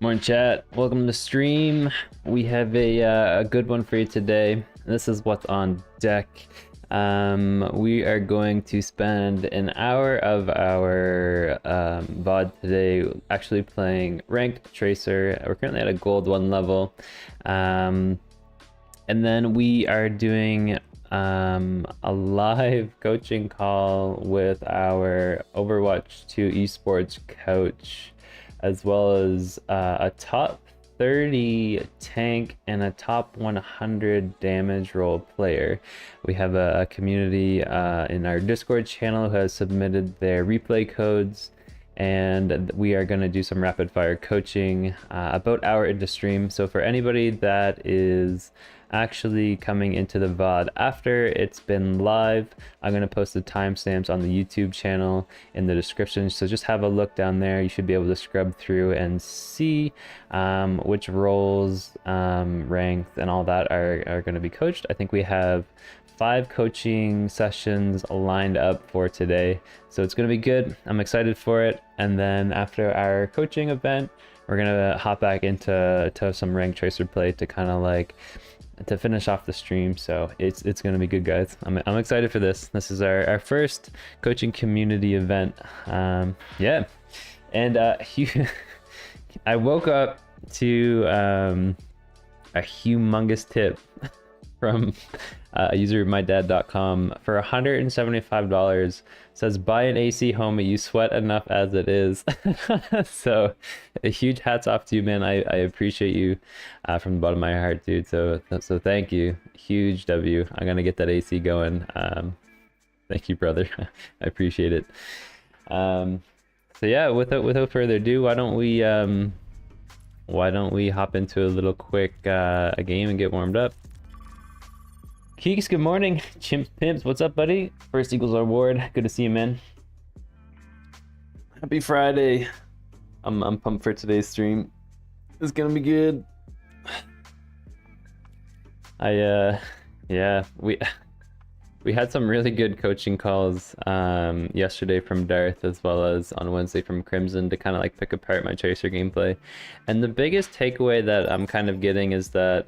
Morning chat, welcome to stream. We have a good one for you today. This is what's on deck. We are going to spend an hour of our VOD today actually playing Ranked Tracer. We're currently at a gold 1 level. And then we are doing a live coaching call with our Overwatch 2 eSports coach, as well as a top 30 tank and a top 100 damage role player. We have a community in our Discord channel who has submitted their replay codes, and we are going to do some rapid fire coaching about hour into stream. So for anybody that is actually coming into the VOD after it's been live, I'm going to post the timestamps on the YouTube channel in the description, so just have a look down there. You should be able to scrub through and see which roles, ranks, and all that are going to be coached. I think we have 5 coaching sessions lined up for today, so it's going to be good. I'm excited for it. And then after our coaching event, we're going to hop back into some Ranked Tracer play to kind of like to finish off the stream. So it's going to be good, guys. I'm excited for this. This is our first coaching community event. Yeah, and I woke up to a humongous tip from a user mydad.com for $175. Says buy an AC homie, you sweat enough as it is. So a huge hats off to you, man. I appreciate you from the bottom of my heart, dude. So thank you. Huge W. I'm gonna get that AC going. Thank you, brother. I appreciate it. So yeah, without further ado, why don't we hop into a little quick a game and get warmed up. Keeks, good morning. Chimps Pimps, what's up, buddy? First Eagles Award, good to see you, man. Happy Friday. I'm pumped for today's stream. It's gonna be good. Yeah, we had some really good coaching calls yesterday from Darth, as well as on Wednesday from Criimson, to kind of like pick apart my Tracer gameplay. And the biggest takeaway that I'm kind of getting is that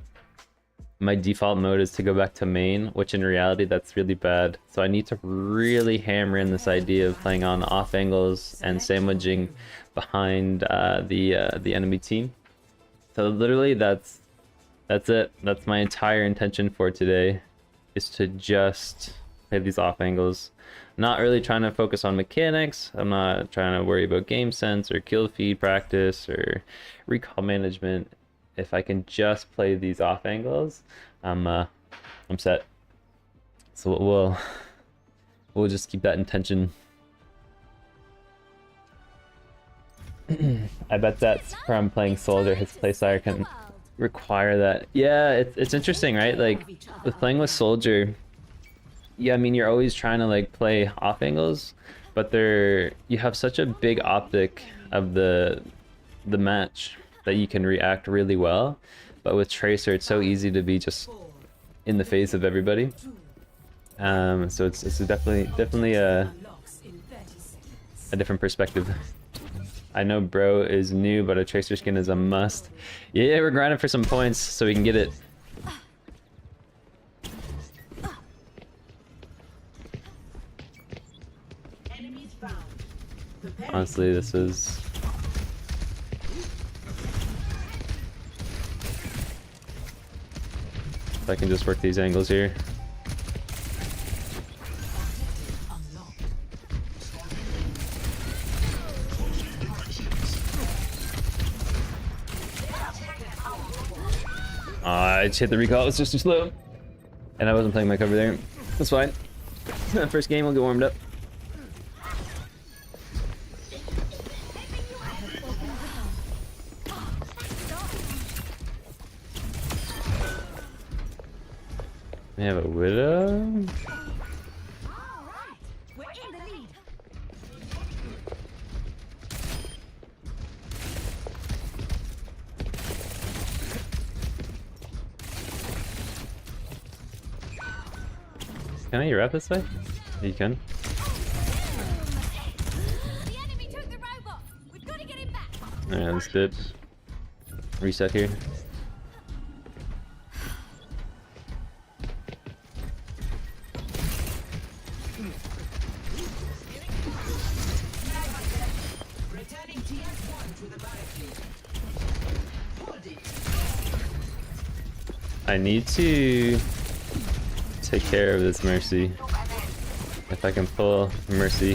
my default mode is to go back to main, which in reality that's really bad. So I need to really hammer in this idea of playing on off angles and sandwiching behind the enemy team. So literally that's it. That's my entire intention for today, is to just play these off angles. Not really trying to focus on mechanics. I'm not trying to worry about game sense or kill feed practice or recall management. If I can just play these off angles, I'm set. So we'll just keep that intention. I bet that's from playing soldier. His playstyle can require that. Yeah, it's interesting, right? Like with playing with soldier, yeah, I mean you're always trying to like play off angles, but you have such a big optic of the match that you can react really well. But with Tracer, it's so easy to be just in the face of everybody. So it's definitely a different perspective. I know bro is new, but a Tracer skin is a must. Yeah, we're grinding for some points so we can get it. Honestly, this is... If I can just work these angles here. I just hit the recall, it's just too slow. And I wasn't playing my cover there. That's fine. First game, we'll get warmed up. We have a widow. Can I wrap this way? You can. Alright, let's dip. reset here. I need to take care of this Mercy. If I can pull Mercy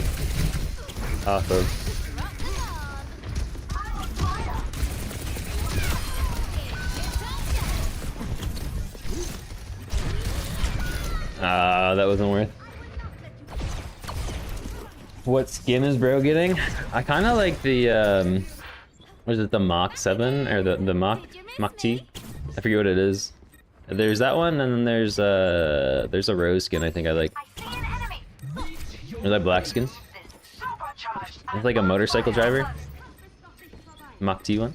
off of. Ah, that wasn't worth. What skin is bro getting? I kind of like the was it the Mach 7 or the Mach T? I forget what it is. There's that one, and then there's a rose skin I think I like. Or that black skin. It's like a motorcycle driver. Mach T one.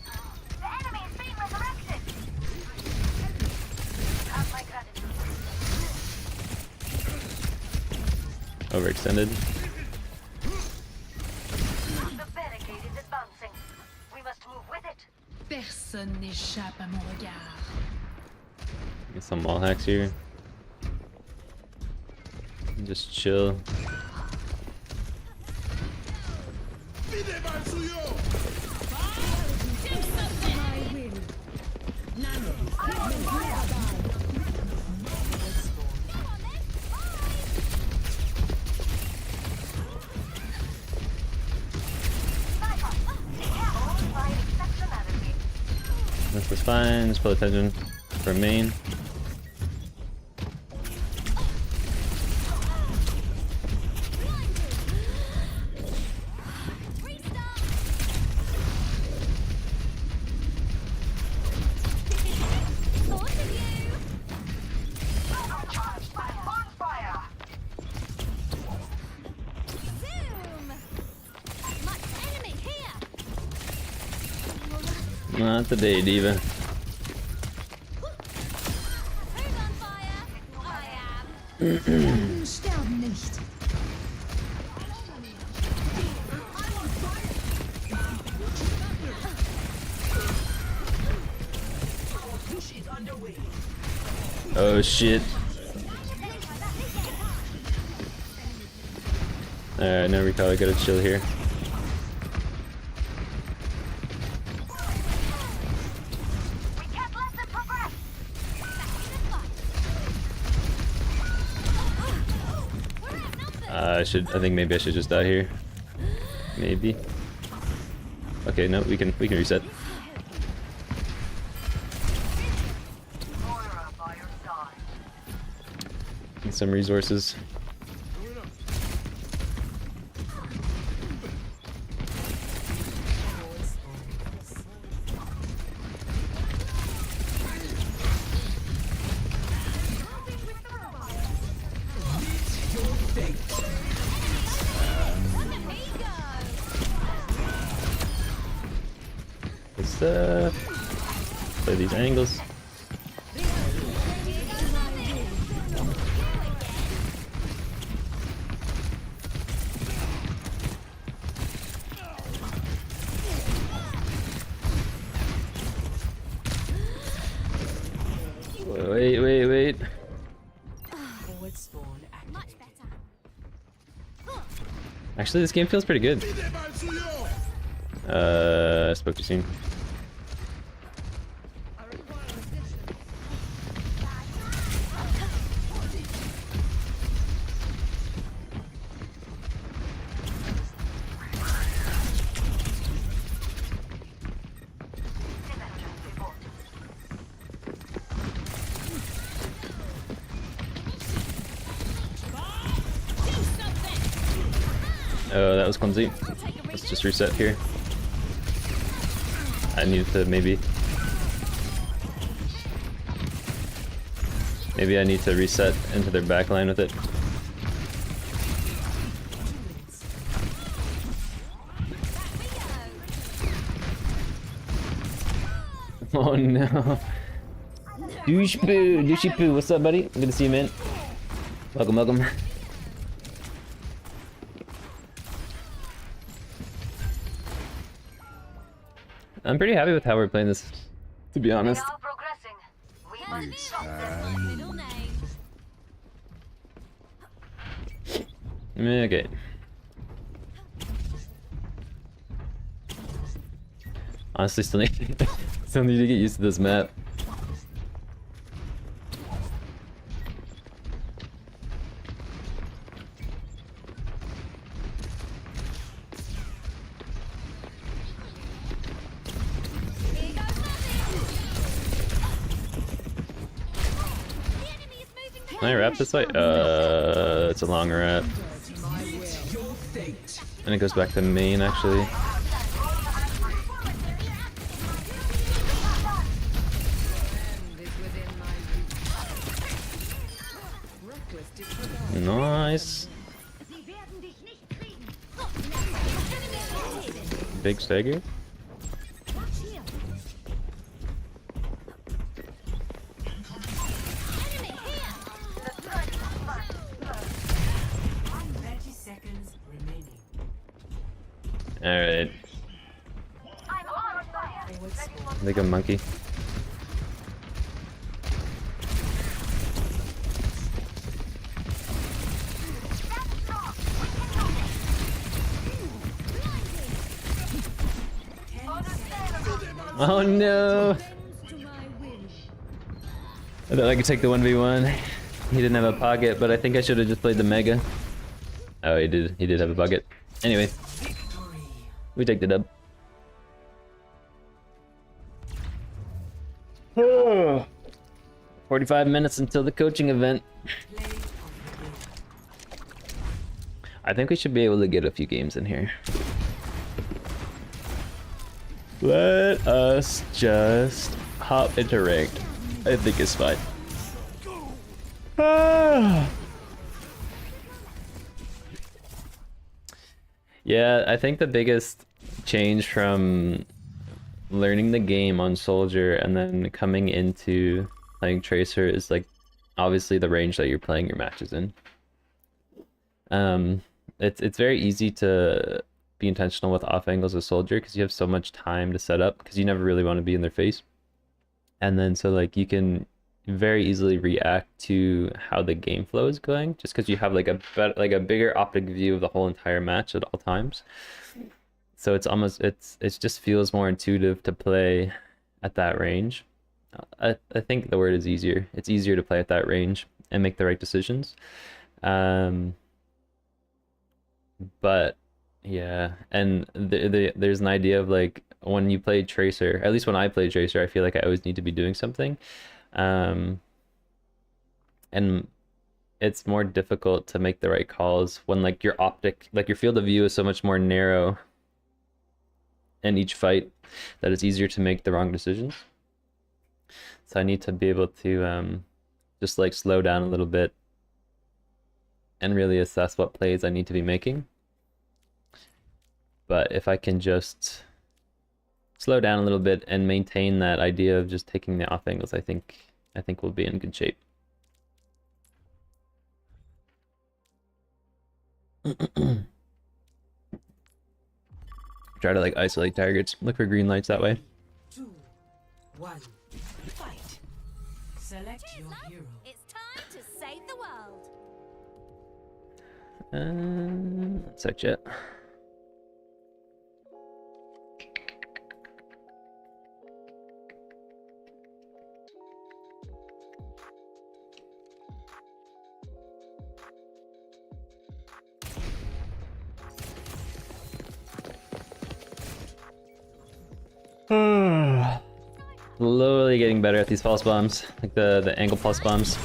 Overextended. Personne n'échappe à mon regard. Get some wall hacks here. Just chill. This is fine, just pull attention for main. Not today, Diva. Oh shit. Alright, no recall, I gotta chill here. I think maybe I should just die here. Maybe. Okay, no, we can reset. Need some resources. Play these angles. Wait. Actually, this game feels pretty good. Spoke too soon. Oh, that was clumsy. Let's just reset here. I need to maybe I need to reset into their backline with it. Oh no. Douchey poo, what's up, buddy? Good to see you, man. Welcome. I'm pretty happy with how we're playing this. to be honest. They are progressing. We must stop them. Middle name. Okay. Honestly, still need to get used to this map. Can I wrap this way? It's a long wrap. And it goes back to main, actually. Nice. Big stagger. Alright. Like a monkey. Oh no! I thought I could take the 1v1. He didn't have a pocket, but I think I should have just played the Mega. Oh, he did. He did have a pocket. Anyway, we take the dub. 45 minutes until the coaching event. I think we should be able to get a few games in here. Let us just hop into ranked. I think it's fine. Yeah, I think the biggest change from learning the game on Soldier and then coming into playing Tracer is like obviously the range that you're playing your matches in. It's very easy to be intentional with off angles with Soldier because you have so much time to set up because you never really want to be in their face. And then so like you can very easily react to how the game flow is going just because you have like a bigger optic view of the whole entire match at all times. So it's almost it just feels more intuitive to play at that range. I think the word is easier. It's easier to play at that range and make the right decisions. But yeah, and there's an idea of like when you play Tracer, at least when I play Tracer, I feel like I always need to be doing something. And it's more difficult to make the right calls when like your optic, like your field of view is so much more narrow in each fight that it's easier to make the wrong decisions. So I need to be able to just like slow down a little bit and really assess what plays I need to be making. But if I can just slow down a little bit and maintain that idea of just taking the off angles, I think we'll be in good shape. Try to like isolate targets. Look for green lights that way. 2, 1, fight. Select your hero. It's time to save the world. Search it. Slowly getting better at these pulse bombs, like the angle pulse bombs.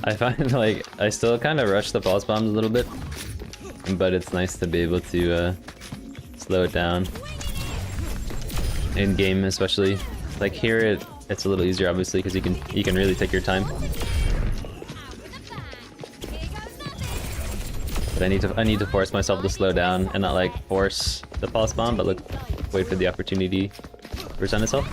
I find like I still kind of rush the pulse bombs a little bit, but it's nice to be able to slow it down in game, especially. Like here, it's a little easier obviously because you can really take your time. But I need to force myself to slow down and not like force the pulse bomb, but wait for the opportunity to present itself.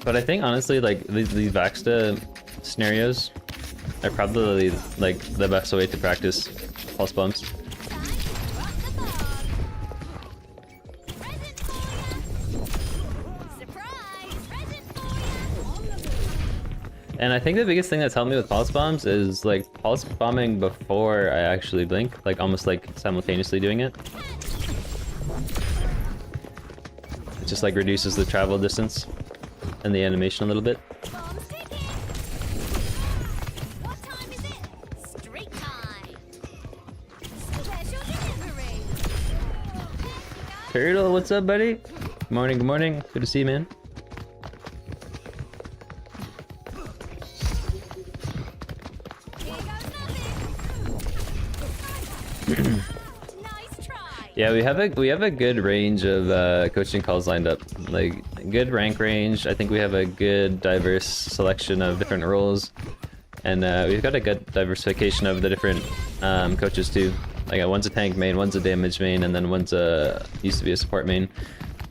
But I think honestly, like these Vaxta scenarios are probably like the best way to practice pulse bombs. And I think the biggest thing that's helped me with pulse bombs is like pulse bombing before I actually blink, like almost like simultaneously doing it. It just like reduces the travel distance and the animation a little bit. Turtle, what's up, buddy? Good morning, good morning. Good to see you, man. Yeah, we have a good range of coaching calls lined up. Like good rank range. I think we have a good diverse selection of different roles, and we've got a good diversification of the different coaches too. Like one's a tank main, one's a damage main, and then one's used to be a support main.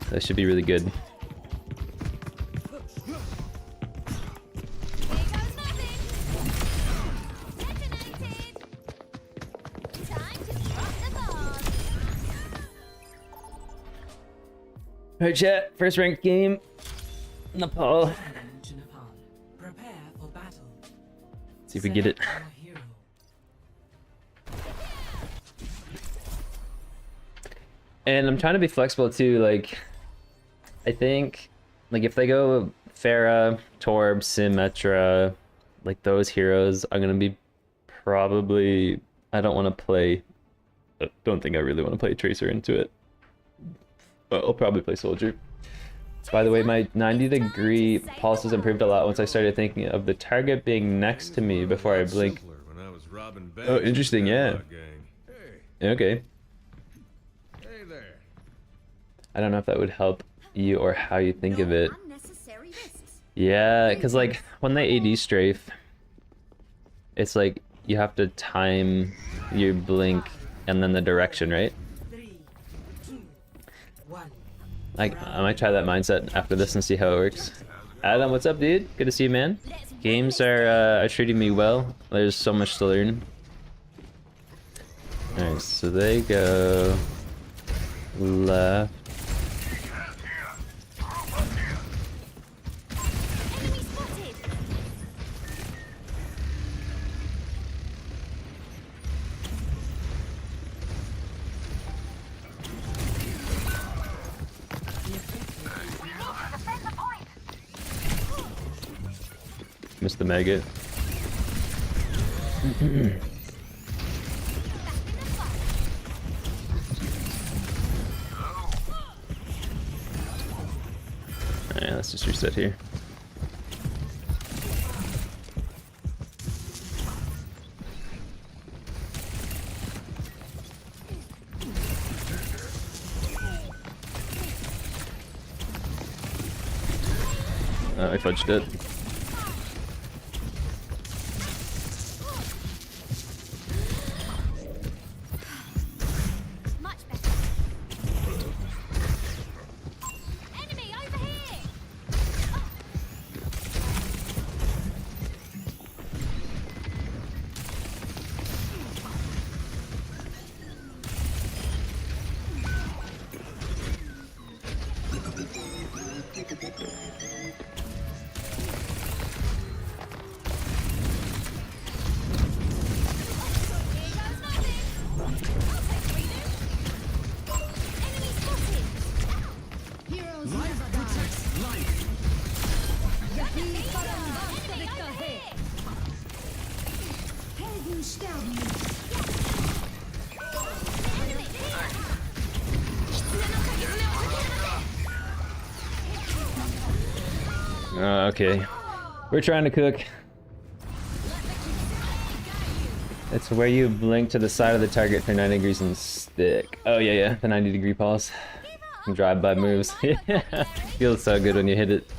That should be really good. Alright, chat. First ranked game. Nepal. To Nepal. Prepare for battle. See if we get it. Select your hero. And I'm trying to be flexible too. Like, I think, like if they go Pharah, Torb, Symmetra, like those heroes, I'm gonna be probably. I don't want to play. I don't think I really want to play Tracer into it. But I'll probably play Soldier. By the way, my 90-degree pulse has improved a lot once I started thinking of the target being next to me before I blink. Oh, interesting, yeah. Okay. Hey there. I don't know if that would help you or how you think of it. Yeah, because like when they AD strafe, it's like you have to time your blink and then the direction, right? 3, 2, 1. Like, I might try that mindset after this and see how it works. Adam, what's up, dude? Good to see you, man. Games are treating me well. There's so much to learn. Alright, so they go left. Missed the maggot. Alright, let's just reset here. I fudged it. Okay. We're trying to cook. It's where you blink to the side of the target for 90 degrees and stick. Oh yeah, yeah, the 90-degree pulse. Drive-by moves. Yeah, feels so good when you hit it.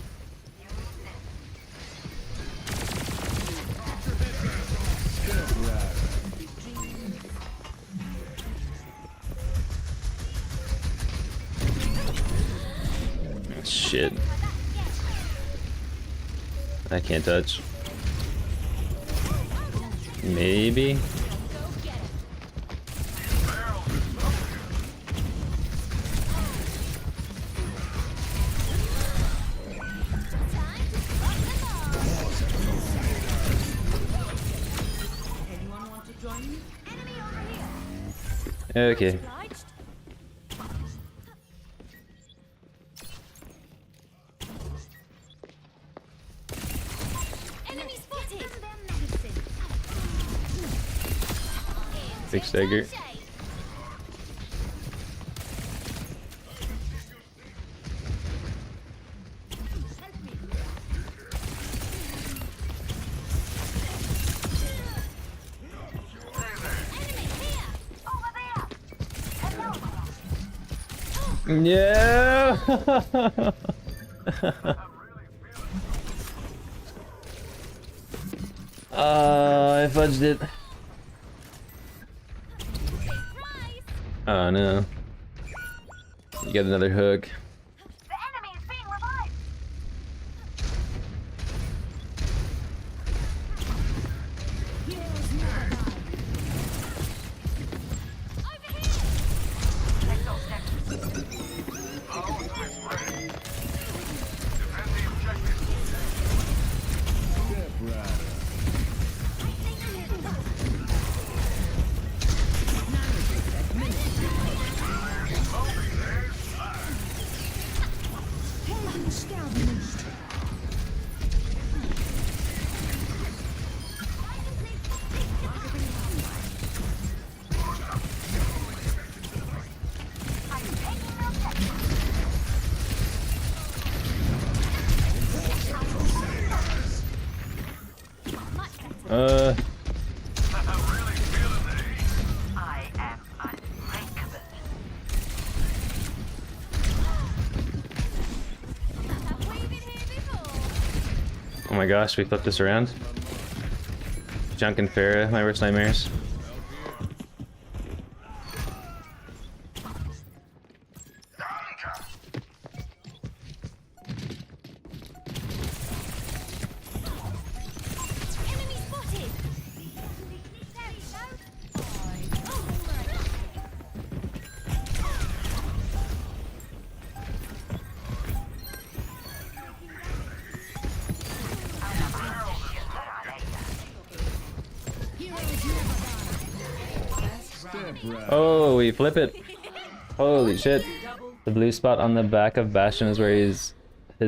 Shit. I can't touch. Maybe. Anyone want to join me? Enemy over here. Okay. Obliged. Enemy spotted. Big stagger. Yeah. I fudged it. Oh no. You got another hook. The enemy is being revived. Over here. I am unbreakable. Have we been here before? Oh my gosh, we flipped this around. Junk and Farah, my worst nightmares. Enemy spotted. There you go. Oh, we flip it. Holy shit. The blue spot on the back of Bastion is where he's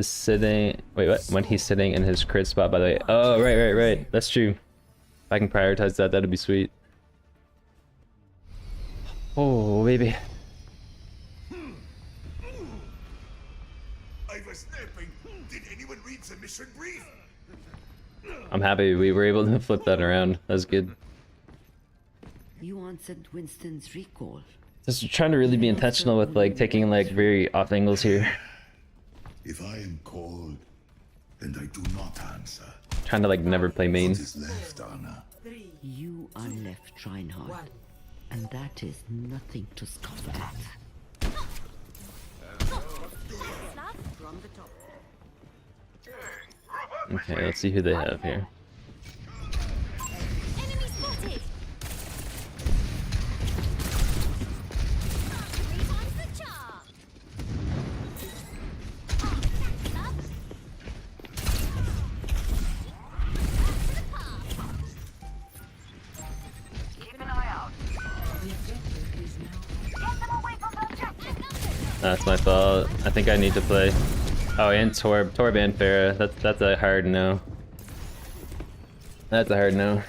sitting. Wait, what? When he's sitting in his crit spot, by the way. Oh, right. That's true. If I can prioritize that, that'd be sweet. Oh, baby. I was napping. Did anyone read the mission brief? I'm happy we were able to flip that around. That's good. You answered Winston's recall. Just trying to really be intentional with like taking like very off angles here. If I am called, and I do not answer, Trying to like never play main. what is left, Anna? 3, You are left, Reinhardt, 1. and that is nothing to scoff at. From the top. Okay, let's see who they have here. Enemy spotted. 3 times the charm. Keep an eye out. The objective is now. That's my fault. I think I need to play. Oh, and Torb and Farah. That's a hard no. That's a hard no.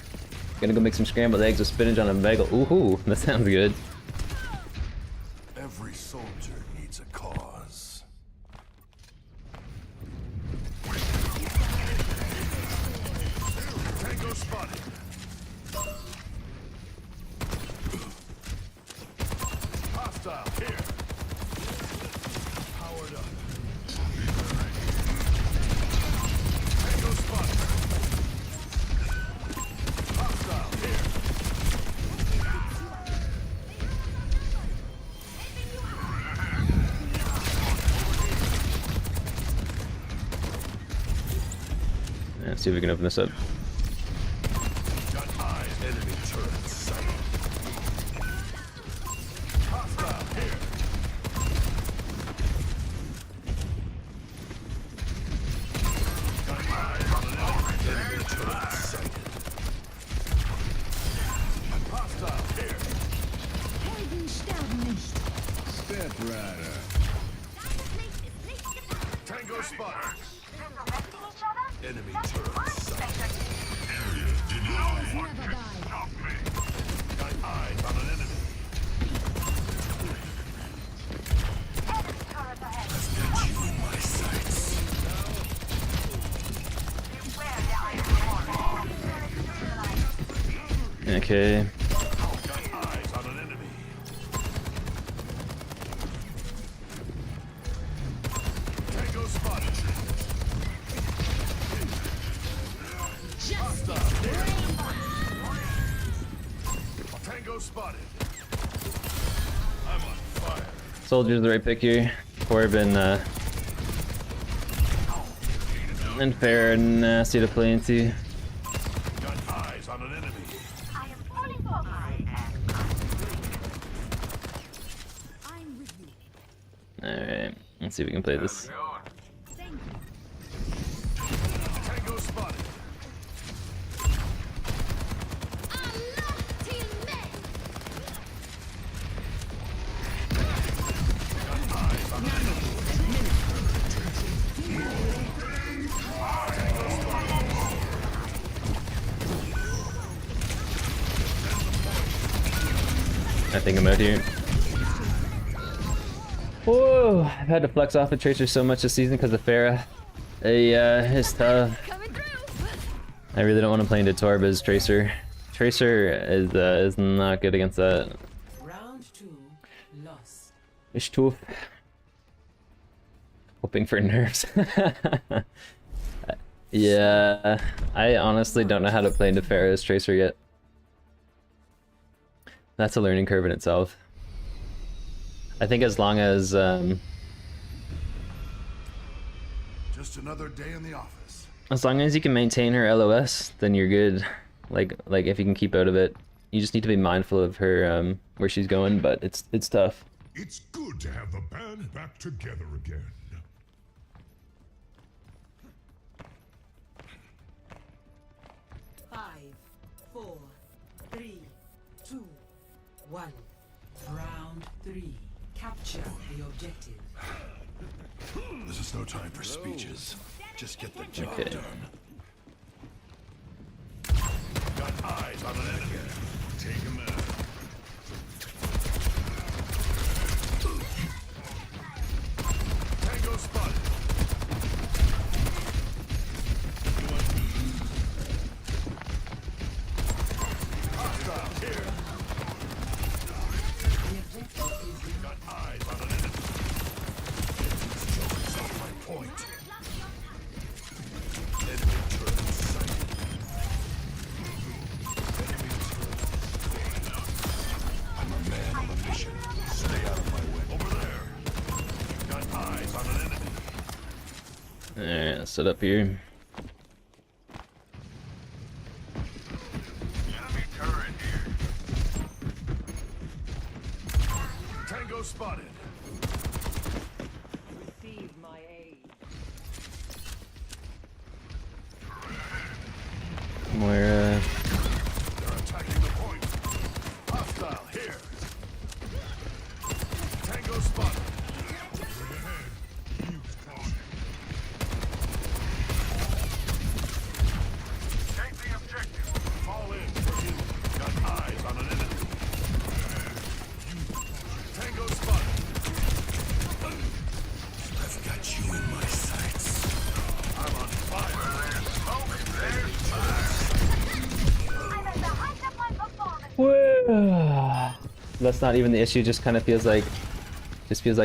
Gonna go make some scrambled eggs with spinach on a bagel. Ooh, that sounds good. Every soldier needs a cause. Tango spotted. Hostile here. Powered up. Tango spotted. Hostile here. Let's see if we can open this up. Enemy turret sighted. Hostile here. Got eyes on an enemy turret sighted. Hostile here. Helden sterben nicht. Step rider. Tango spotted. Enemy turret sighted. Area denied. Never die. Got eyes on an enemy. I've got you in my sights. Okay. Got eyes on an enemy. Tango spotted. Tango spotted. I'm on fire. Soldier's the right pick here. Corbin and Fair and nasty to play into. Got eyes on an enemy. Alright, let's see if we can play this. Tango spotted. I think I'm out here. Whoa! I've had to flex off the Tracer so much this season because of Pharah. It's tough. Coming through. I really don't want to play into Torba's Tracer. Tracer is not good against that. Round 2 lost. It's tough. Hoping for nerfs. Yeah, I honestly don't know how to play into Pharah's Tracer yet. That's a learning curve in itself. I think as long as Just another day in the office. you can maintain her LOS, then you're good. Like if you can keep out of it, you just need to be mindful of her where she's going. But it's tough. It's good to have the band back together again. Five, 4, 3, 2, 1. Round 3. Capture the objective. This is no time for speeches. Just get the job Okay. done. Got eyes on an enemy. Take him out. Tango spotted. Hostile here. Got eyes on an enemy. It's on my point. Enemy turret sighted. Enemy turret. I'm a man on a mission. Stay out of my way. Over there. Got eyes on an enemy. Alright, let's set up here. Enemy turret here. Tango spotted. Receive my aid. Where They're attacking the point. Hostile here. Tango spotted. Take the objective. Fall in for you. Got eyes on an enemy. Tango spotted. I've got you in my sights. I'm on fire. There's smoke. That's not even the issue. Just kind of feels like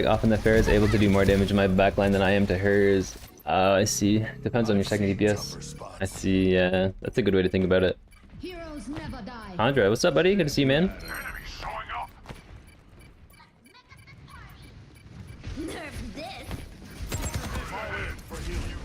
often the Pharah is able to do more damage in my backline than I am to hers. I see. Depends on your second DPS. I see. Yeah, that's a good way to think about it. Heroes never die. Andre, what's up, buddy? Good to see you, man. Enemy showing up. Nerf this. Fall in for healing.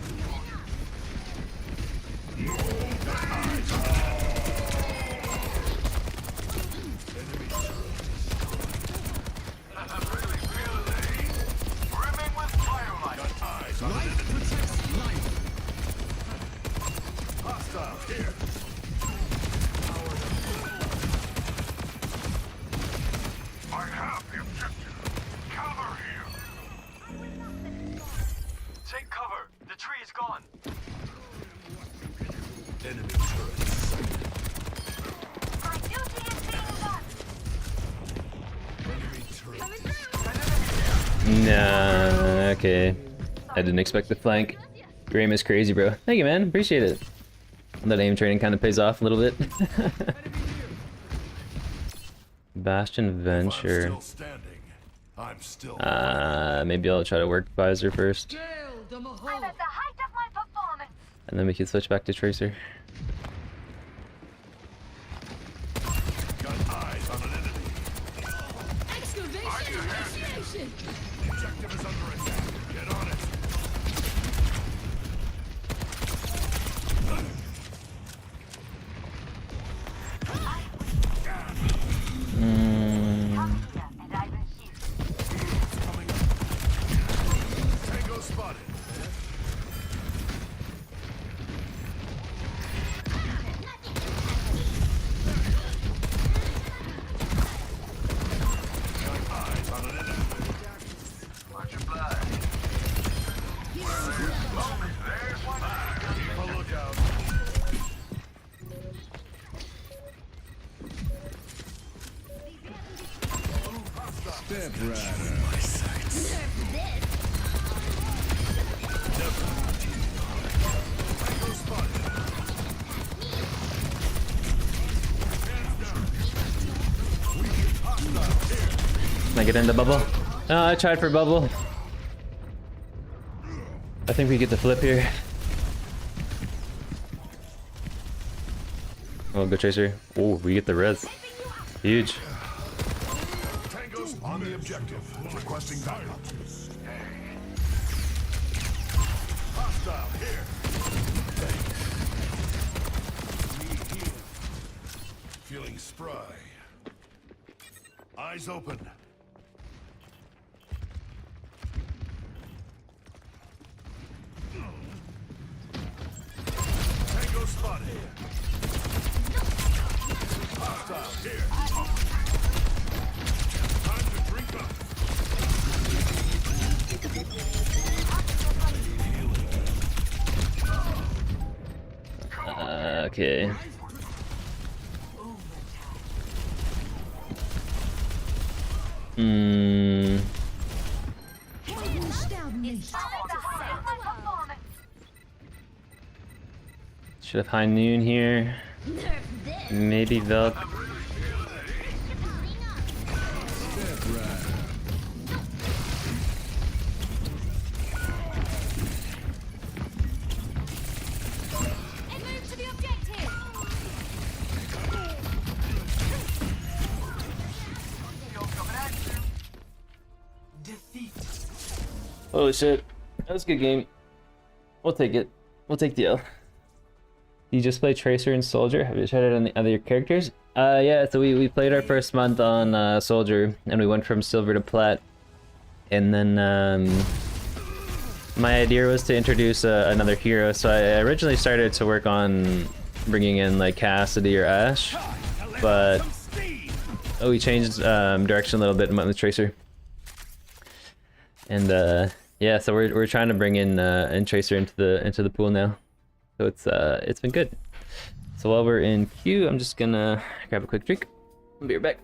Nah, okay. I didn't expect the flank. Your aim is crazy, bro. Thank you, man. Appreciate it. That aim training kind of pays off a little bit. Bastion If I'm Venture. still standing, I'm still Maybe I'll try to work Visor first. I'm at the height of my performance. And then we can switch back to Tracer. got eyes on an enemy. Excavation initiation. Objective is under attack. Get on it. Mm, And I will heal. Coming up. Tango spotted. Got eyes on an enemy. Watch your blood. There's one. Keep a lookout. Step right. Tango spotted. Can I get in the bubble? No, I tried for bubble. I think we get the flip here. Oh, go Tracer. Oh, we get the res. Huge. Tango's on the objective. Requesting backup. Hostile here. Need healing. Feeling spry. Eyes open. Tango spotted. Hostile here. Time to drink up. Okay. Hmm. Helden sterben nicht. I'm at the height of my performance. Should have High Noon here. Maybe Velk. And move to the objective. Defeat. Holy shit. That was a good game. We'll take it. We'll take the L. You just play Tracer and Soldier? Have you tried it on the other characters? Yeah, so we played our first month on Soldier, and we went from Silver to Plat. And then my idea was to introduce another hero, so I originally started to work on bringing in like Cassidy or Ashe, but we changed direction a little bit and went with Tracer. And yeah, so we're trying to bring in Tracer into the pool now. So it's been good. So while we're in queue, I'm just gonna grab a quick drink. I'll be right back.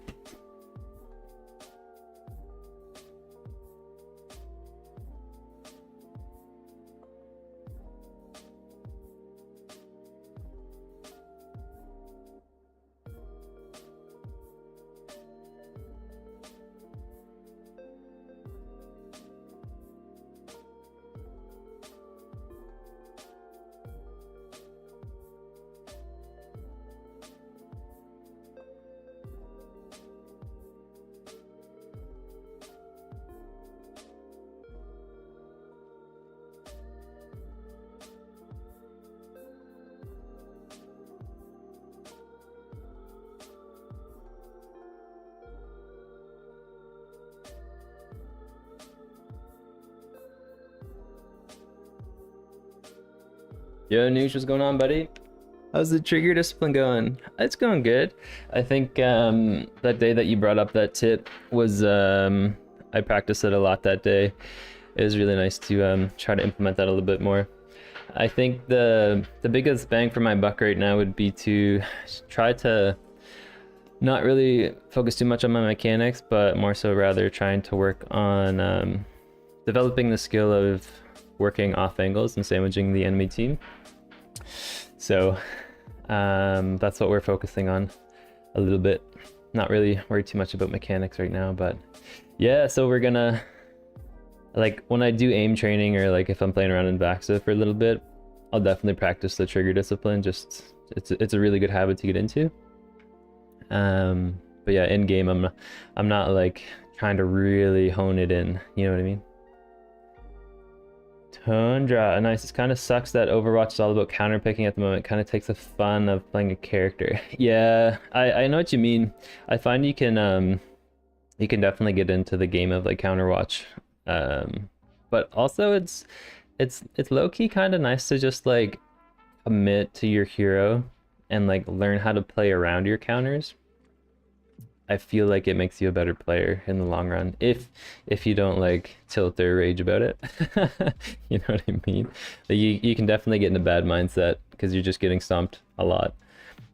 Yo, Noosh, what's going on, buddy? How's the trigger discipline going? It's going good. I think that day that you brought up that tip was I practiced it a lot that day. It was really nice to try to implement that a little bit more. I think the biggest bang for my buck right now would be to try to not really focus too much on my mechanics, but more so rather trying to work on developing the skill of working off angles and sandwiching the enemy team. So that's what we're focusing on a little bit. Not really worried too much about mechanics right now, but yeah, so we're gonna, like, when I do aim training or like if I'm playing around in Vaxa for a little bit, I'll definitely practice the trigger discipline. Just it's a really good habit to get into. But yeah, in game I'm not like trying to really hone it in, you know what I mean? Tundra, nice. It kind of sucks that Overwatch is all about counter picking at the moment. It kind of takes the fun of playing a character. Yeah, I know what you mean. I find you can definitely get into the game of like Counterwatch, but also it's low-key kind of nice to just like commit to your hero and like learn how to play around your counters. I feel like it makes you a better player in the long run if you don't like tilt or rage about it. You know what I mean? Like you can definitely get in a bad mindset because you're just getting stomped a lot,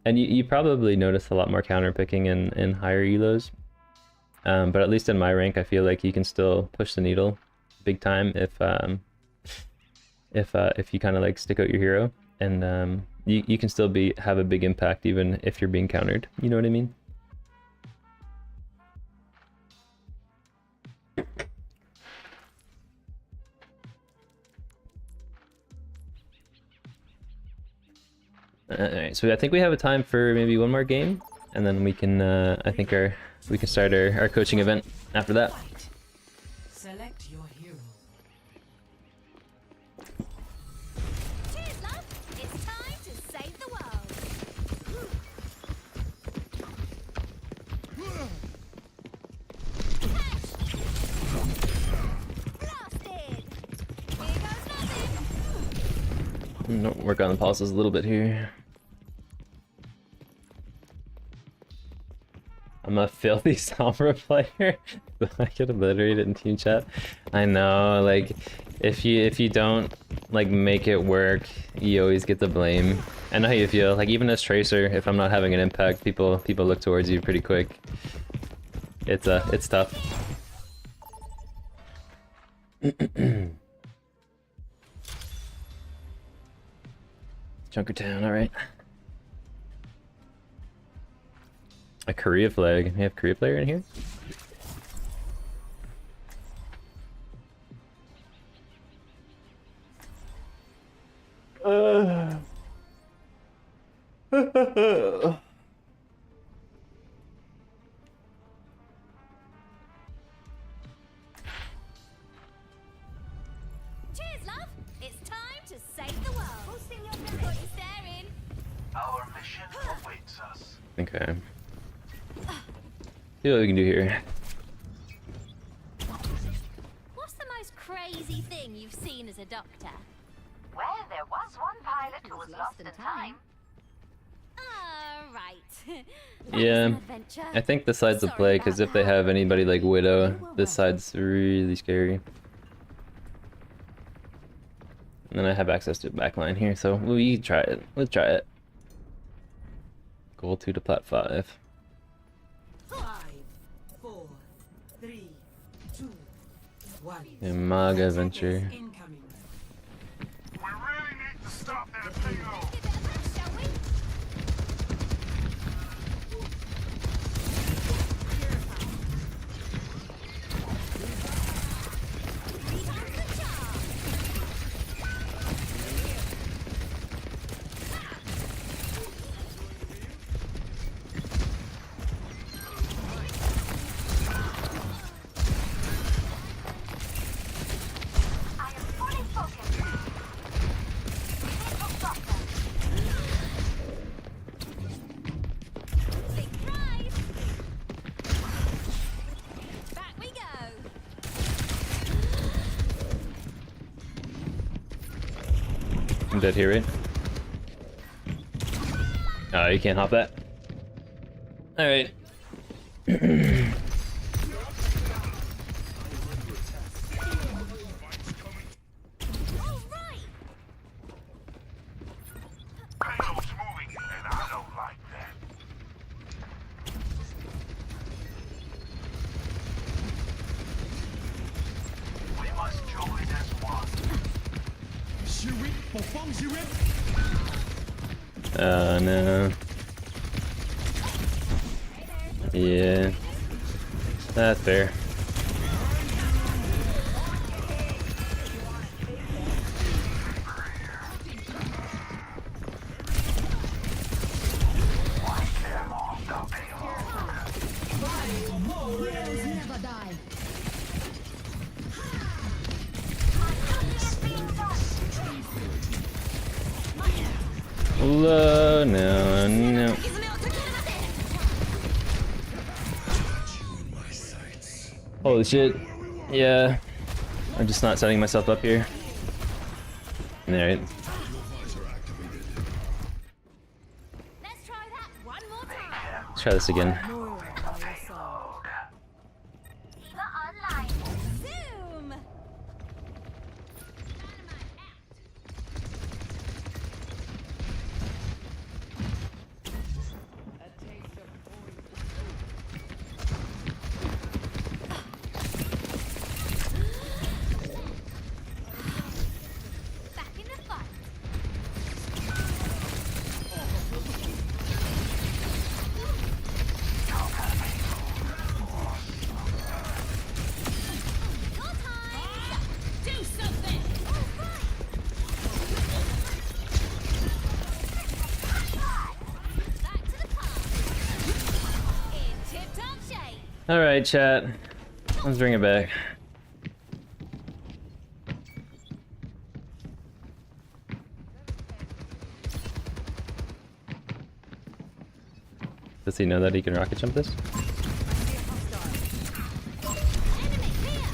and you probably notice a lot more counter picking in higher elos. But at least in my rank, I feel like you can still push the needle big time if you kind of like stick out your hero, and you can still have a big impact even if you're being countered. You know what I mean? Alright, so I think we have a time for maybe one more game, and then we can we can start our coaching event after that. Select your hero. Cheers, love. It's time to save the world. Blasted. Here goes nothing. No, work on the pulses a little bit here. I'm a filthy Sombra player. I could obliterate it in team chat. I know, like, if you don't like make it work, you always get the blame. I know how you feel. Like even as Tracer, if I'm not having an impact, people look towards you pretty quick. It's tough. Junkertown, all right. A Korea flag. We have Korea player in here? Cheers, love. It's time to save the world. Boosting your memory staring. Our mission awaits us. Okay. See what we can do here. What's the most crazy thing you've seen as a doctor? Well, there was one pilot who was lost in time. Right. Yeah, I think this side's the play, because if they have anybody like Widow, this side's really scary. And then I have access to a backline here, so we try it. Let's try it. Goal 2 to plat 5. 5, 4, 3, 2, 1. Umaga Venture. Incoming. We really need to stop that payload. Give it a bash, shall we? Rebound the charge. I am fully focused. Need to stop them. Big prize. Back we go. I'm dead here, right? Oh, you can't hop that. Alright. All right. Payload's moving, and I don't like that. We must Oh no. Yeah. That's fair. Heroes never die. No, no, no. Holy shit. Yeah. I'm just not setting myself up here. Alright. Let's try that one more time. Let's try this again. Diva online. Zoom. Back in the fight. Your time. Do something. Back to the car. In tip-top shape. Alright, chat. Let's bring it back. Does he know that he can rocket jump this? Enemy here.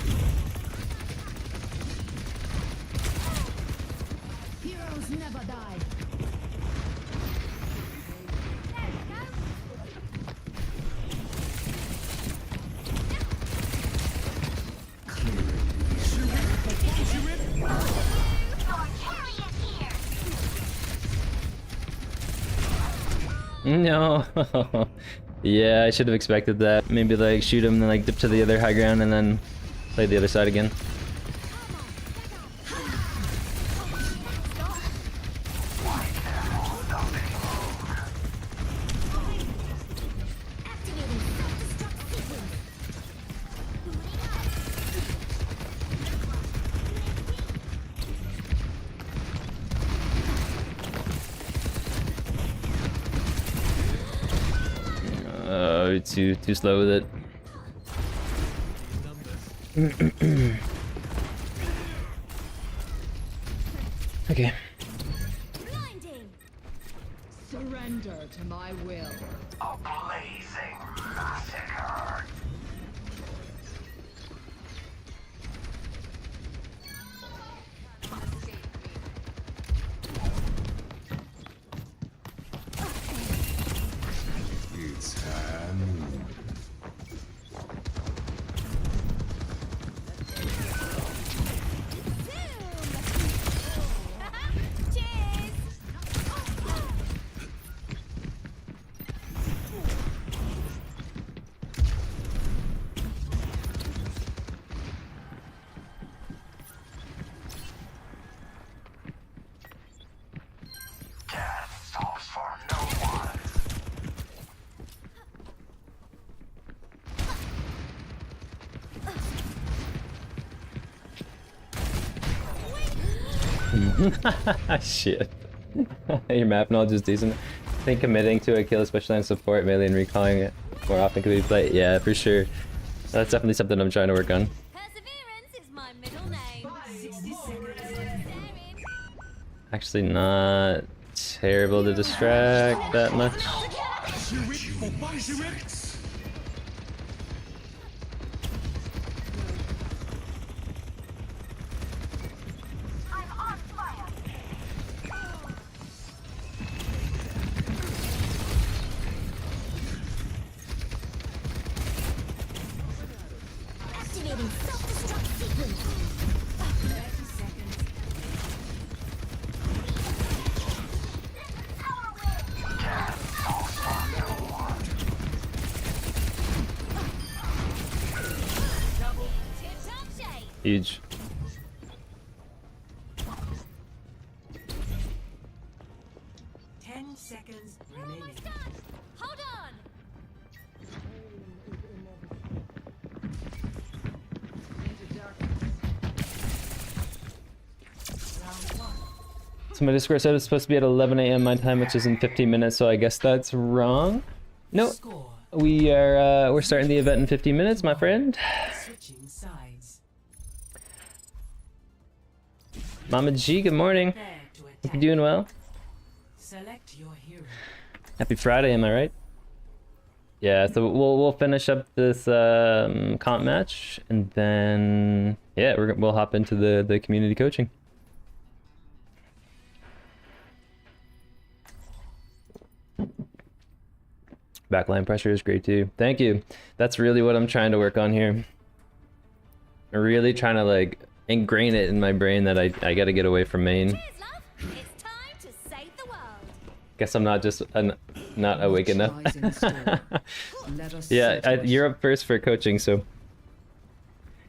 Heroes never die. There we go. Your carry is here. No. Yeah, I should have expected that. Maybe like shoot him, then like dip to the other high ground, and then play the other side again. Activating self-destruct sequence. Too slow with it. Okay. Blinding. Surrender to my will. A blazing massacre. It's time. Cheers. Death stops for no one. Shit. Your map knowledge is decent. I think committing to a kill, especially on support, melee, and recalling it more often could be played. Yeah, for sure. That's definitely something I'm trying to work on. Perseverance is my middle name. 60 seconds. Staring. Actually, not terrible to distract that much. I'm on fire. Activating self-destruct sequence. 30 seconds. Power win. Tip-top shape. Huge. So my Discord said it's supposed to be at 11 a.m. my time, which is in 15 minutes, so I guess that's wrong. Nope. Score. We're starting the event in 15 minutes, my friend. Switching sides. Mama G, good morning. Prepare to Hope attack. you're doing well. Select your hero. Happy Friday, am I right? Yeah, so we'll finish up this comp match, and then yeah, we'll hop into the community coaching. Backline pressure is great too. Thank you. That's really what I'm trying to work on here. I'm really trying to like ingrain it in my brain that I gotta get away from main. Cheers, love. It's time to save the world. Guess I'm not just not awake enough. Lies in store. Let us Yeah, settle it. you're up first for coaching, so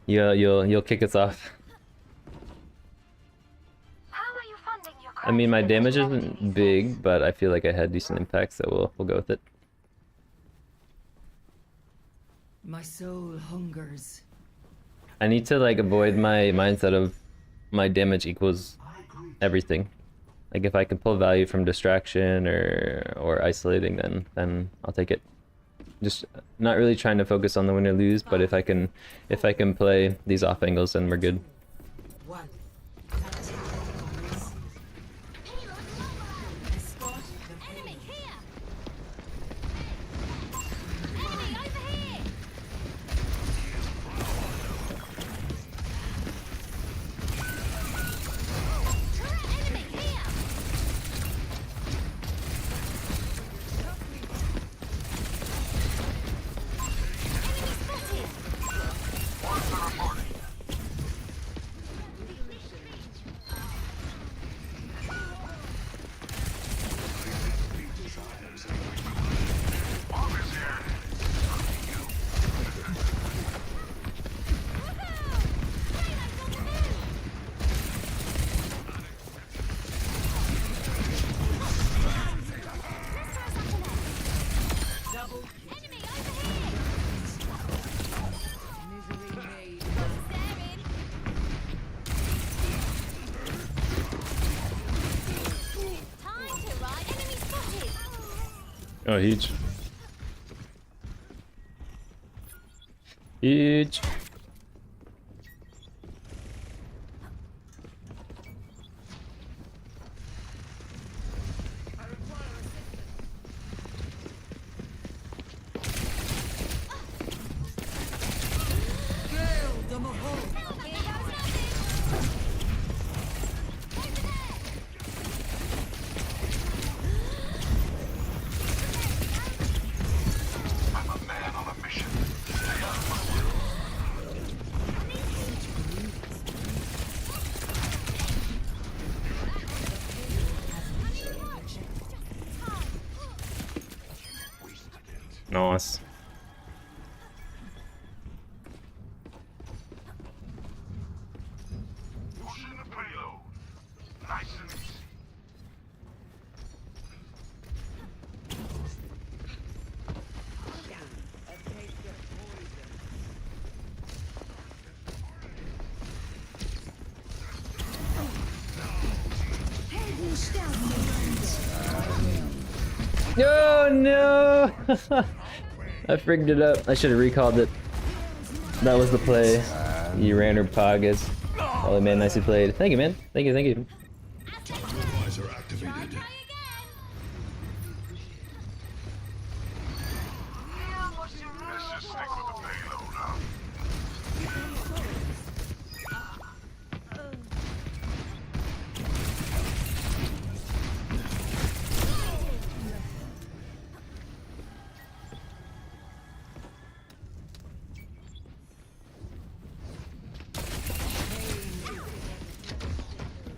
you'll kick us off. How are you funding your I mean, my damage activities? isn't big, but I feel like I had decent impact, so we'll go with it. My soul hungers. I need to like avoid my mindset of my damage equals everything. Like if I can pull value from distraction or isolating, then I'll take it. Just not really trying to focus on the win or lose, but if I can play these off angles, then we're good. One. Escort the Enemy payload. here. Enemy over here. Turret enemy here. Enemy spotted. Enemy over here. Staring. Time to ride. Enemy spotted. Oh, huge. Huge. Here goes nothing. I'm a man on a mission. Stay out of my way. Wasted it. Nice. Pushing the payload. Nice and easy. Oh no! I frigged it up. I should have recalled it. That was the play. You ran her poggers. Oh man, nicely played. Thank you, man. Thank you, thank you. Visor activated. Try again. Let's just stick with the payload, huh?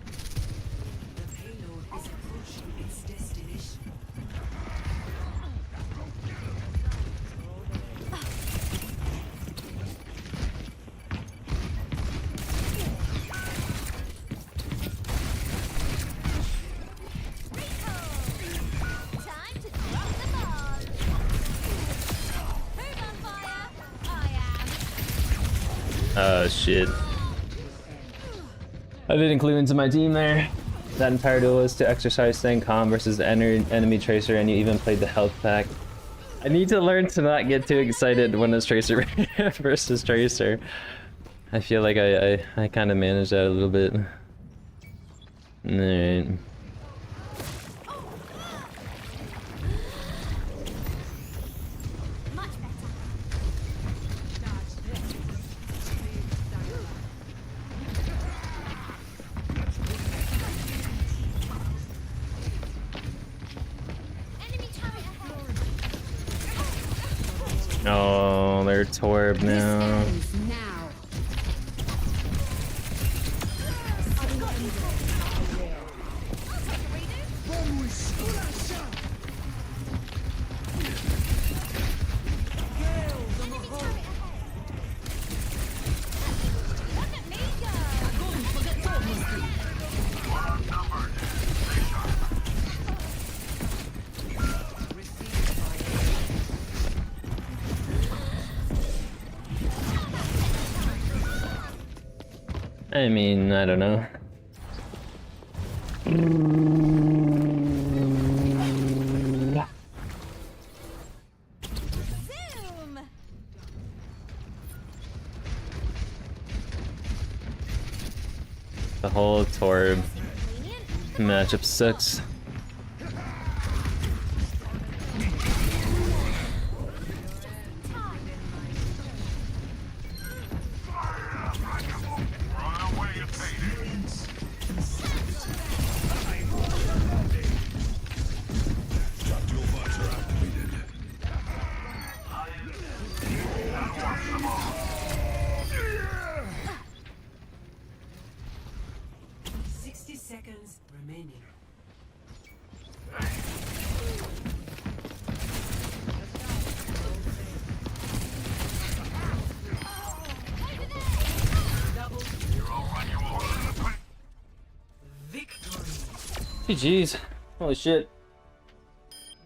The payload is approaching its destination. Time to drop the ball. Who's on fire? I am. Oh shit. I didn't clue into my team there. That entire duel is to exercise staying calm versus enemy tracer, and you even played the health pack. I need to learn to not get too excited when it's tracer versus tracer. I feel like I kind of managed that a little bit. Alright. Much better. Enemy turret ahead. Oh, they're Torb now. Ends now. I mean, I don't know. Zoom. The whole Torb matchup sucks. Run away, you faded. Dual bots are activated. 60 seconds remaining. Victory. GG's. Holy shit.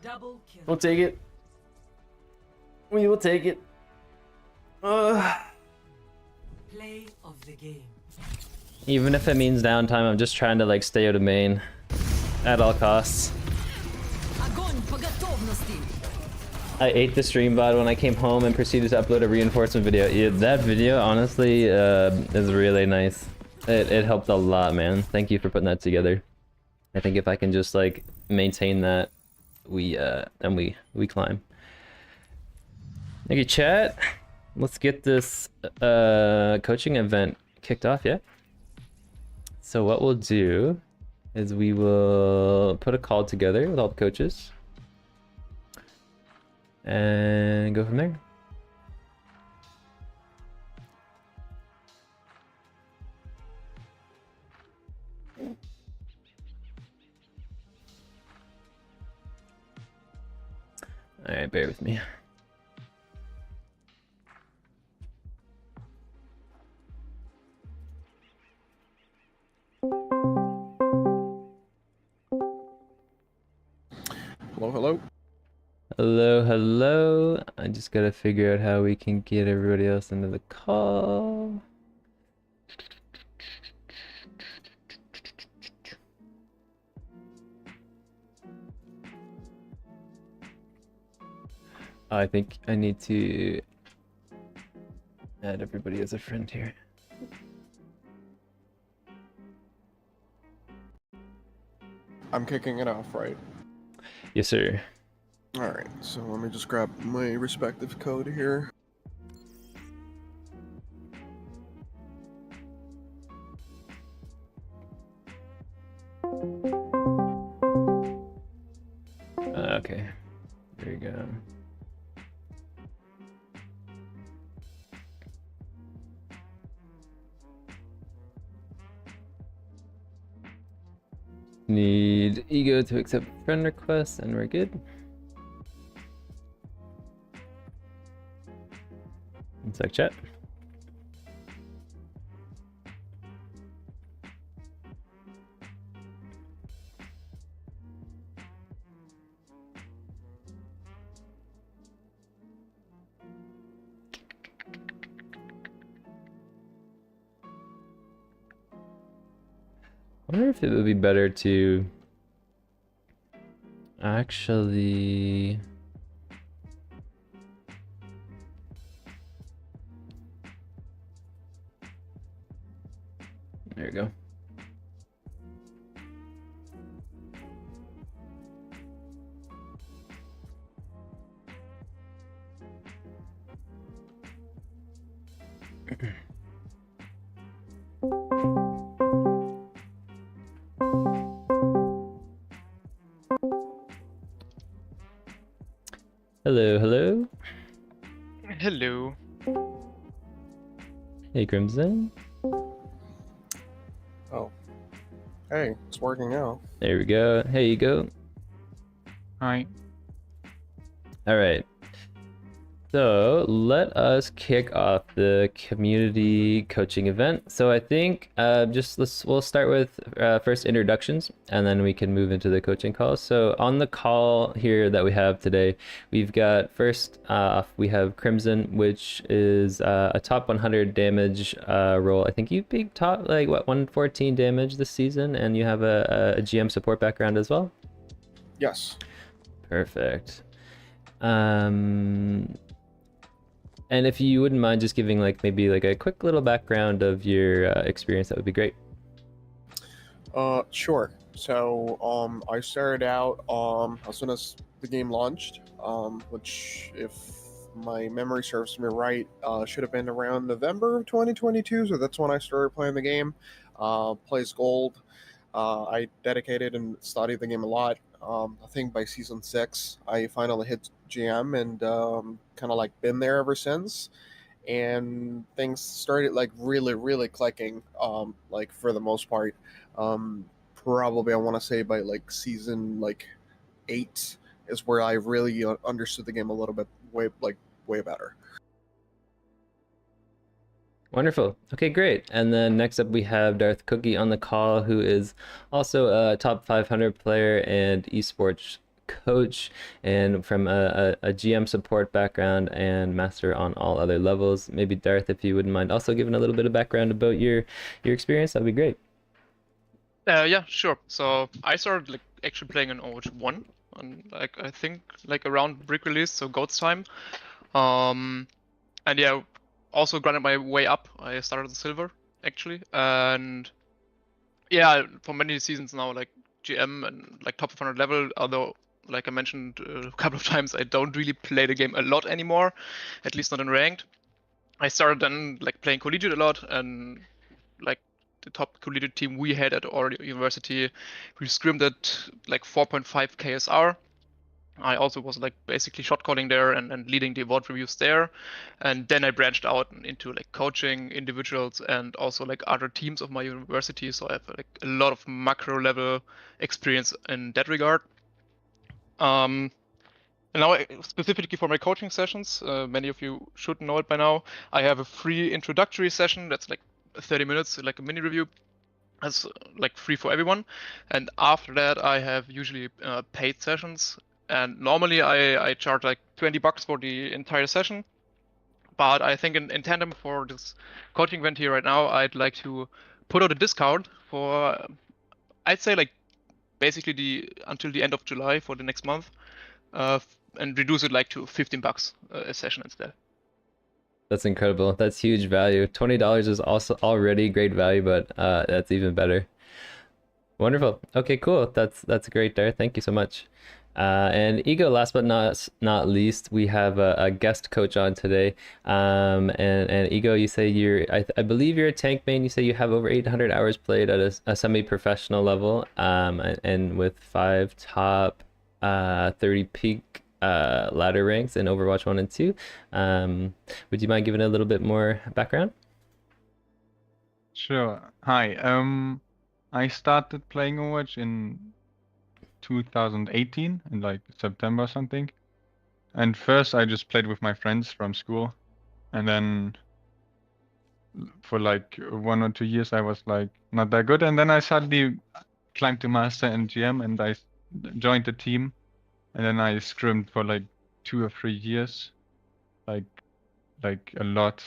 Double kill. We'll take it. We will take it. Play of the game. Even if it means downtime, I'm just trying to like stay out of main at all costs. Огонь по готовности. I ate the stream bot when I came home and proceeded to upload a reinforcement video. Yeah, that video honestly is really nice. It helped a lot, man. Thank you for putting that together. I think if I can just like maintain that, we climb. Okay, chat. Let's get this coaching event kicked off, yeah? So what we'll do is we will put a call together with all the coaches and go from there. All right, bear with me. Hello, hello. Hello, hello. I just gotta figure out how we can get everybody else into the call. I think I need to add everybody as a friend here. I'm kicking it off, right? Yes, sir. Alright, so let me just grab my respective code here. Okay. There you go. Need ego to accept friend requests, and we're good. One sec, chat. wonder if it would be better to actually. There you go. Hello, hello. Hello. Hey, Crimson. Oh. Hey, it's working out. There we go. Hey, you go. Hi. All right. So let us kick off the community coaching event. So I think we'll start with first introductions, and then we can move into the coaching calls. So on the call here that we have today, we've got first off we have Criimson, which is a top 100 damage role. I think you've been top like what 114 damage this season, and you have a GM support background as well. Yes. Perfect. And if you wouldn't mind just giving like maybe like a quick little background of your experience, that would be great. Sure. So, I started out, as soon as the game launched, which, if my memory serves me right, should have been around November of 2022. So that's when I started playing the game. Plays gold. I dedicated and studied the game a lot. I think by season 6, I finally hit GM and kind of like been there ever since. And things started like really clicking. Like for the most part, probably I want to say by like season like 8 is where I really understood the game a little bit way better. Wonderful. Okay, great. And then next up we have DarthCookie on the call, who is also a top 500 player and eSports coach, and from a GM support background and master on all other levels. Maybe Darth, if you wouldn't mind also giving a little bit of background about your experience, that'd be great. Yeah, sure. So I started like actually playing in Overwatch 1, and like I think like around brick release, so Goat's time. And yeah, also grinded my way up. I started as silver actually, and yeah, for many seasons now, like GM and like top 500 level. Although, like I mentioned a couple of times, I don't really play the game a lot anymore, at least not in ranked. I started then like playing collegiate a lot, and like the top collegiate team we had at our university, we scrimmed at like 4.5 KSR. I also was like basically shot calling there and leading the award reviews there. And then I branched out into like coaching individuals and also like other teams of my university. So I have like a lot of macro level experience in that regard. And now, specifically for my coaching sessions, many of you should know it by now. I have a free introductory session that's like 30 minutes, like a mini review. That's like free for everyone. And after that, I have usually paid sessions. And normally I charge like $20 for the entire session. But I think in tandem for this coaching event here right now, I'd like to put out a discount for, I'd say like basically until the end of July for the next month, and reduce it like to $15 a session instead. That's incredible. That's huge value. $20 is also already great value, but that's even better. Wonderful. Okay, cool. That's great, Darth. Thank you so much. And Ego, last but not least, we have a guest coach on today. And Ego, you say I believe you're a tank main. You say you have over 800 hours played at a semi-professional level. And with 5 top 30 peak ladder ranks in Overwatch 1 and 2. Would you mind giving a little bit more background? Sure. Hi. I started playing Overwatch in 2018 in like September or something. And first I just played with my friends from school, and then for like 1 or 2 years I was like not that good, and then I suddenly climbed to master and GM, and I joined the team, and then I scrimmed for like 2 or 3 years, like a lot.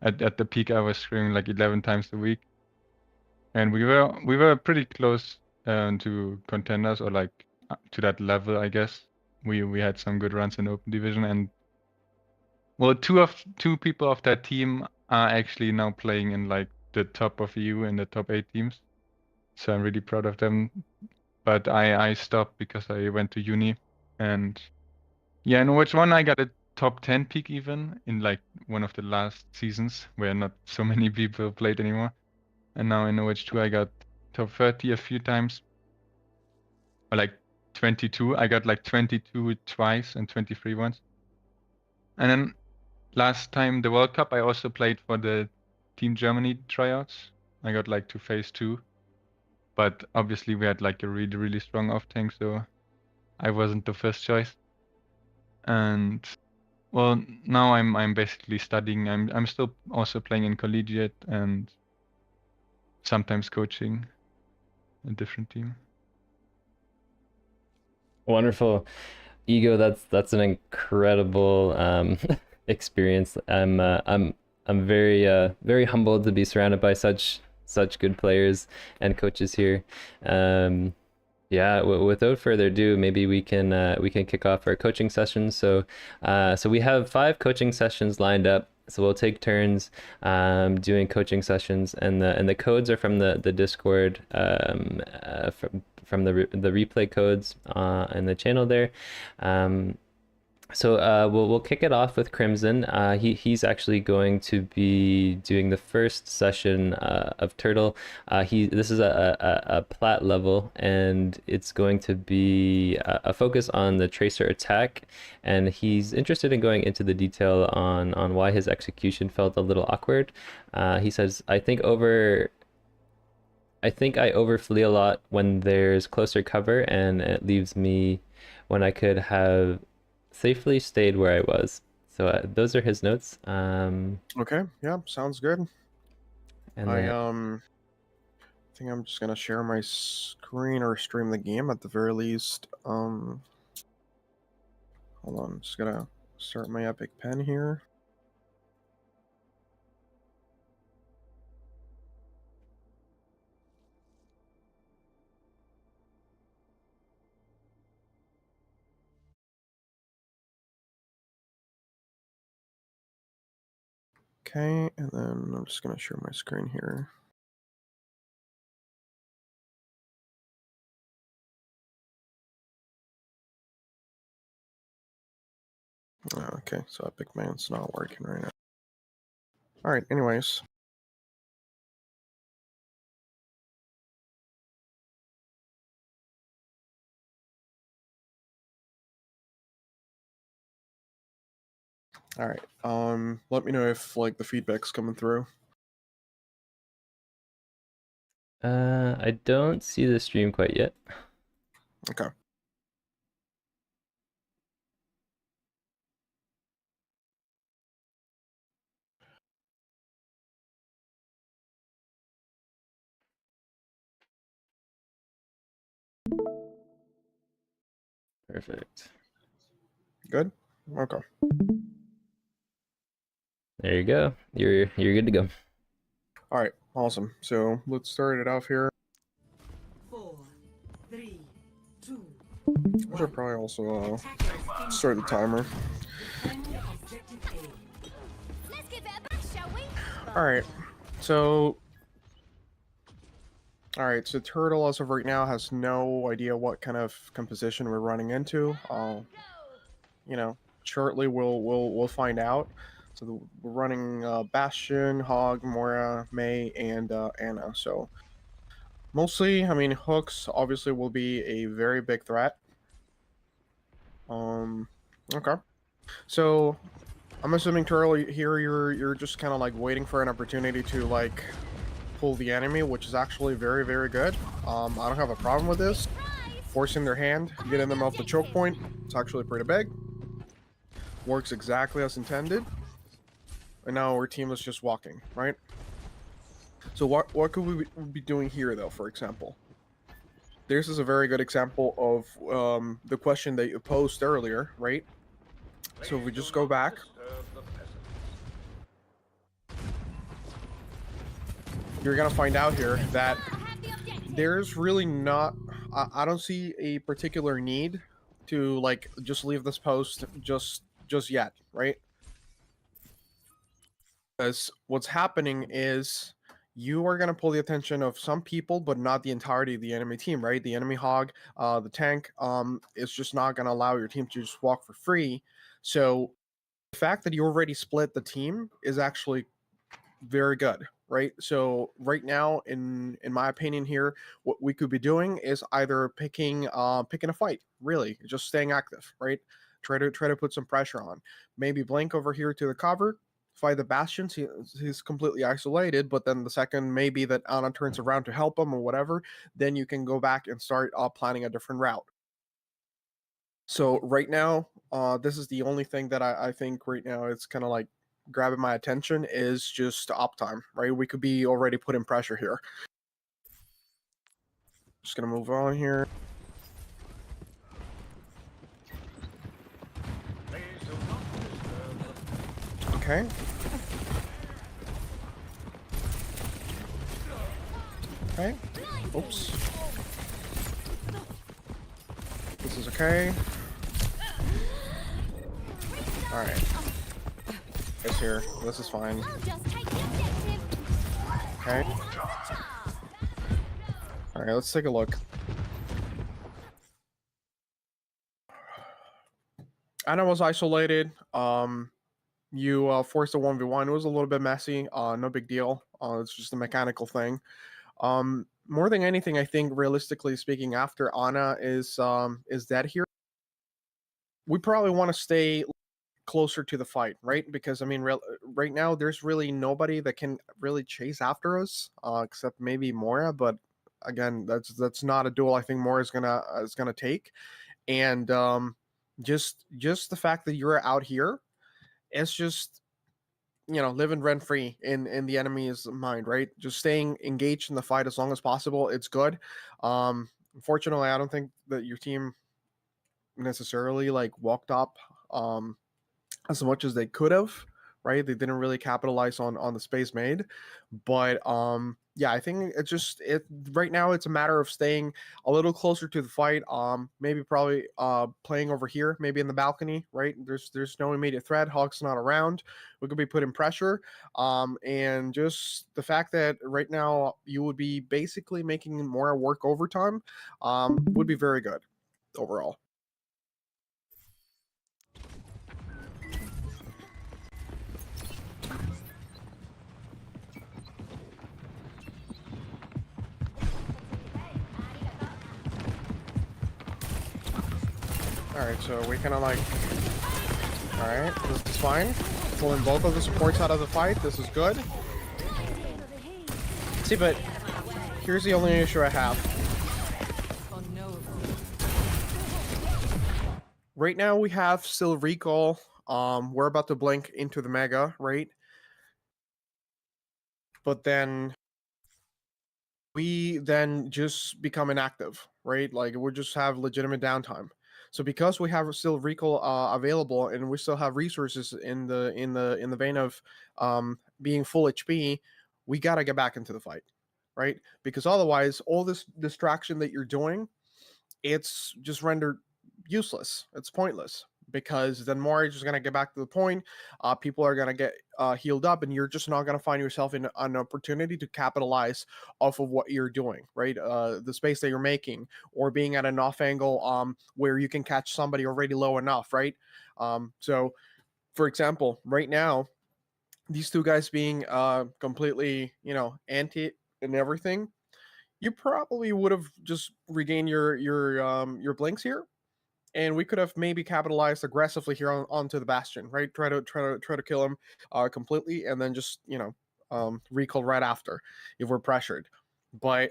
At the peak I was scrimming like 11 times a week. and we were pretty close to contenders, or like to that level, I guess. We had some good runs in open division, and well, two people of that team are actually now playing in like the top of EU in the top 8 teams. So I'm really proud of them. But I stopped because I went to uni, and yeah, in which one I got a top 10 peak even in like one of the last seasons where not so many people played anymore. And now in OH2 I got top 30 a few times. Or like 22. I got like 22 twice and 23 once. And then last time the World Cup I also played for the Team Germany tryouts. I got like to phase 2. But obviously we had like a really, really strong off tank, so I wasn't the first choice. And well, now I'm basically studying. I'm still also playing in collegiate and sometimes coaching a different team. Wonderful. Ego, that's an incredible experience. I'm very humbled to be surrounded by such good players and coaches here. Yeah, without further ado, maybe we can kick off our coaching sessions. So we have 5 coaching sessions lined up. So we'll take turns doing coaching sessions, and the codes are from the Discord, from the replay codes in the channel there. So we'll kick it off with Criimson. He's actually going to be doing the first session of Turtle. This is a plat level, and it's going to be a focus on the Tracer attack, and he's interested in going into the detail on why his execution felt a little awkward. He says, I think I overflee a lot when there's closer cover, and it leaves me when I could have safely stayed where I was. So those are his notes. Okay, yeah, sounds good. And I think I'm just gonna share my screen or stream the game at the very least. Hold on, just gonna start my epic pen here. Okay, and then I'm just gonna share my screen here. Okay, so Epic Man's not working right now. Alright, anyways. Alright, let me know if like the feedback's coming through. I don't see the stream quite yet. Okay. Perfect. Good? Okay. There you go. You're good to go. Alright, awesome. So let's start it off here. 4, 3, 2, I should probably also start the timer. objective A. Let's give it a bash, shall we? Alright, so Turtle as of right now has no idea what kind of composition we're running into. You know, shortly we'll find out. So we're running Bastion, Hog, Moira, Mei, and Anna. So mostly, I mean, hooks obviously will be a very big threat. Okay. So I'm assuming Turtle here you're just kind of like waiting for an opportunity to like pull the enemy, which is actually very, very good. I don't have a problem with this. Forcing their hand, getting them off the choke point, it's actually pretty big. Works exactly as intended. And now our team is just walking, right? So what could we be doing here, though, for example? This is a very good example of the question that you posed earlier, right? So if we just go back. you're gonna find out here that Have the objective. there's really not. I don't see a particular need to like just leave this post just yet, right? Because what's happening is you are going to pull the attention of some people, but not the entirety of the enemy team, right? The enemy hog, the tank, is just not going to allow your team to just walk for free. So the fact that you already split the team is actually very good, right? So right now, in my opinion here, what we could be doing is either picking a fight, really, just staying active, right? Try to put some pressure on. Maybe Blink over here to the cover, fight the Bastions. He's completely isolated, but then the second maybe that Ana turns around to help him or whatever, then you can go back and start planning a different route. So right now, this is the only thing that I think right now it's kind of like grabbing my attention is just uptime, right? We could be already putting pressure here. Just gonna move on here. Okay. Okay. Oops. This is okay. Alright. It's here. This is fine. I'll just take the objective. Okay. Alright, let's take a look. Ana was isolated. You forced a 1v1. It was a little bit messy. No big deal. It's just a mechanical thing. More than anything, I think realistically speaking, after Ana is dead here, we probably want to stay closer to the fight, right? Because I mean, right now there's really nobody that can really chase after us, except maybe Moira. But again, that's not a duel I think Moira is gonna take. And just the fact that you're out here, it's just, you know, living rent free in the enemy's mind, right? Just staying engaged in the fight as long as possible. It's good. Unfortunately, I don't think that your team necessarily like walked up as much as they could have, right? They didn't really capitalize on the space made, but yeah, I think it's just right now it's a matter of staying a little closer to the fight. Maybe probably playing over here, maybe in the balcony, right? There's no immediate threat. Hawk's not around. We could be putting pressure. And just the fact that right now you would be basically making more work overtime would be very good overall. Alright, so we kind of like... Alright, this is fine. Pulling both of the supports out of the fight. This is good. See, but here's the only issue I have. Right now we have still recall. We're about to blink into the Mega, right? But then we then just become inactive, right? Like we just have legitimate downtime. So because we have still recall available and we still have resources in the vein of being full HP, we gotta get back into the fight, right? Because otherwise, all this distraction that you're doing, it's just rendered useless. It's pointless. Because then more is just gonna get back to the point. People are gonna get healed up, and you're just not gonna find yourself in an opportunity to capitalize off of what you're doing, right? The space that you're making, or being at an off angle where you can catch somebody already low enough, right? So, for example, right now, these two guys being completely, you know, anti and everything, you probably would have just regained your blinks here. And we could have maybe capitalized aggressively here onto the Bastion, right? Try to kill him completely, and then just, you know, recall right after if we're pressured. But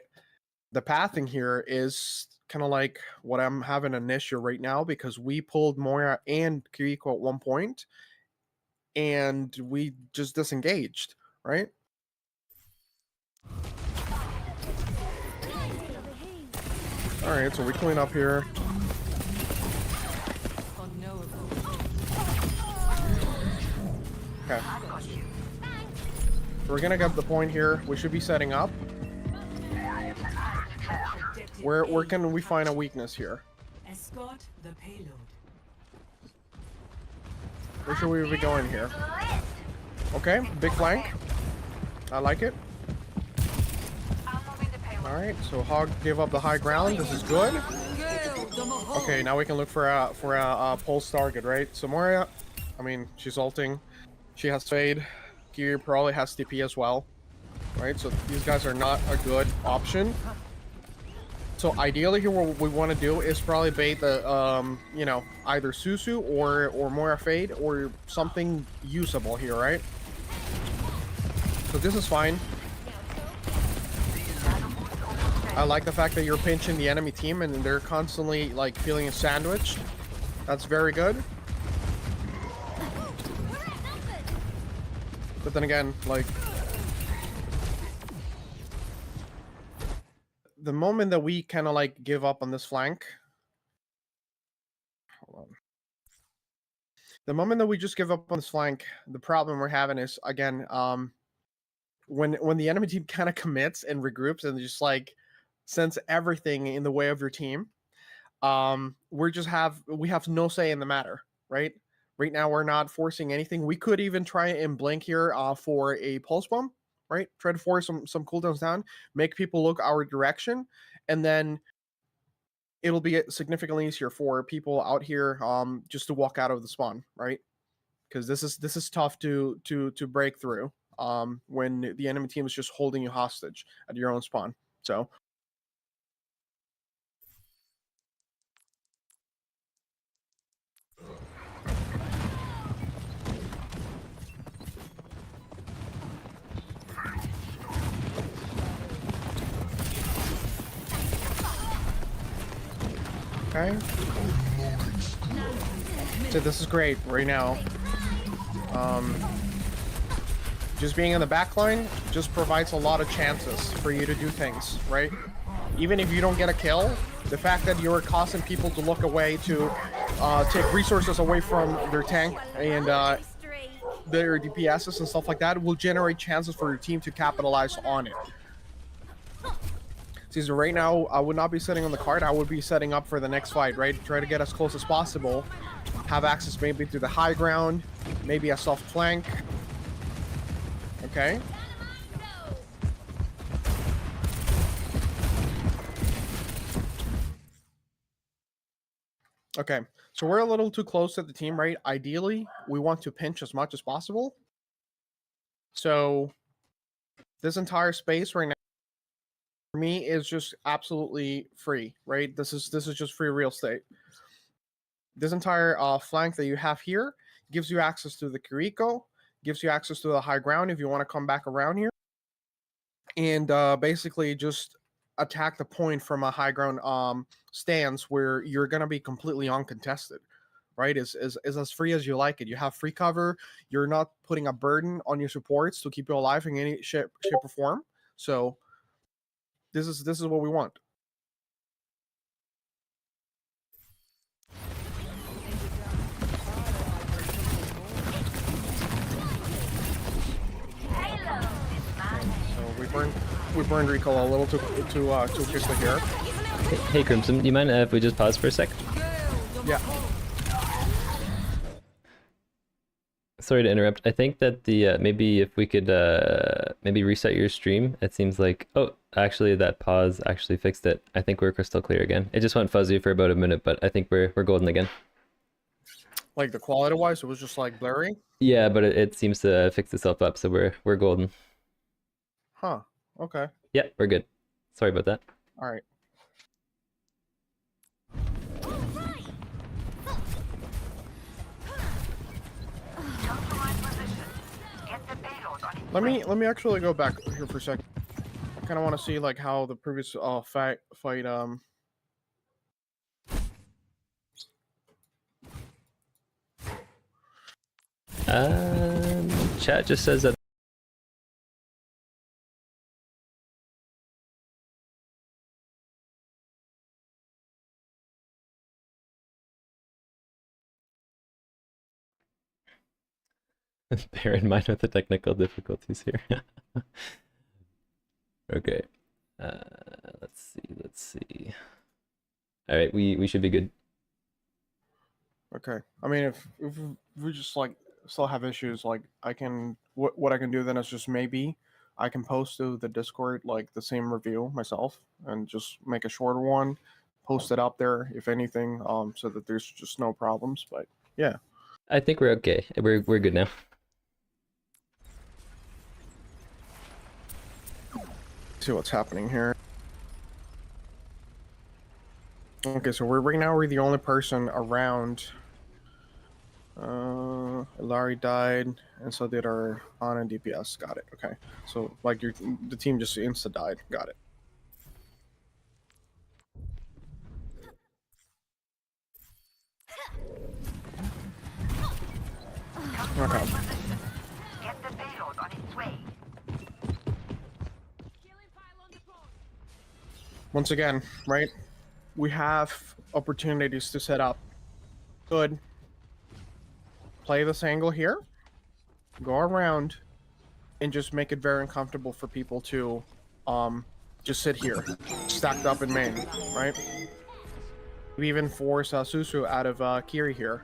the pathing here is kind of like what I'm having an issue right now, because we pulled Moira and Kiriko at one point, and we just disengaged, right? All right, so we clean up here. Okay. We're gonna get the point here. We should be setting up. Where can we find a weakness here? Escort the payload. Where should we be going here? Okay, big flank. I like it. Alright, so Hog gave up the high ground. This is good. Okay, now we can look for a pulse target, right? So Moria, I mean, she's ulting. She has fade. Gear probably has TP as well. Right, so these guys are not a good option. So ideally here what we want to do is probably bait the, you know, either Susu or Moira Fade or something usable here, right? So this is fine. I like the fact that you're pinching the enemy team and they're constantly like feeling sandwiched. That's very good. But then again, like the moment that we kind of like give up on this flank, hold on. The moment that we just give up on this flank, the problem we're having is again, when the enemy team kind of commits and regroups and just like sends everything in the way of your team, we have no say in the matter, right? Right now we're not forcing anything. We could even try and blink here for a pulse bomb, right? Try to force some cooldowns down, make people look our direction, and then it'll be significantly easier for people out here just to walk out of the spawn, right? Because this is tough to break through when the enemy team is just holding you hostage at your own spawn. So okay. So this is great right now. Just being in the back line just provides a lot of chances for you to do things, right? Even if you don't get a kill, the fact that you're causing people to look away to take resources away from their tank and their DPSs and stuff like that will generate chances for your team to capitalize on it. See, so right now, I would not be sitting on the card. I would be setting up for the next fight, right? Try to get as close as possible. Have access maybe to the high ground, maybe a soft flank. Okay. Okay, so we're a little too close to the team, right? Ideally, we want to pinch as much as possible. So this entire space right now for me is just absolutely free, right? This is just free real estate. This entire flank that you have here gives you access to the Kiriko, gives you access to the high ground if you want to come back around here, and basically just attack the point from a high ground stance where you're gonna be completely uncontested, right? Is as free as you like it. You have free cover. You're not putting a burden on your supports to keep you alive in any shape or form. So this is what we want. So we burned Recall a little too quickly here. Hey Criimson, do you mind if we just pause for a sec? Yeah. Sorry to interrupt. I think that the maybe if we could maybe reset your stream. It seems like actually that pause actually fixed it. I think we're crystal clear again. It just went fuzzy for about a minute, but I think we're golden again. Like the quality wise, it was just like blurry. Yeah, but it seems to fix itself up, so we're golden. Huh. Okay. Yeah, we're good. Sorry about that. All right. Let me actually go back here for a second. I kind of want to see like how the previous fight Chat just says that Bear in mind with the technical difficulties here. Okay. Let's see. All right, we should be good. Okay. I mean, if we just like still have issues, like I can what I can do then is just maybe I can post to the Discord like the same review myself and just make a shorter one, post it up there if anything, so that there's just no problems. But yeah. I think we're okay. We're good now. See what's happening here. Okay, so right now we're the only person around. Larry died, and so did our on and DPS. Got it. Okay, so like the team just insta died. Got it. Okay. Get the payload on its way. Once again, right? We have opportunities to set up. Good. Play this angle here. Go around, and just make it very uncomfortable for people to, just sit here, stacked up in main, right? We even force Susu out of Kiri here.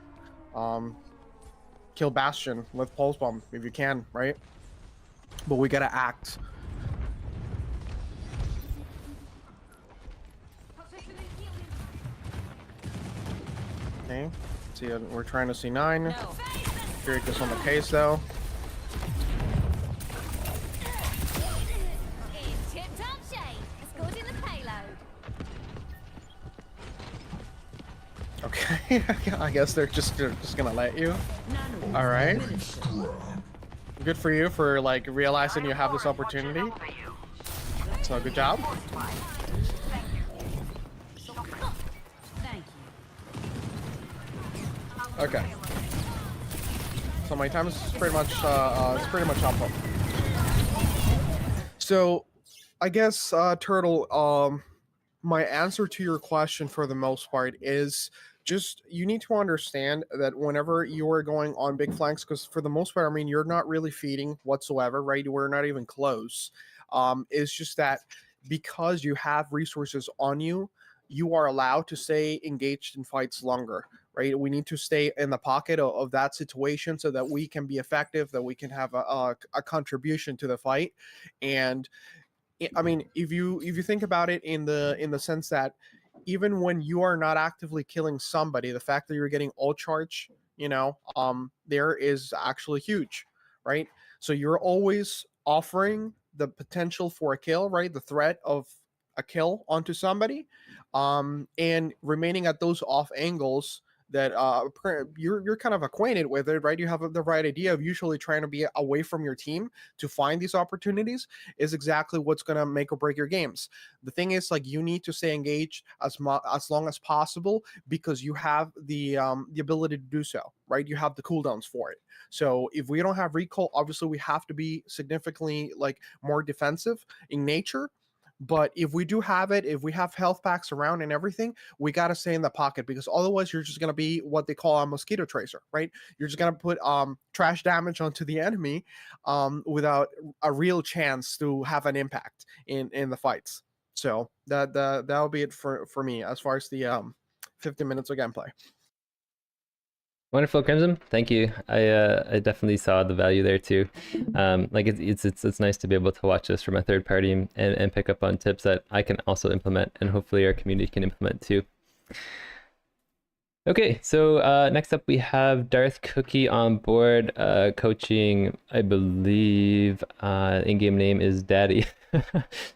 Kill Bastion with Pulse Bomb if you can, right? But we gotta act. Okay, see, we're trying to C9. No. Kiri gets on the case though. In tip-top shape. Escorting the payload. Okay, I guess they're just gonna let you. All right. Good for you for like realizing you have this opportunity. So good job. Thank you. Okay. So my time is pretty much up. So I guess Turtle, my answer to your question for the most part is just you need to understand that whenever you are going on big flanks, because for the most part, I mean, you're not really feeding whatsoever, right? We're not even close. It's just that because you have resources on you, you are allowed to stay engaged in fights longer, right? We need to stay in the pocket of that situation so that we can be effective, that we can have a contribution to the fight. And I mean, if you think about it in the sense that even when you are not actively killing somebody, the fact that you're getting ult charge, there is actually huge, right? So you're always offering the potential for a kill, right? The threat of a kill onto somebody, and remaining at those off angles that you're kind of acquainted with it, right? You have the right idea of usually trying to be away from your team to find these opportunities is exactly what's going to make or break your games. The thing is, like, you need to stay engaged as long as possible because you have the ability to do so, right? You have the cooldowns for it. So if we don't have recall, obviously we have to be significantly like more defensive in nature. But if we do have it, if we have health packs around and everything, we got to stay in the pocket because otherwise you're just going to be what they call a mosquito tracer, right? You're just going to put trash damage onto the enemy without a real chance to have an impact in the fights. So that'll be it for me as far as the 15 minutes of gameplay. Wonderful, Criimson. Thank you. I definitely saw the value there too. Like it's nice to be able to watch this from a third party and pick up on tips that I can also implement, and hopefully our community can implement too. Okay, so next up we have DarthCookie on board, coaching. I believe in-game name is Daddy.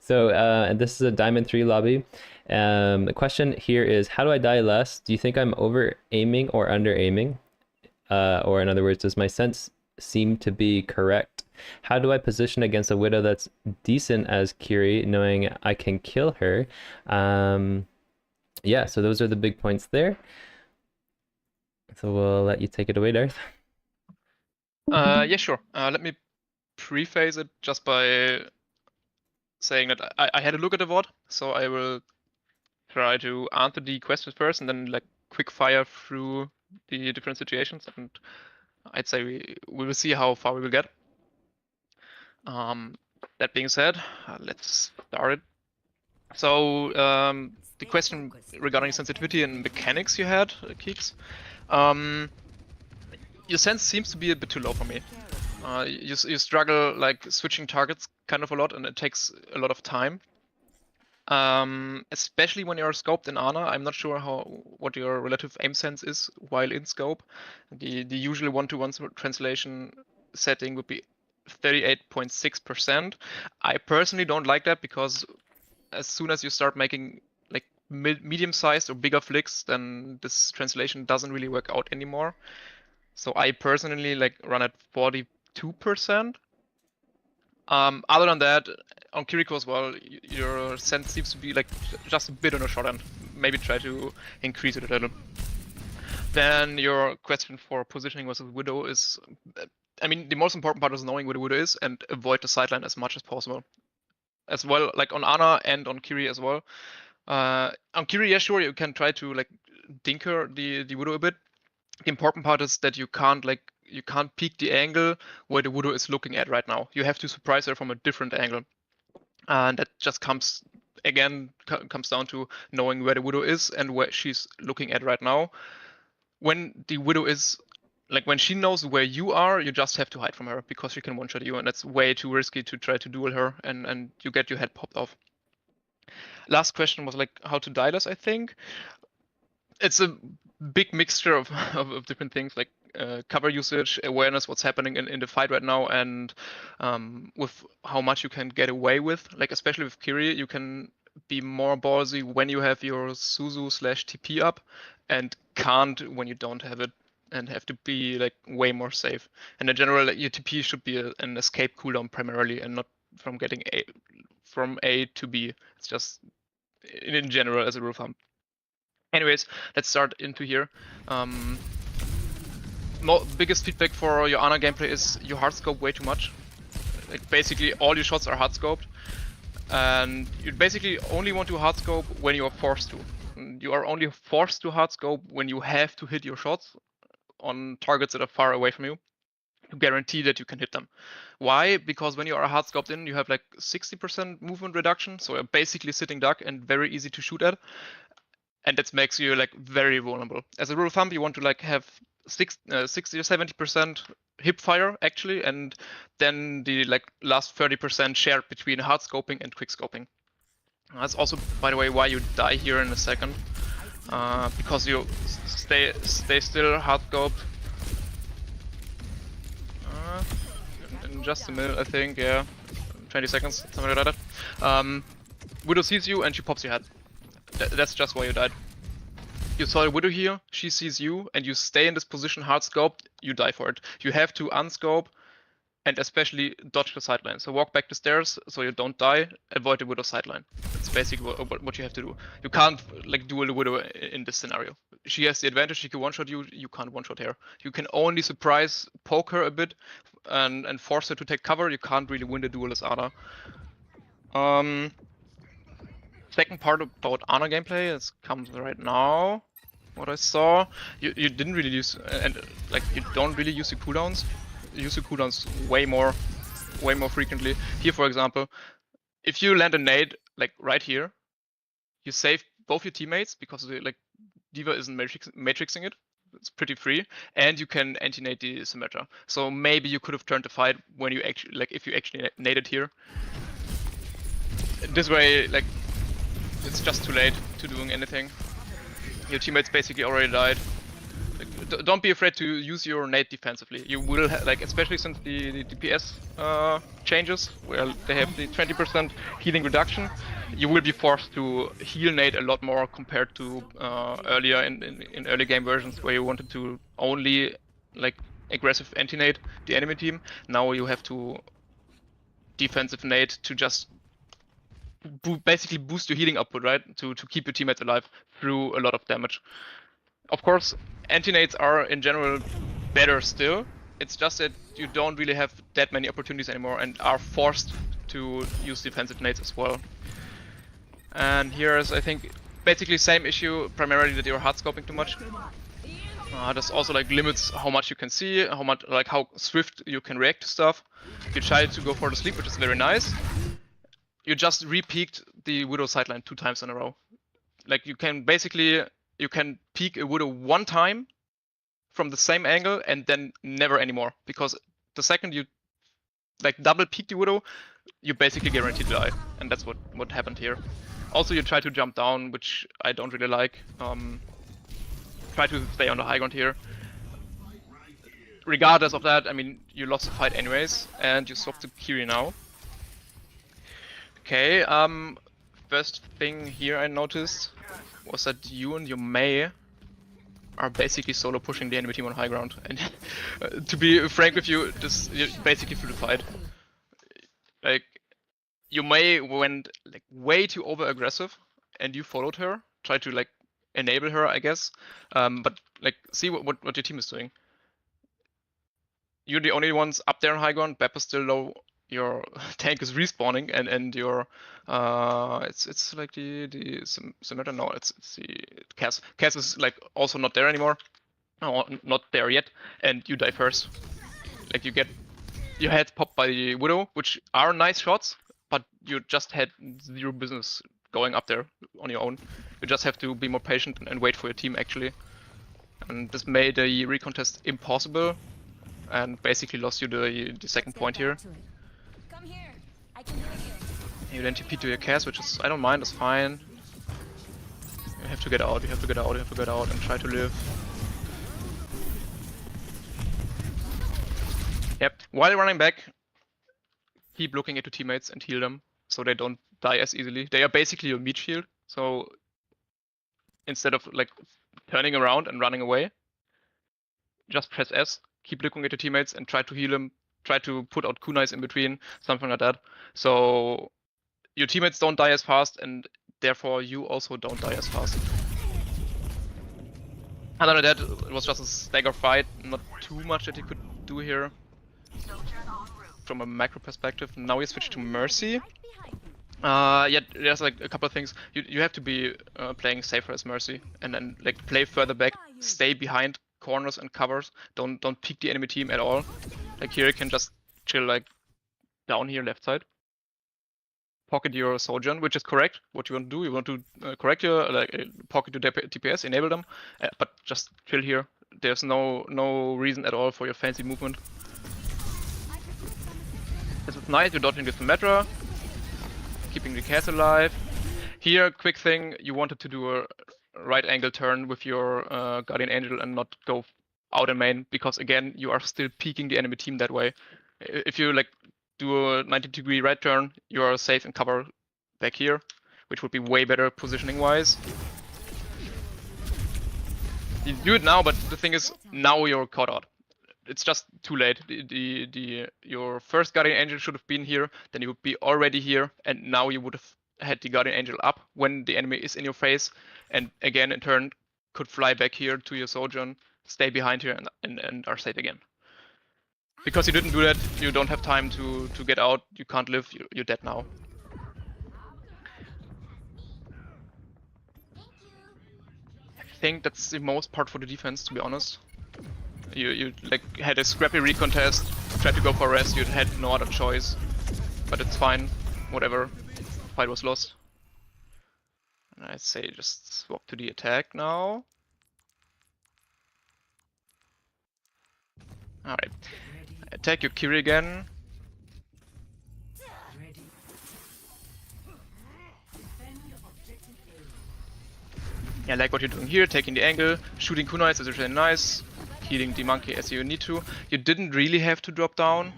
So and this is a Diamond 3 lobby. The question here is, how do I die less? Do you think I'm over aiming or under aiming? Or in other words, does my sense seem to be correct? How do I position against a widow that's decent as Kiri, knowing I can kill her? Yeah, so those are the big points there. So we'll let you take it away, Darth. Yeah, sure. Let me preface it just by saying that I had a look at the VOD, so I will try to answer the questions first and then like quick fire through the different situations and I'd say we will see how far we will get. That being said, let's start it. So the question regarding sensitivity and mechanics you had, Keeks. Your sense seems to be a bit too low for me. You struggle like switching targets kind of a lot, and it takes a lot of time. Especially when you're scoped in Ana. I'm not sure what your relative aim sense is while in scope. The usual 1-to-1 translation setting would be 38.6%. I personally don't like that because as soon as you start making like medium-sized or bigger flicks, then this translation doesn't really work out anymore. So I personally like run at 42%. Other than that, on Kiriko as well, your sense seems to be like just a bit on the short end. Maybe try to increase it a little. Then your question for positioning versus Widow is, I mean, the most important part is knowing where the Widow is and avoid the sideline as much as possible. As well, like on Ana and on Kiri as well. On Kiri, yeah, sure, you can try to like dinker the Widow a bit. The important part is that you can't peek the angle where the Widow is looking at right now. You have to surprise her from a different angle. And that just comes down to knowing where the Widow is and where she's looking at right now. When the Widow is, like when she knows where you are, you just have to hide from her because she can one-shot you, and that's way too risky to try to duel her and you get your head popped off. Last question was like how to die less, I think. It's a big mixture of different things, like cover usage, awareness, what's happening in the fight right now, and with how much you can get away with. Like especially with Kiri, you can be more ballsy when you have your Suzu/TP up, and can't when you don't have it, and have to be like way more safe. And in general, like, your TP should be an escape cooldown primarily, and not from getting from A to B. It's just in general as a rule of thumb. Anyways, let's start into here. Biggest feedback for your Ana gameplay is you hard scope way too much. Like basically all your shots are hard scoped, and you basically only want to hard scope when you are forced to. You are only forced to hard scope when you have to hit your shots on targets that are far away from you to guarantee that you can hit them. Why? Because when you are hard scoped in, you have like 60% movement reduction, so you're basically sitting duck and very easy to shoot at. And that makes you like very vulnerable. As a rule of thumb, you want to like have 60 or 70% hip fire actually, and then the like last 30% shared between hard scoping and quick scoping. That's also, by the way, why you die here in a second, because you stay still hard scoped. In just a minute, I think, yeah, 20 seconds, something like that. Widow sees you and she pops your head. That's just why you died. You saw a Widow here, she sees you, and you stay in this position hard scoped, you die for it. You have to unscope and especially dodge the sideline. So walk back the stairs so you don't die, avoid the Widow sideline. That's basically what you have to do. You can't like duel the Widow in this scenario. She has the advantage, she can one-shot you, you can't one-shot her. You can only surprise, poke her a bit, and force her to take cover. You can't really win the duel as Ana. Second part about Ana gameplay comes right now. What I saw, you didn't really use, and like you don't really use the cooldowns. You use the cooldowns way more frequently. Here, for example, if you land a nade like right here, you save both your teammates because like D.Va isn't matrixing it. It's pretty free, and you can anti-nade the Symmetra. So maybe you could have turned the fight when you actually if you actually naded here. This way, like, it's just too late to doing anything. Your teammates basically already died. Like, don't be afraid to use your nade defensively. You will like, especially since the DPS changes, where they have the 20% healing reduction, you will be forced to heal nade a lot more compared to earlier in early game versions where you wanted to only like aggressive anti-nade the enemy team. Now you have to defensive nade to just basically boost your healing output, right? To keep your teammates alive through a lot of damage. Of course, anti-nades are in general better still. It's just that you don't really have that many opportunities anymore and are forced to use defensive nades as well. And here's, I think, basically same issue, primarily that you're hard scoping too much. There's also like limits how much you can see, how swift you can react to stuff. You try to go for the sleep, which is very nice. You just re-peeked the Widow sideline 2 times in a row. Like you can peek a Widow 1 time from the same angle and then never anymore. Because the second you like double peek the Widow, you basically guaranteed to die. And that's what happened here. Also you try to jump down, which I don't really like. Try to stay on the high ground here. Regardless of that, I mean, you lost the fight anyways, and you swapped to Kiri now. Okay, first thing here I noticed was that you and your Mei are basically solo pushing the enemy team on high ground. And to be frank with you, this basically through the fight. Like, your Mei went like way too over aggressive, and you followed her, tried to like enable her, I guess. But like, see what your team is doing. You're the only ones up there on high ground. Bep is still low. Your tank is respawning, and your it's like the Symmetra. No, it's the Cass. Cass is like also not there anymore. No, not there yet. And you die first. Like you get your head popped by the Widow, which are nice shots, but you just had zero business going up there on your own. You just have to be more patient and wait for your team actually. And this made the recontest impossible, and basically lost you the second point here. Come here. I can heal you. You then TP to your Cass, which is, I don't mind, it's fine. You have to get out, you have to get out, you have to get out and try to live. Yep, while running back, keep looking at your teammates and heal them so they don't die as easily. They are basically your meat shield, so instead of like turning around and running away, just press S, keep looking at your teammates and try to heal them, try to put out kunais in between, something like that. So your teammates don't die as fast, and therefore you also don't die as fast. Other than that, it was just a stagger fight, not too much that you could do here from a macro perspective. Now we switch to Mercy. Yeah, there's like a couple of things. You have to be playing safer as Mercy, and then like play further back, stay behind corners and covers. Don't peek the enemy team at all. Like here you can just chill like down here left side. Pocket your Sojourn, which is correct. What you want to do, you want to correct your pocket your TPS, enable them, but just chill here. There's no reason at all for your fancy movement. This is nice. You're dodging the Symmetra, keeping the Cass alive. Here, quick thing, you wanted to do a right angle turn with your Guardian Angel and not go out in main, because again, you are still peeking the enemy team that way. If you like do a 90-degree right turn, you are safe and cover back here, which would be way better positioning wise. You do it now, but the thing is, now you're caught out. It's just too late. Your first Guardian Angel should have been here, then you would be already here, and now you would have had the Guardian Angel up when the enemy is in your face, and again in turn could fly back here to your Sojourn, stay behind here, and are safe again. Because you didn't do that, you don't have time to get out, you can't live, you're dead now. I think that's the most part for the defense, to be honest. You like had a scrappy recontest, tried to go for rest, you had no other choice. But it's fine, whatever, fight was lost. And I'd say just swap to the attack now. Alright, attack your Kiri again. Yeah, I like what you're doing here, taking the angle, shooting kunais is really nice, healing the monkey as you need to. You didn't really have to drop down,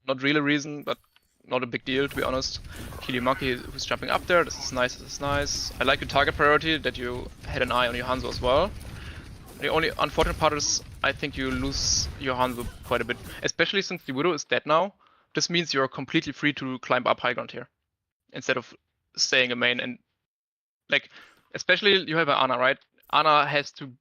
not really a reason, but not a big deal to be honest. Heal your monkey who's jumping up there, this is nice, this is nice. I like your target priority, that you had an eye on your Hanzo as well. The only unfortunate part is I think you lose your Hanzo quite a bit, especially since the Widow is dead now. This means you're completely free to climb up high ground here, instead of staying in main. And like, especially you have an Ana, right? Ana has to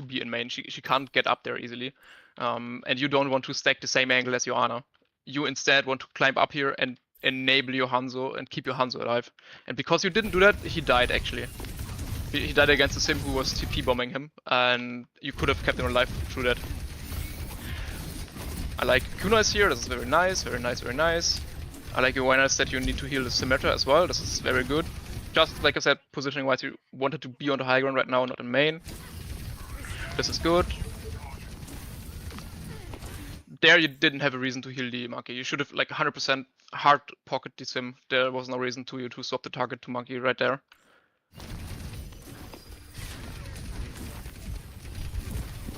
be in main. She can't get up there easily, and you don't want to stack the same angle as your Ana. You instead want to climb up here and enable your Hanzo and keep your Hanzo alive. And because you didn't do that, he died actually. He died against a sim who was TP bombing him, and you could have kept him alive through that. I like kunais here, this is very nice, very nice, very nice. I like awareness that you need to heal the Symmetra as well, this is very good. Just like I said, positioning wise, you wanted to be on the high ground right now, not in main. This is good. There you didn't have a reason to heal the monkey. You should have like 100% hard pocket the sim. There was no reason to you to swap the target to monkey right there.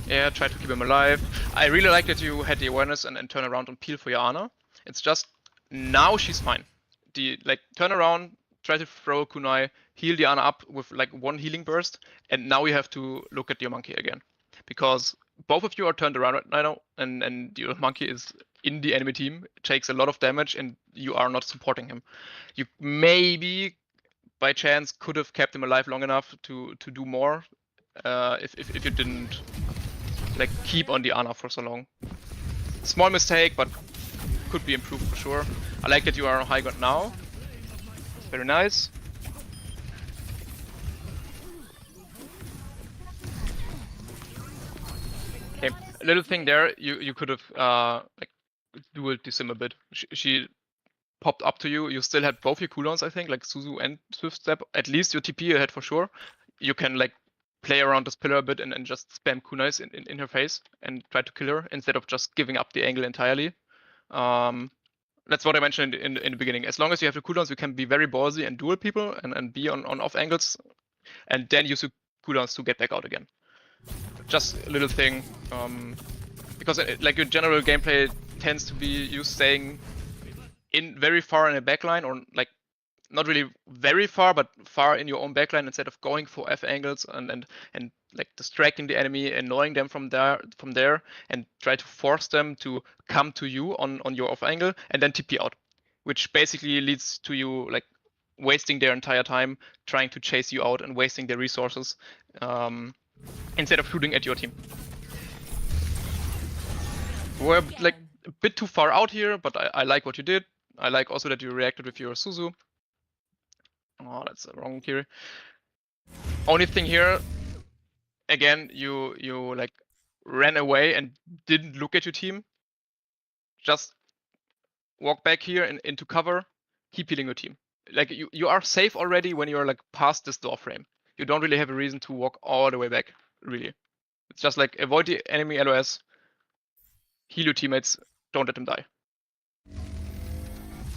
Yeah, try to keep him alive. I really like that you had the awareness and turn around and peel for your Ana. It's just now she's fine. Like turn around, try to throw a kunai, heal the Ana up with like one healing burst, and now you have to look at your monkey again. Because both of you are turned around right now, and your monkey is in the enemy team, takes a lot of damage, and you are not supporting him. You maybe, by chance, could have kept him alive long enough to do more, if you didn't like keep on the Ana for so long. Small mistake, but could be improved for sure. I like that you are on high ground now. Very nice. Okay, a little thing there. You could have like dueled the sim a bit. She popped up to you. You still had both your cooldowns, I think, like Suzu and Swift Step. At least your TP you had for sure. You can like play around this pillar a bit and just spam kunais in her face and try to kill her instead of just giving up the angle entirely. That's what I mentioned in the beginning. As long as you have the cooldowns, you can be very ballsy and duel people and be on off angles, and then use your cooldowns to get back out again. Just a little thing, because like your general gameplay tends to be you staying in very far in a backline, or like not really very far, but far in your own backline instead of going for F angles and like distracting the enemy, annoying them from there, and try to force them to come to you on your off angle and then TP out, which basically leads to you like wasting their entire time trying to chase you out and wasting their resources instead of shooting at your team. We're like a bit too far out here, but I like what you did. I like also that you reacted with your Suzu. Oh, that's the wrong Kiri. Only thing here, again, you like ran away and didn't look at your team. Just walk back here and into cover, keep healing your team. Like you are safe already when you're like past this door frame. You don't really have a reason to walk all the way back, really. It's just like avoid the enemy LOS, heal your teammates, don't let them die.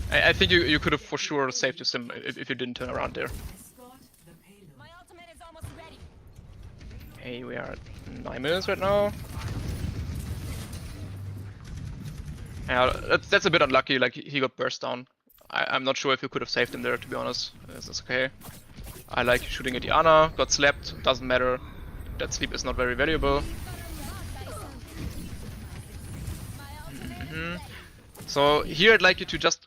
I think you could have for sure saved your sim if you didn't turn around there. My ultimate is almost ready. Hey, we are at 9 minutes right now. Yeah, that's a bit unlucky, like he got burst down. I'm not sure if you could have saved him there, to be honest. That's okay. I like shooting at the Ana, got slapped, doesn't matter. That sleep is not very valuable. So here I'd like you to just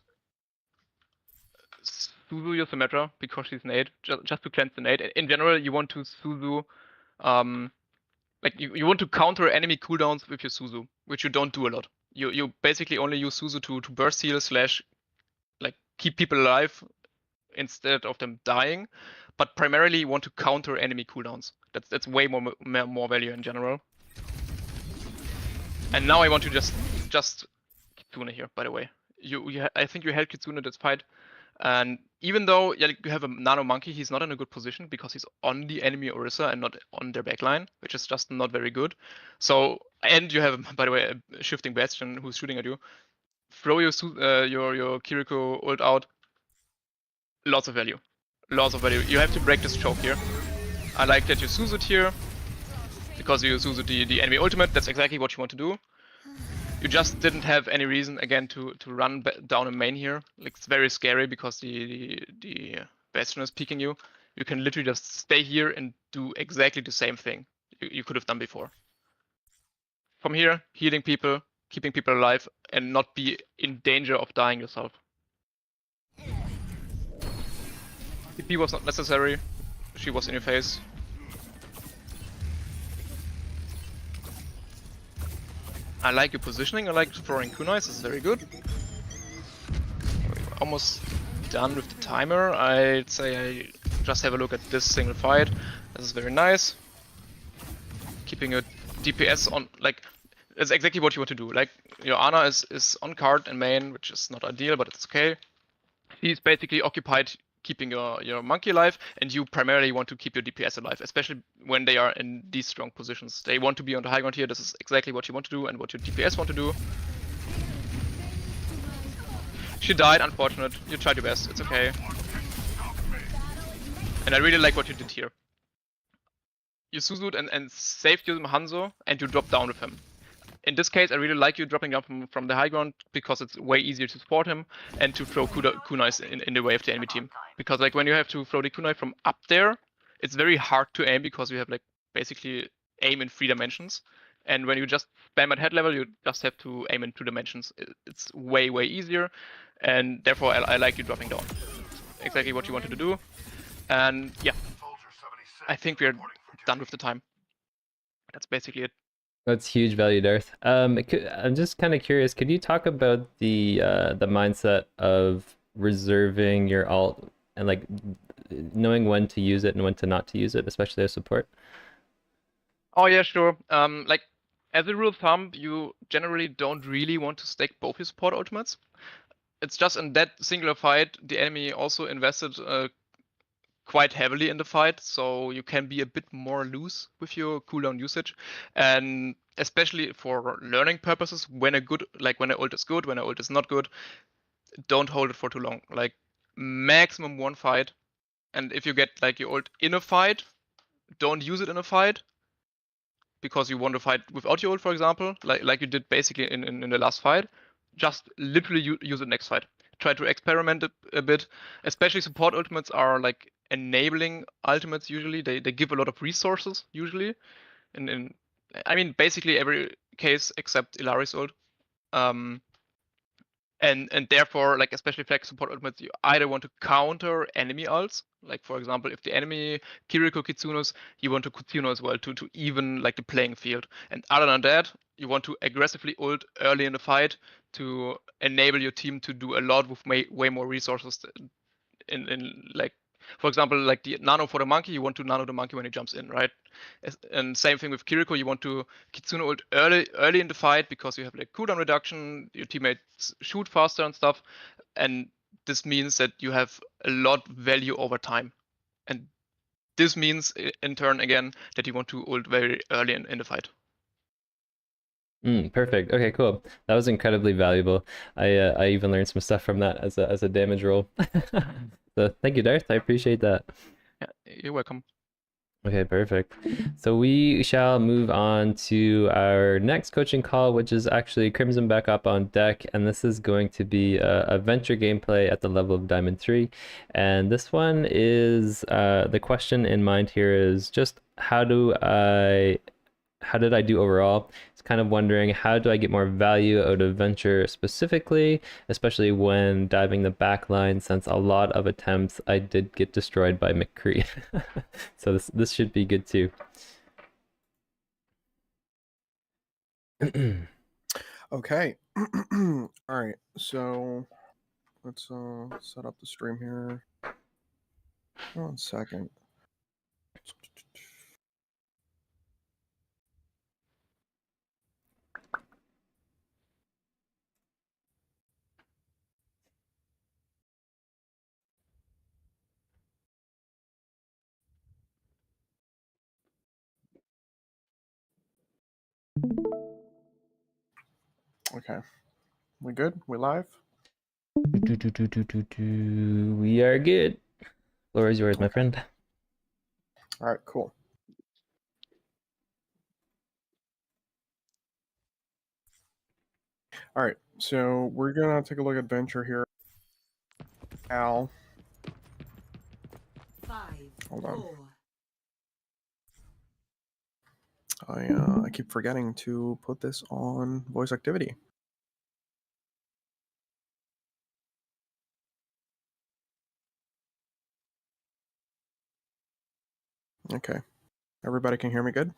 Suzu your Symmetra because she's nade, just to cleanse the nade. In general, you want to Suzu, like you want to counter enemy cooldowns with your Suzu, which you don't do a lot. You basically only use Suzu to burst heal / like keep people alive instead of them dying, but primarily you want to counter enemy cooldowns. That's way more value in general. And now I want to just Kitsune here, by the way. I think you held Kitsune this fight. And even though you have a Nano Monkey, he's not in a good position because he's on the enemy Orisa and not on their backline, which is just not very good. So, and you have, by the way, a shifting Bastion who's shooting at you. Throw your Kiriko ult out. Lots of value. Lots of value. You have to break this choke here. I like that you Suzu'd here because you Suzu'd the enemy ultimate. That's exactly what you want to do. You just didn't have any reason again to run down a main here. Like it's very scary because the Bastion is peeking you. You can literally just stay here and do exactly the same thing you could have done before. From here, healing people, keeping people alive, and not be in danger of dying yourself. TP was not necessary. She was in your face. I like your positioning, I like throwing kunais, this is very good. We're almost done with the timer. I'd say I just have a look at this single fight. This is very nice. Keeping your DPS on, like, that's exactly what you want to do. Like, your Ana is on card in main, which is not ideal, but it's okay. He's basically occupied keeping your monkey alive, and you primarily want to keep your DPS alive, especially when they are in these strong positions. They want to be on the high ground here. This is exactly what you want to do and what your DPS want to do. She died, unfortunate. You tried your best, it's okay. And I really like what you did here. You Suzu'd and saved your Hanzo, and you dropped down with him. In this case, I really like you dropping down from the high ground because it's way easier to support him and to throw kunais in the way of the enemy team. Because like when you have to throw the kunai from up there, it's very hard to aim because you have like basically aim in 3 dimensions. And when you just spam at head level, you just have to aim in 2 dimensions. It's way easier, and therefore I like you dropping down. It's exactly what you wanted to do. And yeah, I think we're done with the time. That's basically it. That's huge value, Darth. I'm just kind of curious. Could you talk about the mindset of reserving your alt and like knowing when to use it and when to not to use it, especially as support? Oh yeah, sure. Like as a rule of thumb, you generally don't really want to stack both your support ultimates. It's just in that singular fight, the enemy also invested quite heavily in the fight, so you can be a bit more loose with your cooldown usage, and especially for learning purposes, when an ult is good, when an ult is not good, don't hold it for too long. Like maximum 1 fight, and if you get like your ult in a fight, don't use it in a fight because you want to fight without your ult, for example, like you did basically in the last fight. Just literally use it next fight. Try to experiment a bit. Especially support ultimates are like enabling ultimates usually. They give a lot of resources usually. In I mean basically every case except Ilari's ult. And therefore, like especially flag support ultimates, you either want to counter enemy ults. Like for example, if the enemy Kiriko Kitsunos, you want to Kutsuno as well to even like the playing field. And other than that, you want to aggressively ult early in the fight to enable your team to do a lot with way more resources in like, for example, like the nano for the monkey, you want to nano the monkey when he jumps in, right? And same thing with Kiriko, you want to Kitsune ult early in the fight because you have like cooldown reduction, your teammates shoot faster and stuff, and this means that you have a lot value over time. And this means in turn again that you want to ult very early in the fight. Perfect. Okay, cool. That was incredibly valuable. I even learned some stuff from that as a damage roll. So thank you, Darth. I appreciate that. Yeah, you're welcome. Okay, perfect. So we shall move on to our next coaching call, which is actually Criimson back up on deck, and this is going to be a venture gameplay at the level of Diamond 3. And this one is the question in mind here is just how did I do overall? It's kind of wondering, how do I get more value out of venture specifically, especially when diving the back line, since a lot of attempts I did get destroyed by McCree. So this should be good too. Okay. All right. So let's set up the stream here. 1 second. Okay. We good? We live? We are good. Floor is yours, my friend. All right, cool. All right, so we're gonna take a look at venture here. Al. 5, Hold on. 4. I keep forgetting to put this on voice activity. Okay. Everybody can hear me good?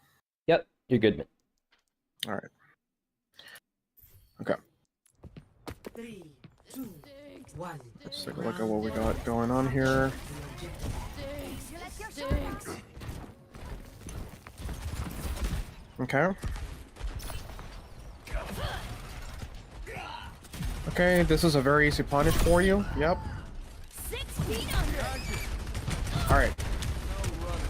Yep, you're good. All right. Okay. 3, 2, 1. Let's take a look at what we got going on here. Okay. Okay, this is a very easy punish for you. Yep. 6 feet under. Alright.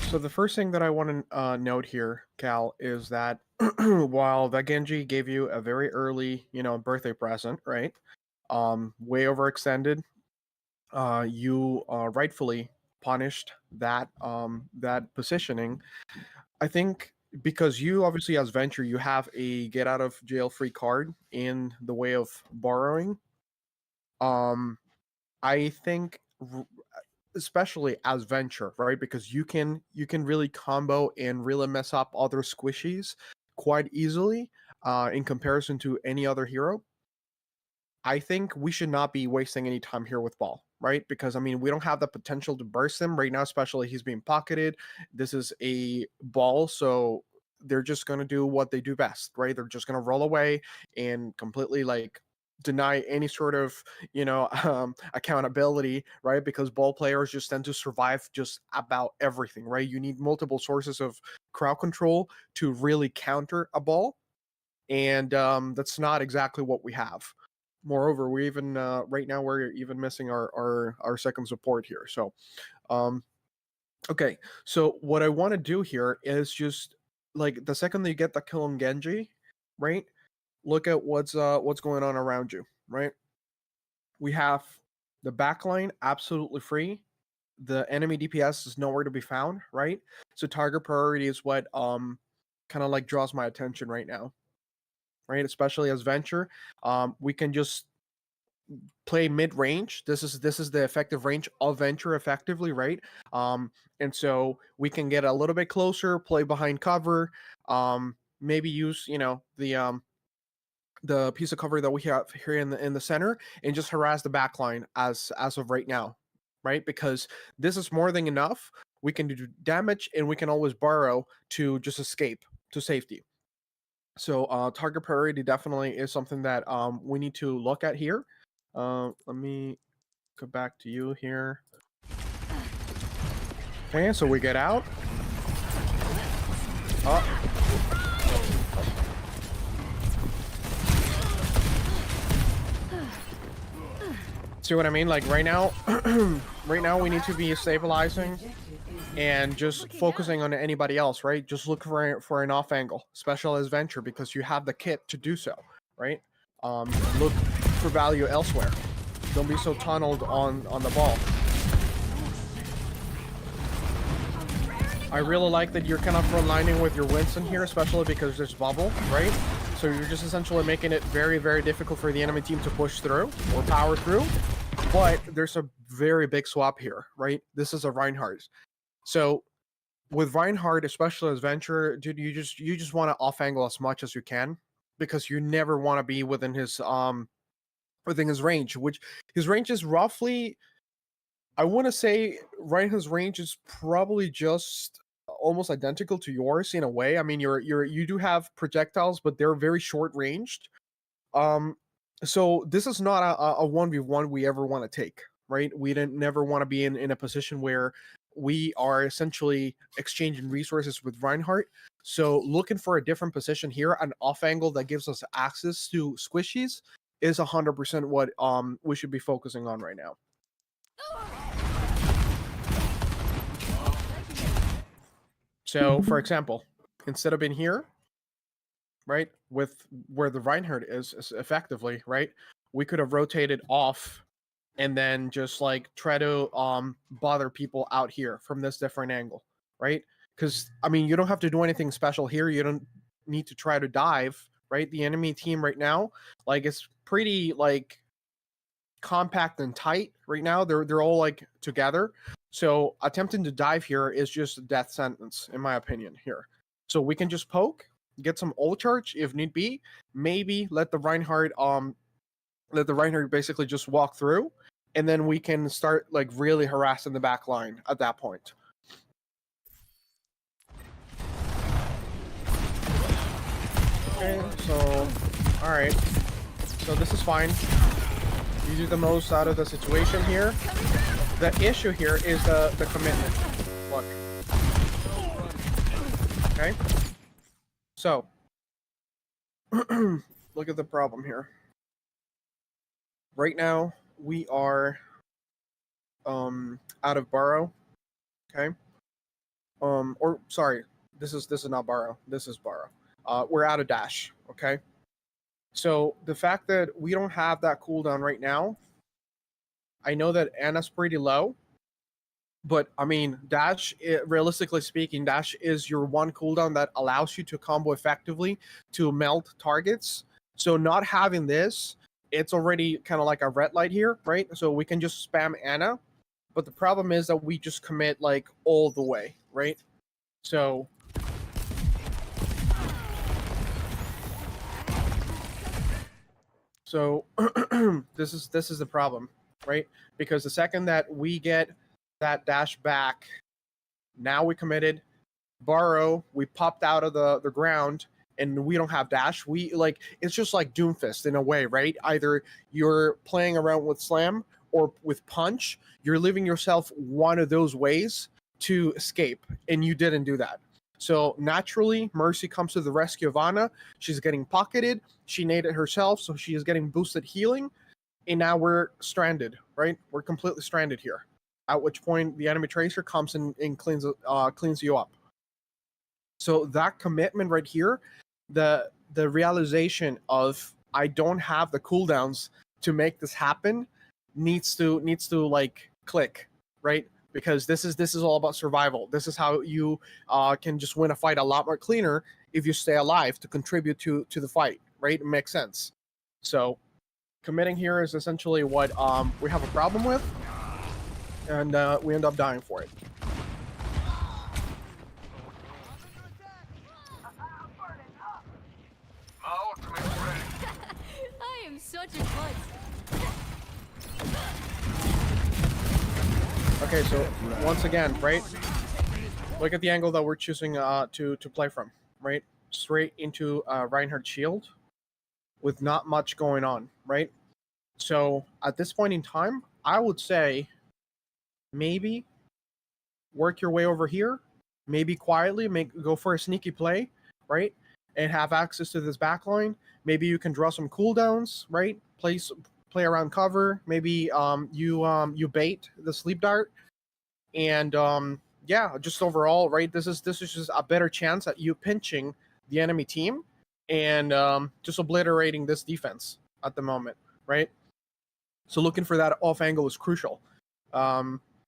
So the first thing that I want to note here, Cal, is that while that Genji gave you a very early, birthday present, right? Way overextended. You rightfully punished that positioning. I think because you obviously as Venture, you have a get out of jail free card in the way of borrowing. I think especially as Venture, right? Because you can really combo and really mess up other squishies quite easily in comparison to any other hero. I think we should not be wasting any time here with Ball, right? Because I mean, we don't have the potential to burst him right now, especially he's being pocketed. This is a Ball, so they're just going to do what they do best, right? They're just going to roll away and completely deny any sort of accountability, right? Because Ball players just tend to survive just about everything, right? You need multiple sources of crowd control to really counter a Ball, and that's not exactly what we have. Moreover, we even right now we're even missing our second support here. So okay, so what I want to do here is just the second that you get the kill on Genji, right? Look at what's going on around you, right? We have the backline absolutely free. The enemy DPS is nowhere to be found, right? So target priority is what kind of draws my attention right now, right? Especially as Venture, we can just play mid-range. This is the effective range of Venture effectively, right? And so we can get a little bit closer, play behind cover, maybe use the piece of cover that we have here in the center and just harass the backline as of right now, right? Because this is more than enough. We can do damage and we can always borrow to just escape to safety. So target priority definitely is something that we need to look at here. Let me go back to you here. Okay, so we get out. See what I mean? Right now, right now we need to be stabilizing and just focusing on anybody else, right? Just look for an off angle, special as Venture, because you have the kit to do so, right? Look for value elsewhere. Don't be so tunneled on the Ball. I really like that you're kind of frontlining with your Winston here, especially because there's bubble, right? So you're just essentially making it very, very difficult for the enemy team to push through or power through. But there's a very big swap here, right? This is a Reinhardt. So with Reinhardt, especially as Venture, dude, you just want to off angle as much as you can, because you never want to be within his range, which his range is roughly, I want to say Reinhardt's range is probably just almost identical to yours in a way. I mean, you do have projectiles, but they're very short ranged. So this is not a 1v1 we ever want to take, right? We never want to be in a position where we are essentially exchanging resources with Reinhardt. So looking for a different position here, an off angle that gives us access to squishies, is 100% what we should be focusing on right now. So, for example, instead of being here, right, with where the Reinhardt is effectively, right, we could have rotated off and then just try to bother people out here from this different angle, right? Because I mean, you don't have to do anything special here. You don't need to try to dive, right? The enemy team right now, it's pretty compact and tight right now. They're all together. So attempting to dive here is just a death sentence, in my opinion, here. So we can just poke, get some ult charge if need be, maybe let the Reinhardt basically just walk through, and then we can start really harassing the back line at that point. Okay, so alright. So this is fine. You do the most out of the situation here. The issue here is the commitment. Look. Okay. So, look at the problem here. Right now, we are out of burrow. Okay. Or sorry, this is not burrow. This is burrow. We're out of dash. Okay. So the fact that we don't have that cooldown right now, I know that Ana's pretty low, but I mean, dash, realistically speaking, dash is your one cooldown that allows you to combo effectively to melt targets. So not having this, it's already kind of like a red light here, right? So we can just spam Ana, but the problem is that we just commit like all the way, right? So this is the problem, right? Because the second that we get that dash back, now we committed burrow, we popped out of the ground, and we don't have dash. We like, it's just like Doomfist in a way, right? Either you're playing around with slam or with punch, you're leaving yourself one of those ways to escape, and you didn't do that. So naturally, Mercy comes to the rescue of Ana. She's getting pocketed. She naded herself, so she is getting boosted healing. And now we're stranded, right? We're completely stranded here. At which point, the enemy tracer comes in and cleans you up. So that commitment right here, the realization of I don't have the cooldowns to make this happen, needs to like click, right? Because this is all about survival. This is how you can just win a fight a lot more cleaner if you stay alive to contribute to the fight, right? It makes sense. So committing here is essentially what we have a problem with, and we end up dying for it. My ultimate's ready. I am such a klutz. Okay, so once again, right? Look at the angle that we're choosing to play from, right? Straight into Reinhardt's shield with not much going on, right? So at this point in time, I would say maybe work your way over here, maybe quietly go for a sneaky play, right? And have access to this backline. Maybe you can draw some cooldowns, right? Play around cover. Maybe you bait the sleep dart, and yeah, just overall, right? This is just a better chance at you pinching the enemy team and just obliterating this defense at the moment, right? So looking for that off angle is crucial.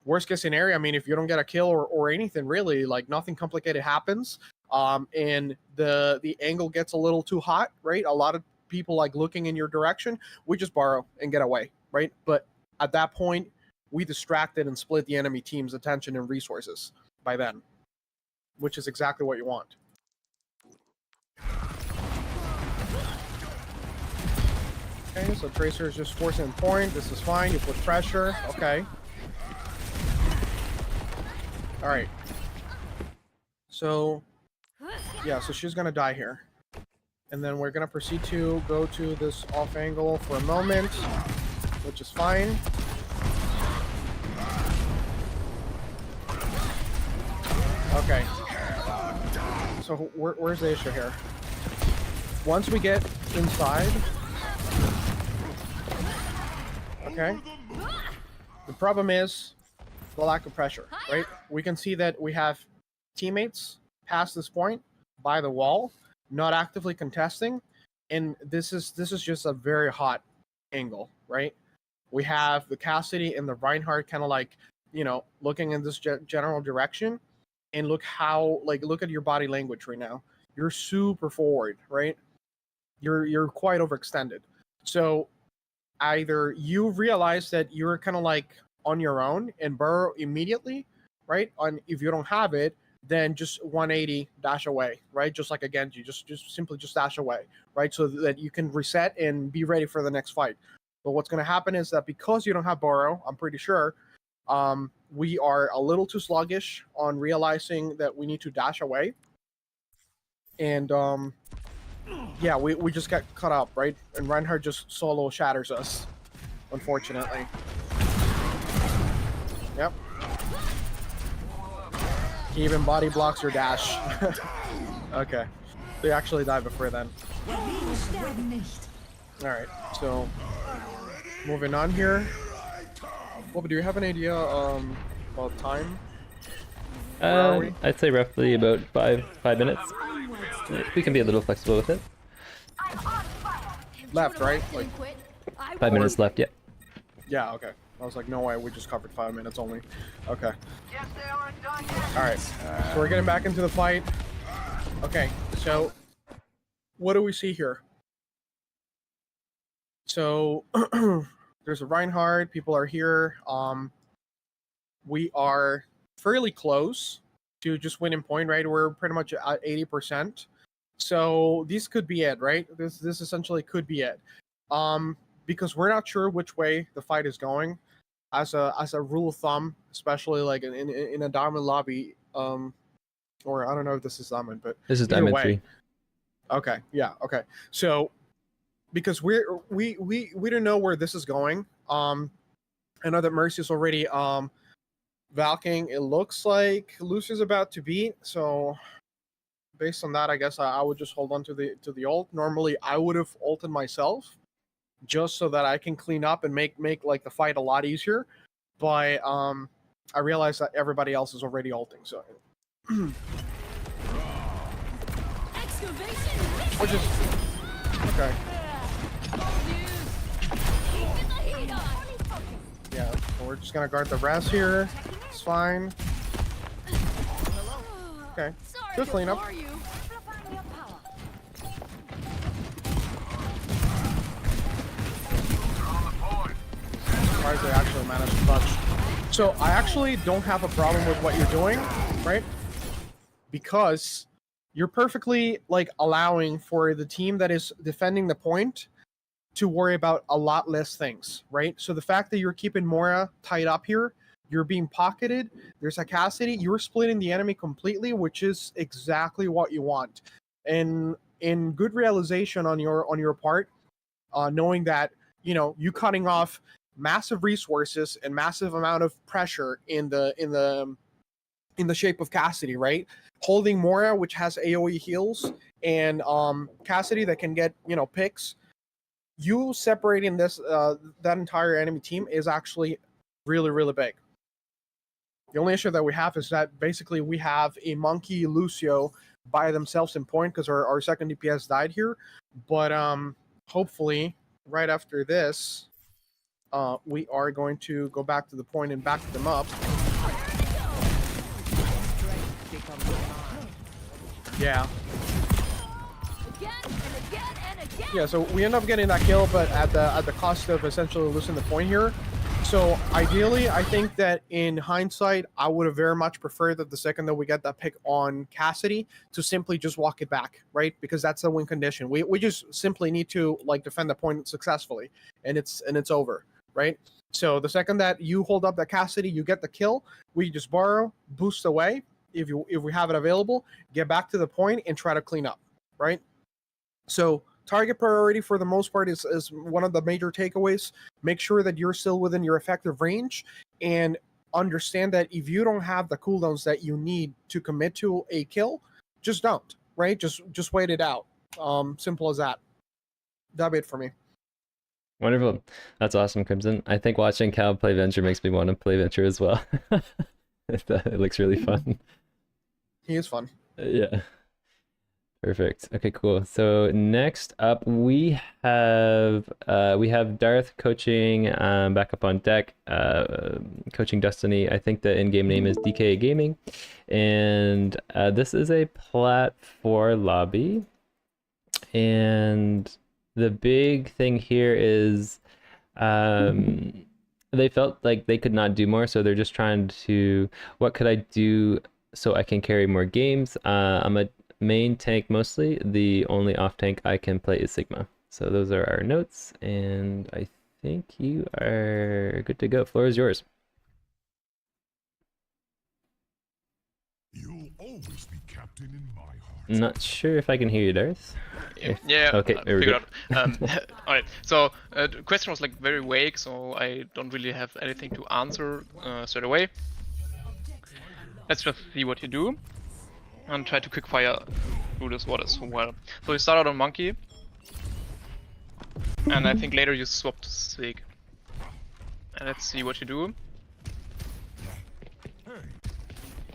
Worst case scenario, I mean, if you don't get a kill or anything really, like nothing complicated happens, and the angle gets a little too hot, right? A lot of people like looking in your direction, we just borrow and get away, right? But at that point, we distracted and split the enemy team's attention and resources by then, which is exactly what you want. Okay, so Tracer is just forcing point. This is fine. You put pressure. Okay. All right. So, yeah, so she's going to die here. And then we're going to proceed to go to this off angle for a moment, which is fine. Okay. So where's the issue here? Once we get inside... Okay. The problem is the lack of pressure, right? We can see that we have teammates past this point by the wall, not actively contesting, and this is just a very hot angle, right? We have the Cassidy and the Reinhardt kind of like, you know, looking in this general direction, and look at your body language right now. You're super forward, right? You're quite overextended. So either you realize that you're kind of like on your own and burrow immediately, right? And if you don't have it, then just 180 dash away, right? Just like a Genji, just simply dash away, right? So that you can reset and be ready for the next fight. But what's going to happen is that because you don't have burrow, I'm pretty sure, we are a little too sluggish on realizing that we need to dash away. And yeah, we just get cut up, right? And Reinhardt just solo shatters us, unfortunately. Yep. He even body blocks your dash. Okay. They actually died before then. Alright, so moving on here. Well, but do you have an idea about time? Where are we? I'd say roughly about five minutes. We can be a little flexible with it. Left, right? Like, 5 minutes left, yeah. yeah, okay. I was like, no way, we just covered 5 minutes only. Okay. Alright, so we're getting back into the fight. Okay, so what do we see here? So there's a Reinhardt, people are here. We are fairly close to just winning point, right? We're pretty much at 80%. So this could be it, right? This essentially could be it. Because we're not sure which way the fight is going. As a rule of thumb, especially like in a diamond lobby, or I don't know if this is diamond, but This is either Diamond way. 3. Okay, yeah, okay. So because we don't know where this is going. I know that Mercy's already Valking. It looks like Lucy's about to beat, so based on that, I guess I would just hold on to the ult. Normally, I would have ulted myself, just so that I can clean up and make like the fight a lot easier. But I realized that everybody else is already ulting, so which is okay. Yeah, so we're just gonna guard the rest here. It's fine. Okay, good cleanup. Surprised they actually managed to touch. So I actually don't have a problem with what you're doing, right? Because you're perfectly like allowing for the team that is defending the point to worry about a lot less things, right? So the fact that you're keeping Mora tied up here, you're being pocketed, there's a Cassidy, you're splitting the enemy completely, which is exactly what you want. And in good realization on your part, knowing that, you know, you cutting off massive resources and massive amount of pressure in the shape of Cassidy, right? Holding Mora, which has AoE heals, and Cassidy that can get, you know, picks. You separating this that entire enemy team is actually really, really big. The only issue that we have is that basically we have a Monkey Lucio by themselves in point because our second DPS died here. But hopefully right after this, we are going to go back to the point and back them up. Yeah. Yeah, so we end up getting that kill, but at the cost of essentially losing the point here. So ideally, I think that in hindsight, I would have very much preferred that the second that we get that pick on Cassidy to simply just walk it back, right? Because that's the win condition. We just simply need to like defend the point successfully, and it's over, right? So the second that you hold up that Cassidy, you get the kill. We just borrow, boost away if we have it available, get back to the point and try to clean up, right? So target priority for the most part is one of the major takeaways. Make sure that you're still within your effective range and understand that if you don't have the cooldowns that you need to commit to a kill, just don't, right? Just wait it out. Simple as that. That'd be it for me. Wonderful. That's awesome, Criimson. I think watching Cal play Venture makes me want to play Venture as well. It looks really fun. He is fun. Yeah. Perfect. Okay, cool. So next up we have Darth coaching back up on deck, coaching Destiny. I think the in-game name is DK Gaming, and this is a plat 4 lobby. And the big thing here is they felt like they could not do more, so they're just trying to, what could I do so I can carry more games? I'm a main tank mostly. The only off tank I can play is Sigma. So those are our notes, and I think you are good to go. Floor is yours. You'll always be captain in my heart. Not sure if I can hear you, Darth. Yeah. Okay, there we go. Alright, so the question was like very vague, so I don't really have anything to answer straight away. Let's just see what you do and try to quickfire through this water so well. So you start out on Monkey, and I think later you swap to Sig. And let's see what you do.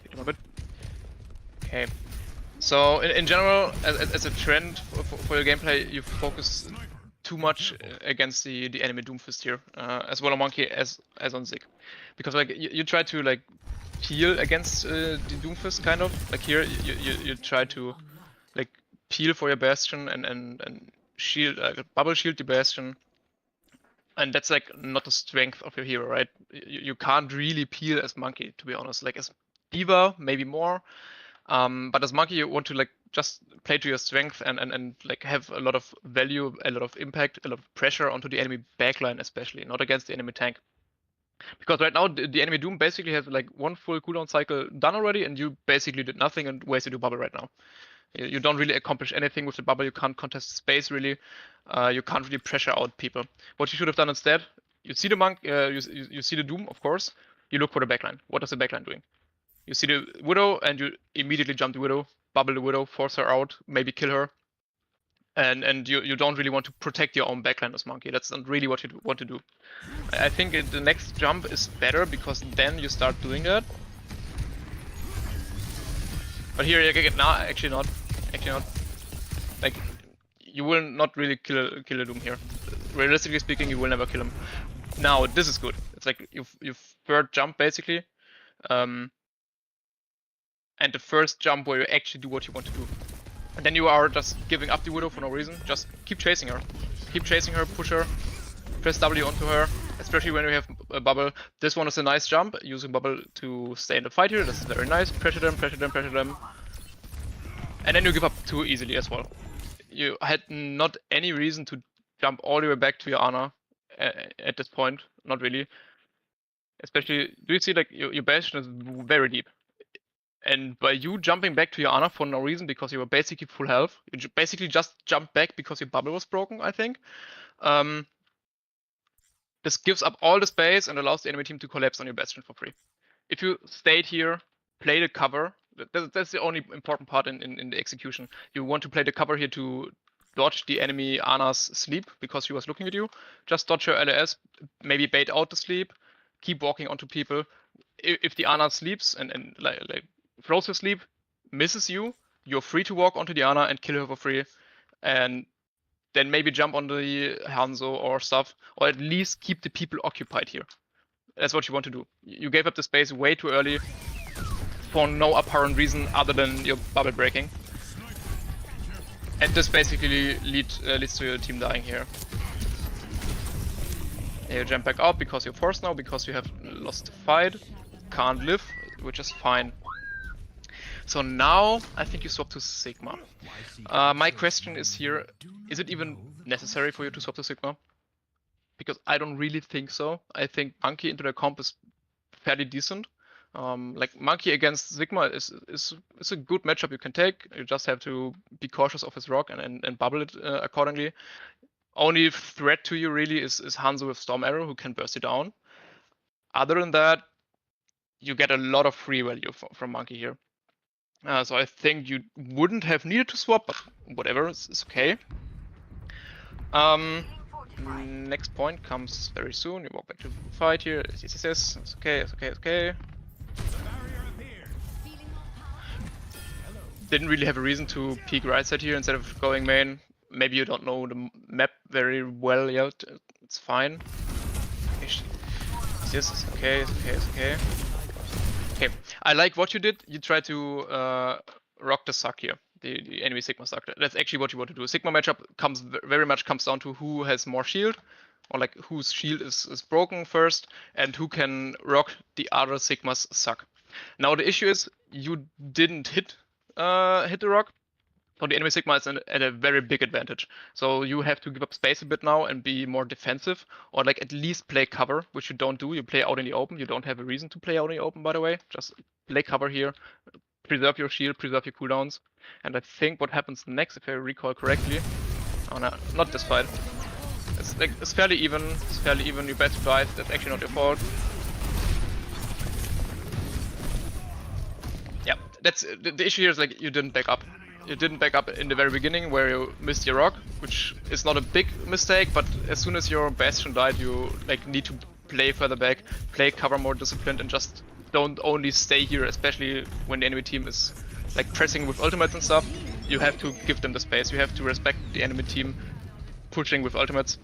Hit him a bit. Okay. So in general, as a trend for your gameplay, you focus too much against the enemy Doomfist here, as well on Monkey as on Zig, because like you try to like peel against the Doomfist kind of like here you try to like peel for your Bastion and shield bubble shield the Bastion, and that's like not the strength of your hero, right? You can't really peel as Monkey, to be honest. Like as D.Va maybe more, but as Monkey you want to like just play to your strength and like have a lot of value, a lot of impact, a lot of pressure onto the enemy backline, especially not against the enemy tank. Because right now the enemy Doom basically has like one full cooldown cycle done already, and you basically did nothing and wasted your bubble right now. You don't really accomplish anything with the bubble. You can't contest space really. You can't really pressure out people. What you should have done instead, you see the monk, you see the Doom, of course. You look for the backline. What is the backline doing? You see the Widow and you immediately jump the Widow, bubble the Widow, force her out, maybe kill her. And you don't really want to protect your own backline as Monkey. That's not really what you want to do. I think the next jump is better because then you start doing that. But here, nah, actually not. Like, you will not really kill a Doom here. Realistically speaking, you will never kill him. Now, this is good. It's like you've third jump basically. And the first jump where you actually do what you want to do. And then you are just giving up the Widow for no reason. Just keep chasing her. Keep chasing her, push her, press W onto her, especially when you have a bubble. This one is a nice jump, using bubble to stay in the fight here. This is very nice. Pressure them, pressure them, pressure them. And then you give up too easily as well. You had not any reason to jump all the way back to your Ana at this point. Not really. Especially, do you see like your Bastion is very deep. And by you jumping back to your Ana for no reason, because you were basically full health, you basically just jumped back because your bubble was broken, I think. This gives up all the space and allows the enemy team to collapse on your Bastion for free. If you stayed here, play the cover, that's the only important part in the execution. You want to play the cover here to dodge the enemy Ana's sleep because she was looking at you. Just dodge her LAS, maybe bait out the sleep, keep walking onto people. If the Ana sleeps and like throws her sleep, misses you, you're free to walk onto the Ana and kill her for free. And then maybe jump on the Hanzo or stuff, or at least keep the people occupied here. That's what you want to do. You gave up the space way too early for no apparent reason other than your bubble breaking. And this basically leads to your team dying here. You jump back out because you're forced now, because you have lost the fight. Can't live, which is fine. So now I think you swap to Sigma. My question is here, is it even necessary for you to swap to Sigma? Because I don't really think so. I think Monkey into the comp is fairly decent. Like Monkey against Sigma is a good matchup you can take. You just have to be cautious of his rock and bubble it accordingly. Only threat to you really is Hanzo with Storm Arrow, who can burst you down. Other than that, you get a lot of free value from Monkey here. So I think you wouldn't have needed to swap, but whatever, it's okay. Next point comes very soon. You walk back to the fight here. It's okay, it's okay. Didn't really have a reason to peek right side here instead of going main. Maybe you don't know the map very well yet. It's fine. It's okay. Okay, I like what you did. You tried to rock the suck here, the enemy Sigma suck. That's actually what you want to do. Sigma matchup very much comes down to who has more shield, or like whose shield is broken first, and who can rock the other Sigma's suck. Now the issue is you didn't hit the rock, so the enemy Sigma is at a very big advantage. So you have to give up space a bit now and be more defensive, or like at least play cover, which you don't do. You play out in the open. You don't have a reason to play out in the open, by the way. Just play cover here, preserve your shield, preserve your cooldowns. And I think what happens next, if I recall correctly, oh no, not this fight. It's fairly even. It's fairly even. You bet twice. That's actually not your fault. Yeah, that's the issue here. Is like you didn't back up. you didn't back up in the very beginning where you missed your rock, which is not a big mistake, but as soon as your bastion died, you like need to play further back, play cover more disciplined, and just don't only stay here, especially when the enemy team is like pressing with ultimates and stuff. You have to give them the space. You have to respect the enemy team pushing with ultimates,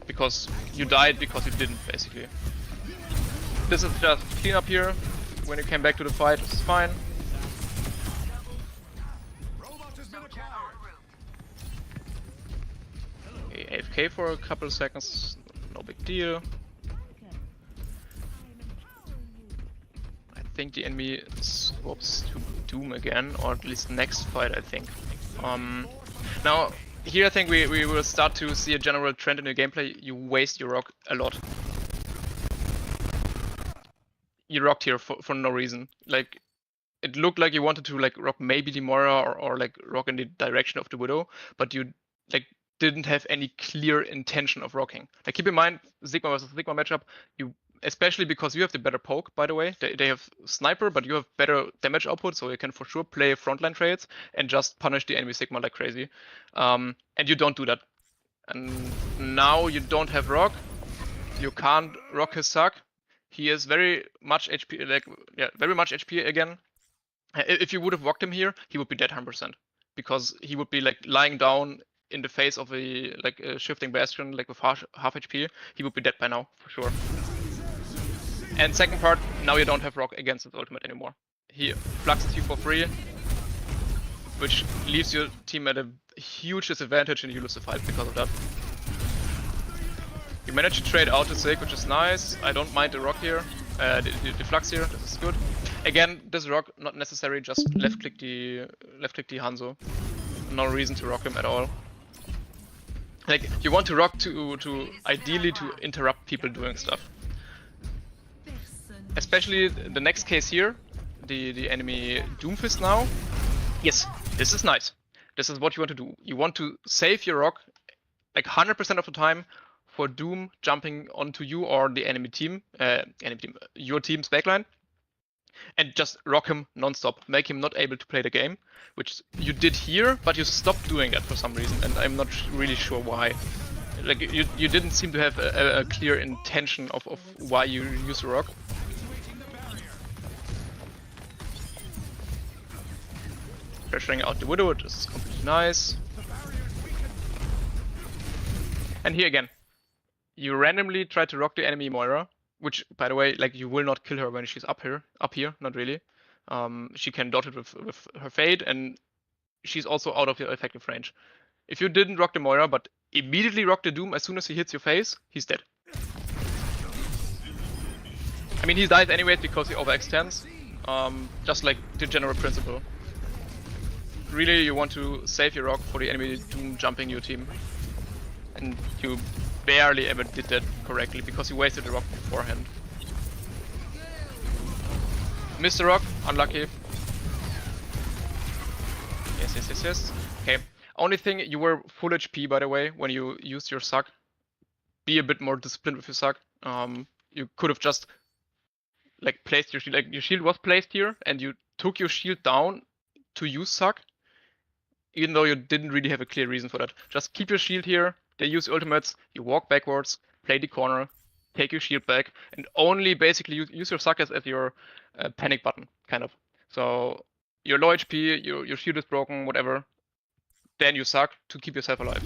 because you died because you didn't, basically. This is just cleanup here. When you came back to the fight, it's fine. Okay, AFK for a couple of seconds, no big deal. I think the enemy swaps to Doom again, or at least next fight, I think. Now, here I think we will start to see a general trend in your gameplay. You waste your rock a lot. You rocked here for no reason. Like, it looked like you wanted to like rock maybe the Moira or like rock in the direction of the Widow, but you like didn't have any clear intention of rocking. Like, keep in mind, Sigma versus Sigma matchup, you, especially because you have the better poke, by the way. They have sniper, but you have better damage output, so you can for sure play frontline trades and just punish the enemy Sigma like crazy. And you don't do that. And now you don't have rock. You can't rock his suck. He is very much HP, like, yeah, very much HP again. If you would have rocked him here, he would be dead 100%. Because he would be like lying down in the face of a like a shifting bastion, like with half HP. He would be dead by now, for sure. And second part, now you don't have rock against his ultimate anymore. He fluxes you for free, which leaves your team at a huge disadvantage and you lose the fight because of that. You manage to trade out the Sig, which is nice. I don't mind the rock here, the flux here, this is good. Again, this rock not necessary, just left click the Hanzo. No reason to rock him at all. Like, you want to rock to ideally to interrupt people doing stuff. Especially the next case here, the enemy Doomfist now. Yes, this is nice. This is what you want to do. You want to save your rock like 100% of the time for Doom jumping onto you or the enemy team, your team's backline, and just rock him non-stop, make him not able to play the game, which you did here, but you stopped doing that for some reason, and I'm not really sure why. Like, you didn't seem to have a clear intention of why you use the rock. Pressuring out the Widow, this is completely nice. And here again, you randomly try to rock the enemy Moira, which, by the way, like, you will not kill her when she's up here, not really. She can dot it with her Fade, and she's also out of your effective range. If you didn't rock the Moira, but immediately rock the Doom as soon as he hits your face, he's dead. I mean, he dies anyways because he overextends, just like the general principle. Really, you want to save your rock for the enemy Doom jumping your team. And you barely ever did that correctly because you wasted the rock beforehand. Missed the rock, unlucky. Yes. Okay. Only thing, you were full HP, by the way, when you used your suck. Be a bit more disciplined with your suck. You could have just like placed your shield. Like, your shield was placed here, and you took your shield down to use suck, even though you didn't really have a clear reason for that. Just keep your shield here. They use ultimates. You walk backwards, play the corner, take your shield back, and only basically use your suck as your panic button, kind of. So you're low HP, your shield is broken, whatever. Then you suck to keep yourself alive.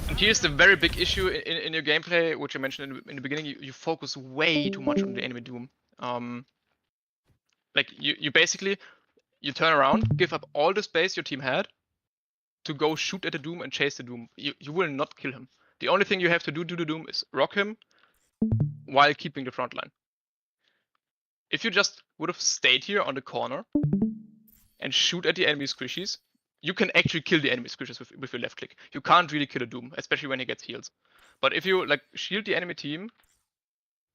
And here's the very big issue in your gameplay, which I mentioned in the beginning. You focus way too much on the enemy Doom. Like, you basically, you turn around, give up all the space your team had to go shoot at the Doom and chase the Doom. You will not kill him. The only thing you have to do to the Doom is rock him while keeping the front line. If you just would have stayed here on the corner and shoot at the enemy squishies, you can actually kill the enemy squishies with your left click. You can't really kill a Doom, especially when he gets heals. But if you like shield the enemy team,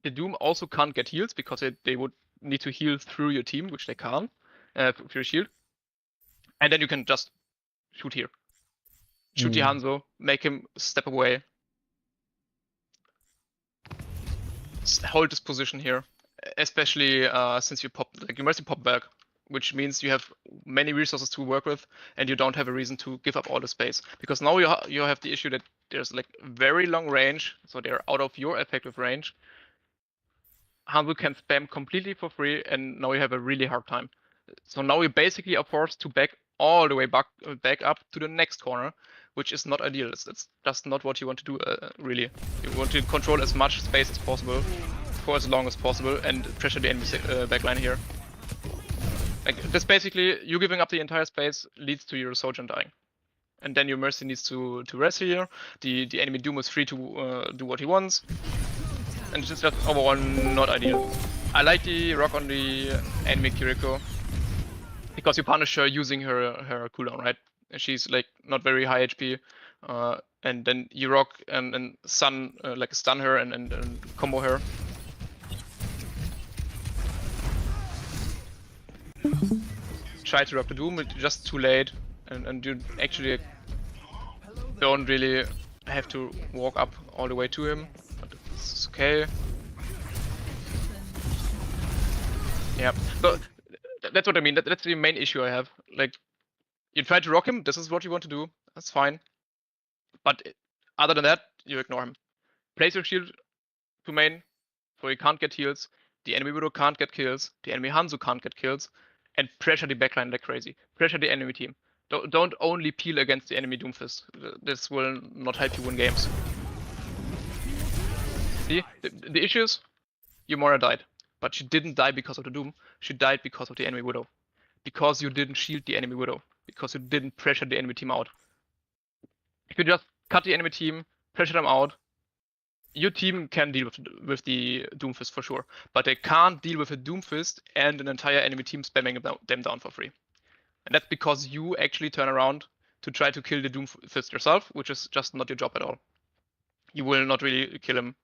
the Doom also can't get heals because they would need to heal through your team, which they can't with your shield. And then you can just shoot here. Shoot the Hanzo, make him step away. Hold this position here, especially since you pop, like, you mostly pop back. which means you have many resources to work with, and you don't have a reason to give up all the space. Because now you have the issue that there's like very long range, so they're out of your effective range. Hanzo can spam completely for free, and now you have a really hard time. So now we basically are forced to back all the way back up to the next corner, which is not ideal. It's just not what you want to do, really. You want to control as much space as possible for as long as possible and pressure the enemy backline here. Like this, basically, you giving up the entire space leads to your Sojourn dying. And then your Mercy needs to rest here. The enemy Doom is free to do what he wants. And it's just overall not ideal. I like the rock on the enemy Kiriko, because you punish her using her cooldown, right? She's like not very high HP, and then you rock and stun her and combo her. Try to rock the Doom, but just too late, and you actually don't really have to walk up all the way to him. But it's okay. Yeah, so that's what I mean. That's the main issue I have. Like, you try to rock him, this is what you want to do, that's fine. But other than that, you ignore him. Place your shield to main, so he can't get heals. The enemy Widow can't get kills. The enemy Hanzo can't get kills. And pressure the backline like crazy. Pressure the enemy team. Don't only peel against the enemy Doomfist. This will not help you win games. See, the issue is, Yumora died. But she didn't die because of the Doom. She died because of the enemy Widow. Because you didn't shield the enemy Widow. Because you didn't pressure the enemy team out. If you just cut the enemy team, pressure them out, your team can deal with the Doomfist for sure. But they can't deal with a Doomfist and an entire enemy team spamming them down for free. And that's because you actually turn around to try to kill the Doomfist yourself, which is just not your job at all. You will not really kill him.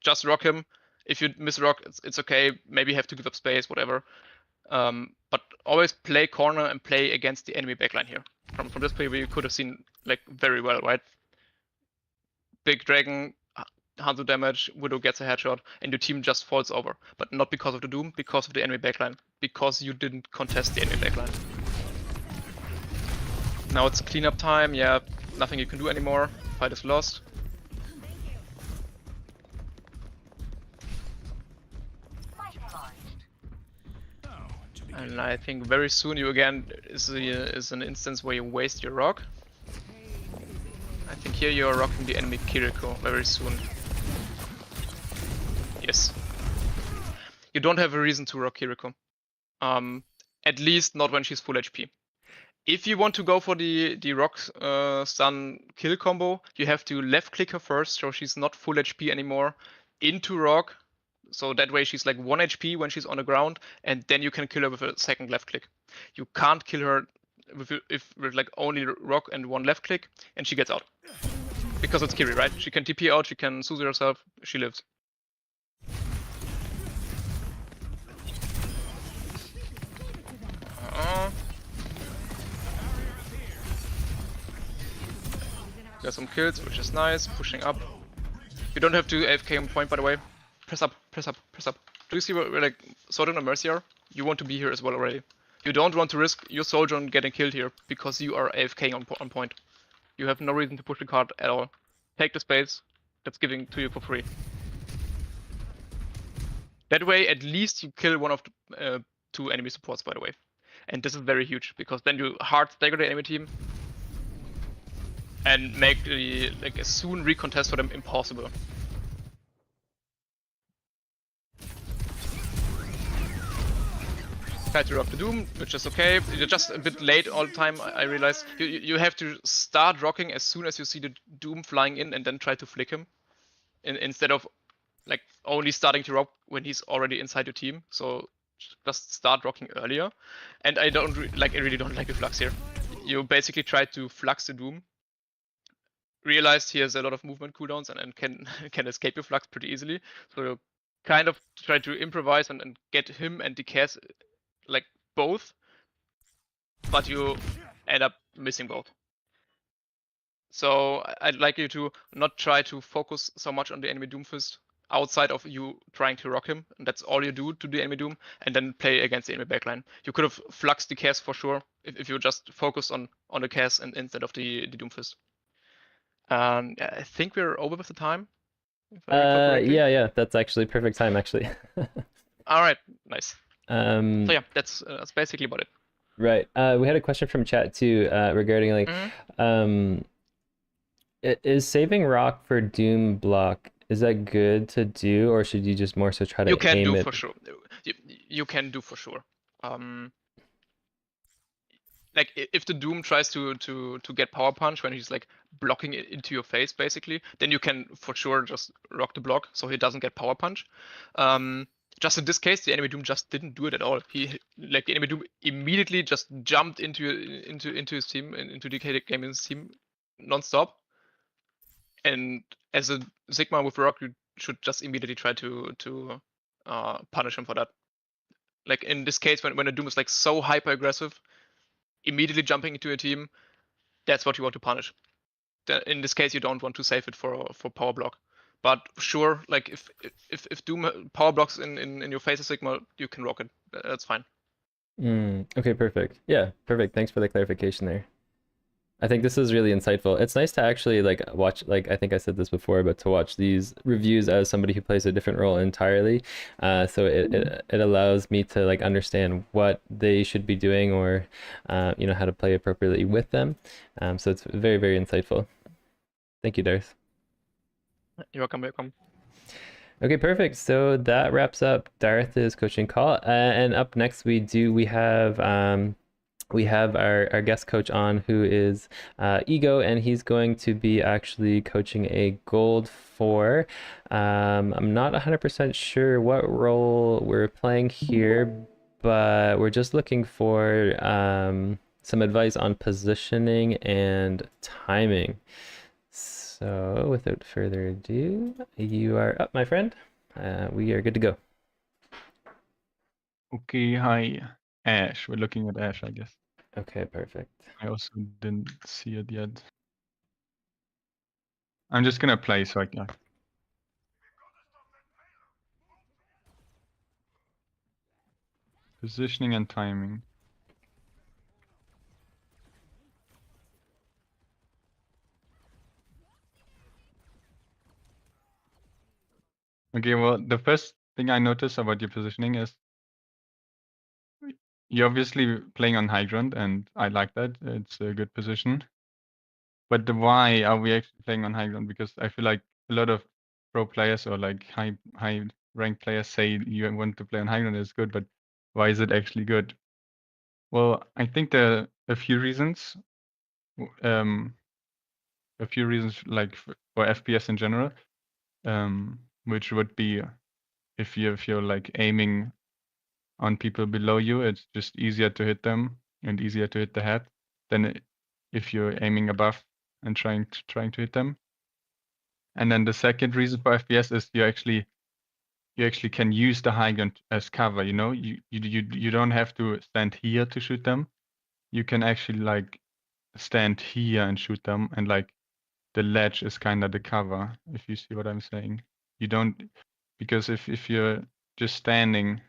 Just rock him. If you miss rock, it's okay. Maybe you have to give up space, whatever. But always play corner and play against the enemy backline here. From this play, you could have seen like very well, right? Big Dragon, Hanzo damage, Widow gets a headshot, and your team just falls over. But not because of the Doom, because of the enemy backline. Because you didn't contest the enemy backline. Now it's cleanup time. Yeah, nothing you can do anymore. Fight is lost. And I think very soon you again is an instance where you waste your rock. I think here you are rocking the enemy Kiriko very soon. Yes. You don't have a reason to rock Kiriko. At least not when she's full HP. If you want to go for the rock stun kill combo, you have to left click her first, so she's not full HP anymore, into rock. So that way she's like 1 HP when she's on the ground, and then you can kill her with a second left click. You can't kill her with like only rock and 1 left click, and she gets out. Because it's Kiri, right? She can TP out, she can Suzu herself, she lives. Got some kills, which is nice, pushing up. You don't have to AFK on point, by the way. Press up, press up, press up. Do you see where like Sojourn and Mercy are? You want to be here as well already. You don't want to risk your Sojourn getting killed here because you are AFK on point. You have no reason to push the card at all. Take the space that's giving to you for free. That way, at least you kill one of the 2 enemy supports, by the way. And this is very huge because then you hard stagger the enemy team and make the like a soon recontest for them impossible. Try to rock the Doom, which is okay. You're just a bit late all the time, I realize. You have to start rocking as soon as you see the Doom flying in and then try to flick him. Instead of like only starting to rock when he's already inside your team. So just start rocking earlier. And I really don't like the flux here. You basically try to flux the Doom. Realized he has a lot of movement cooldowns and can escape your flux pretty easily. So you kind of try to improvise and get him and the Cass like both, but you end up missing both. So I'd like you to not try to focus so much on the enemy Doomfist outside of you trying to rock him, and that's all you do to the enemy Doom, and then play against the enemy backline. You could have fluxed the Cas for sure if you just focused on the Cas and instead of the Doomfist. I think we're over with the time. If I recall correctly. Yeah, that's actually perfect time, actually. All right, nice. So So yeah, that's basically about it. Right. We had a question from chat too, regarding like, is saving rock for Doom block, is that good to do, or should you just more so try to You can aim do it? for sure. You can do for sure. Like if the Doom tries to get power punch when he's like blocking it into your face, basically, then you can for sure just rock the block so he doesn't get power punch. Just in this case, the enemy Doom just didn't do it at all. The enemy Doom immediately just jumped into his team and into DK Gaming's team non-stop. And as a Sigma with Rock, you should just immediately try to punish him for that. Like in this case, when a Doom is like so hyper aggressive, immediately jumping into a team, that's what you want to punish. In this case, you don't want to save it for power block. But sure, like if Doom power blocks in your face as Sigma, you can rock it. That's fine. Okay, perfect. Yeah, perfect. Thanks for the clarification there. I think this is really insightful. It's nice to actually like watch, like I think I said this before, but to watch these reviews as somebody who plays a different role entirely. So it allows me to like understand what they should be doing, or you know, how to play appropriately with them. So it's very, very insightful. Thank you, Darth. You're welcome. Welcome. Okay, perfect. So that wraps up Darth's coaching call. And up next we have our guest coach on, who is Ego, and he's going to be actually coaching a gold 4. I'm not 100% sure what role we're playing here, but we're just looking for some advice on positioning and timing. So without further ado, you are up, my friend. We are good to go. Okay, hi, Ashe. We're looking at Ashe, I guess. Okay, perfect. I also didn't see it yet. I'm just gonna play so I can. Positioning and timing. Okay, well, the first thing I noticed about your positioning is you're obviously playing on high ground, and I like that. It's a good position. But why are we actually playing on high ground? Because I feel like a lot of pro players or like high ranked players say you want to play on high ground is good, but why is it actually good? Well, I think there are a few reasons. Like for FPS in general, which would be if you're like aiming on people below you, it's just easier to hit them and easier to hit the head than if you're aiming above and trying to hit them. And then the second reason for FPS is you actually can use the high ground as cover. You know, you don't have to stand here to shoot them. You can actually like stand here and shoot them, and like the ledge is kind of the cover, if you see what I'm saying. You don't, because if you're just standing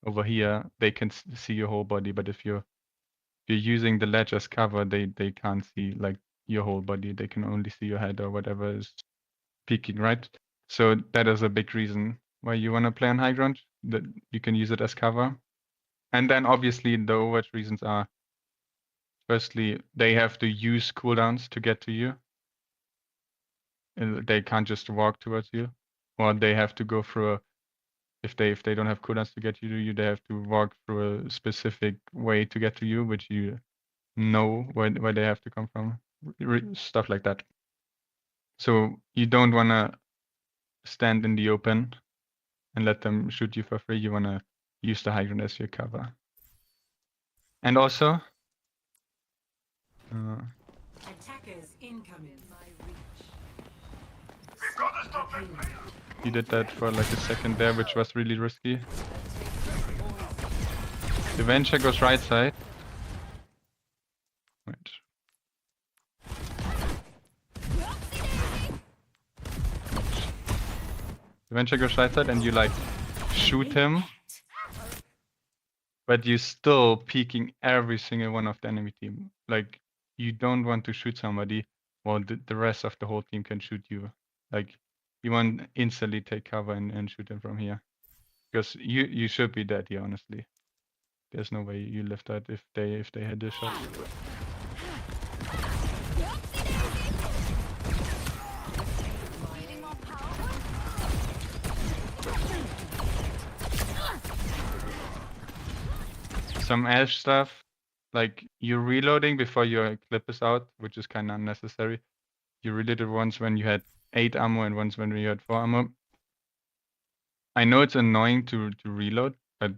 over here, they can see your whole body, but if you're using the ledge as cover, they can't see like your whole body. They can only see your head or whatever is peeking, right? So that is a big reason why you want to play on high ground, that you can use it as cover. And then obviously the Overwatch reasons are, firstly, they have to use cooldowns to get to you. They can't just walk towards you, or they have to go through if they don't have cooldowns to get to you, they have to walk through a specific way to get to you, which you know where they have to come from, stuff like that. So you don't want to stand in the open and let them shoot you for free. You want to use the high ground as your cover. And also, Attackers incoming. you did that for like a second there, which was really risky. The Venture goes right side. Wait. You venture goes right side and you like shoot him, but you still peeking every single one of the enemy team. Like you don't want to shoot somebody while the rest of the whole team can shoot you. Like you want to instantly take cover and shoot them from here. Because you should be dead here, honestly. There's no way you live that if they hit this shot. Needing more power? Some Ashe stuff, like you're reloading before your clip is out, which is kind of unnecessary. You reloaded once when you had 8 ammo and once when you had 4 ammo. I know it's annoying to reload, but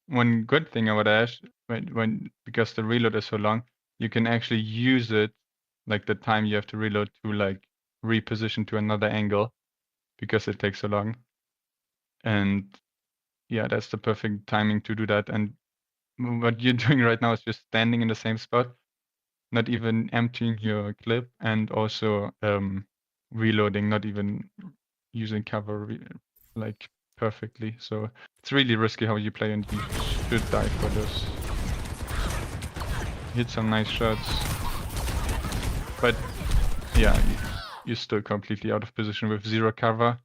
one good thing about Ashe, because the reload is so long, you can actually use it, like the time you have to reload, to like reposition to another angle, because it takes so long. And yeah, that's the perfect timing to do that. And what you're doing right now is just standing in the same spot, not even emptying your clip, and also reloading, not even using cover like perfectly. So it's really risky how you play, and you should die for this. Hit some nice shots, but yeah, you're still completely out of position with 0 cover,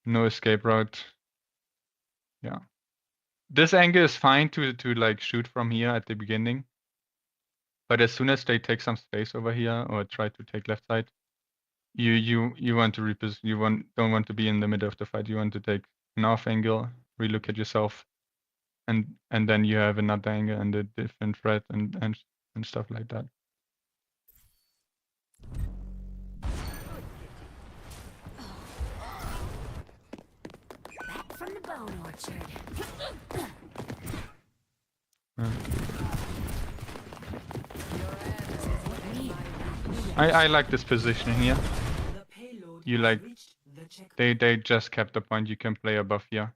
no escape route. Yeah, this angle is fine to like shoot from here at the beginning, but as soon as they take some space over here or try to take left side, you want to reposition. You don't want to be in the middle of the fight. You want to take an off angle, relook at yourself, and then you have another angle and a different threat and stuff like that. Back from the bone orchard. I like this positioning here. The payload You has like reached the checkpoint. they just kept the point. You can play above here.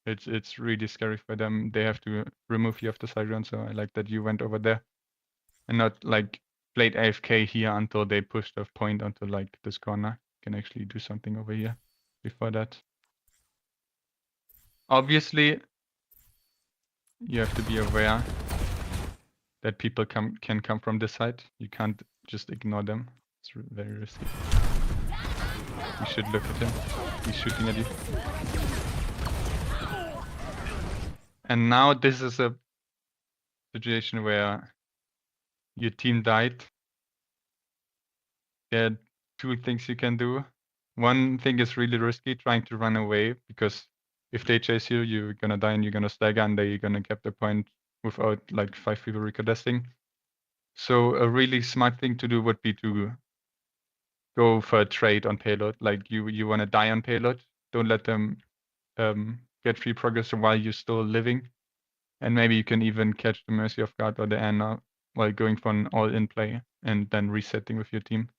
It's really scary for them. They have to remove you off the side run. So I like that you went over there and not like played AFK here until they pushed the point onto like this corner. You can actually do something over here before that. Obviously, you have to be aware that people can come from this side. You can't just ignore them. It's very risky. You should look at him. He's shooting at you. And now this is a situation where your team died. There are 2 things you can do. One thing is really risky, trying to run away, because if they chase you, you're gonna die and you're gonna stagger, and they're gonna cap the point without like 5 people recontesting. So a really smart thing to do would be to go for a trade on payload. Like you want to die on payload. Don't let them get free progress while you're still living. And maybe you can even catch the Mercy of God or the Anna while going for an all-in play and then resetting with your team.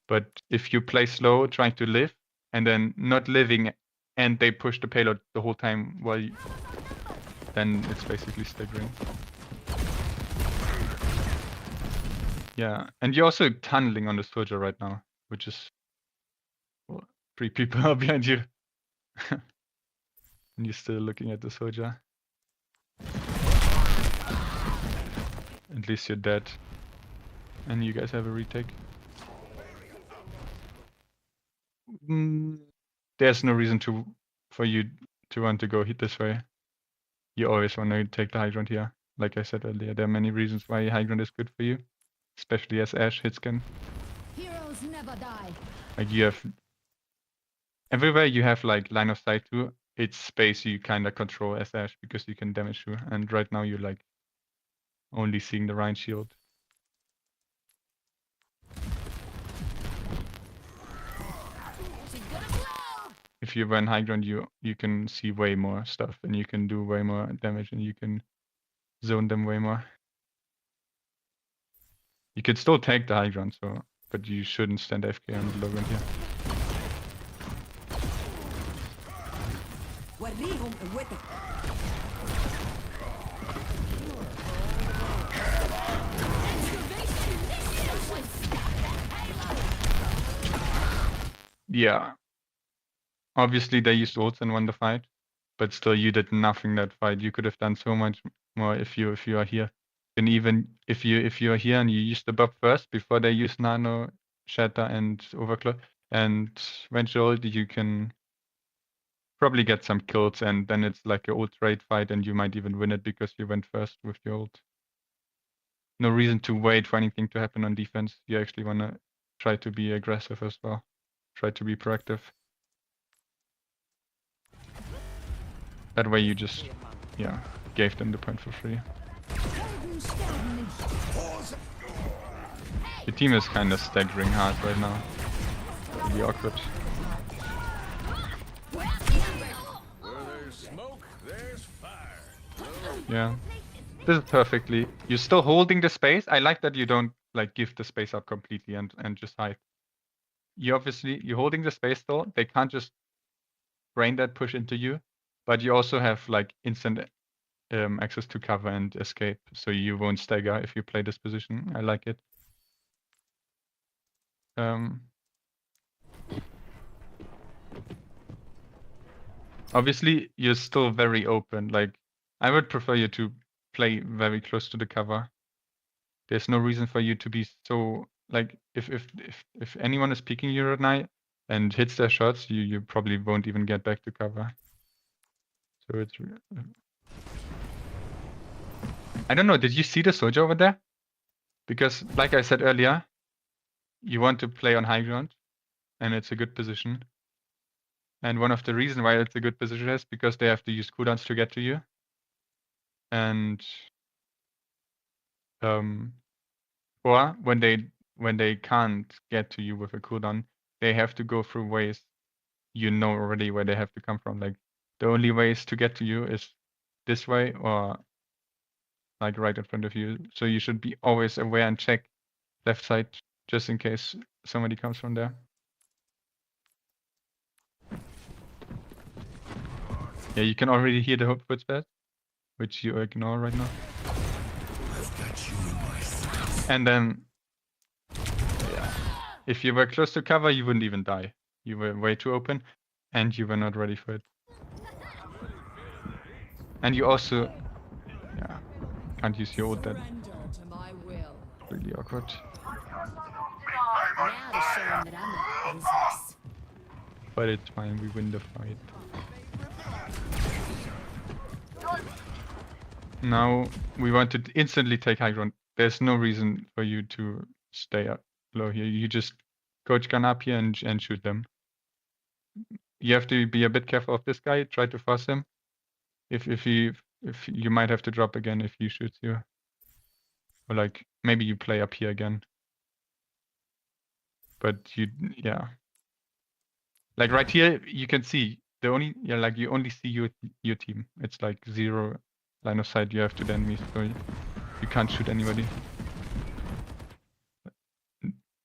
But if you play slow, trying to live, and then not living, and they push the payload the whole time while then it's basically staggering. Yeah, and you're also tunneling on the soldier right now, which is 3 people are behind you. And you're still looking at the soldier. At least you're dead. And you guys have a retake. There's no reason for you to want to go hit this way. You always want to take the high ground here. Like I said earlier, there are many reasons why high ground is good for you. Especially as Ashe hitscan. Heroes never die. Like you have everywhere you have like line of sight to, it's space you kinda control as Ashe because you can damage you. And right now you're like only seeing the Rhine shield. If you run high ground, you can see way more stuff and you can do way more damage and you can zone them way more. You could still take the high ground, so but you shouldn't stand FK on the low ground here. Yeah. Obviously, they used ults and won the fight, but still, you did nothing that fight. You could have done so much more if you are here. And even if you are here and you use the buff first before they use nano, shatter, and overclock and eventually you can probably get some kills, and then it's like an ult trade fight, and you might even win it because you went first with your ult. No reason to wait for anything to happen on defense. You actually want to try to be aggressive as well. Try to be proactive. That way you just, yeah, gave them the point for free. The team is kind of staggering hard right now. It'll be awkward. Where there's smoke, there's fire. Yeah. This is perfectly. You're still holding the space. I like that you don't like give the space up completely and just hide. You're holding the space still. They can't just brain that push into you, but you also have like instant access to cover and escape, so you won't stagger if you play this position. I like it. Obviously, you're still very open. Like, I would prefer you to play very close to the cover. There's no reason for you to be so like if anyone is peeking you right now and hits their shots, you probably won't even get back to cover. So it's I don't know, did you see the soldier over there? Because like I said earlier, you want to play on high ground and it's a good position. And one of the reasons why it's a good position is because they have to use cooldowns to get to you. And or when they can't get to you with a cooldown, they have to go through ways you know already where they have to come from. Like the only ways to get to you is this way or like right in front of you. So you should be always aware and check left side just in case somebody comes from there. Yeah, you can already hear the footsteps, which you ignore right now. I've got you in my sights. And then, yeah, if you were close to cover, you wouldn't even die. You were way too open, and you were not ready for it. And you also, yeah, can't use your ult. That really awkward. Now to show 'em that I'm not business. But it's fine. We win the fight. Now we want to instantly take high ground. There's no reason for you to stay up low here. You just coach gun up here and shoot them. You have to be a bit careful of this guy. Try to force him. If you might have to drop again if he shoots you. Or like maybe you play up here again. But yeah. Like right here you can see you only see your team. It's like 0 line of sight you have to the enemy, so you can't shoot anybody.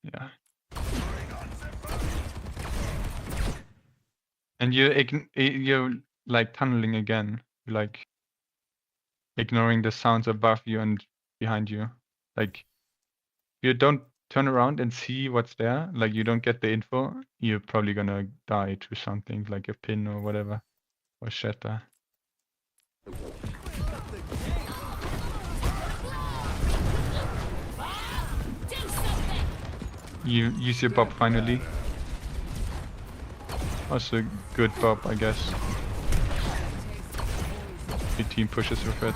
Yeah. And you're like tunneling again, like ignoring the sounds above you and behind you. Like if you don't turn around and see what's there, like you don't get the info, you're probably gonna die to something like a pin or whatever, or shatter. You use your bob finally. Also good bob, I guess. Your team pushes with it.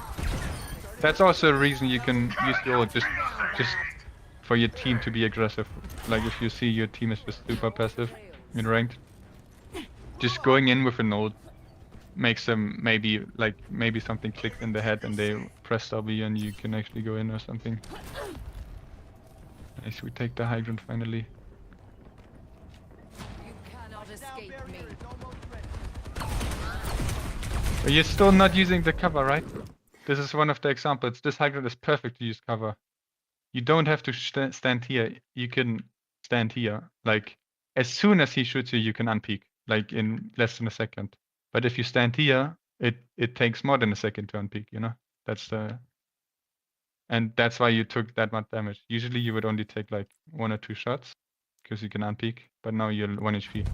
That's also a reason you can use your ult, just for your team to be aggressive. Like if you see your team is just super passive in ranked, just going in with an ult makes them maybe something clicked in the head and they press W and you can actually go in or something. Nice, we take the high ground finally. You cannot escape me. But you're still not using the cover, right? This is one of the examples. This high ground is perfect to use cover. You don't have to stand here. You can stand here. Like as soon as he shoots you, you can unpeak. Like in less than a second. But if you stand here, it takes more than a second to unpeak. You know, and that's why you took that much damage. Usually you would only take like 1 or 2 shots because you can unpeak. But now you're 1 HP.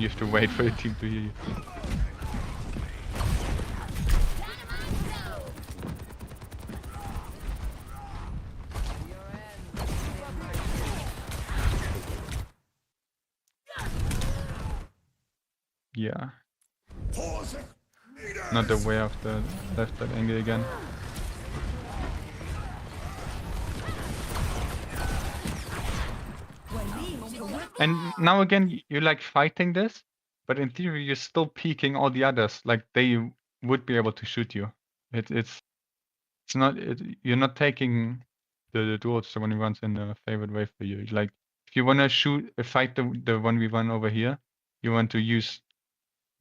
You have to wait for your team to hear you. Yeah. Not aware of the left side angle again. And now again, you're like fighting this, but in theory, you're still peeking all the others. Like they would be able to shoot you. It's not. You're not taking the duels the 1v1s in a favored way for you. Like if you wanna fight the 1v1 over here, you want to use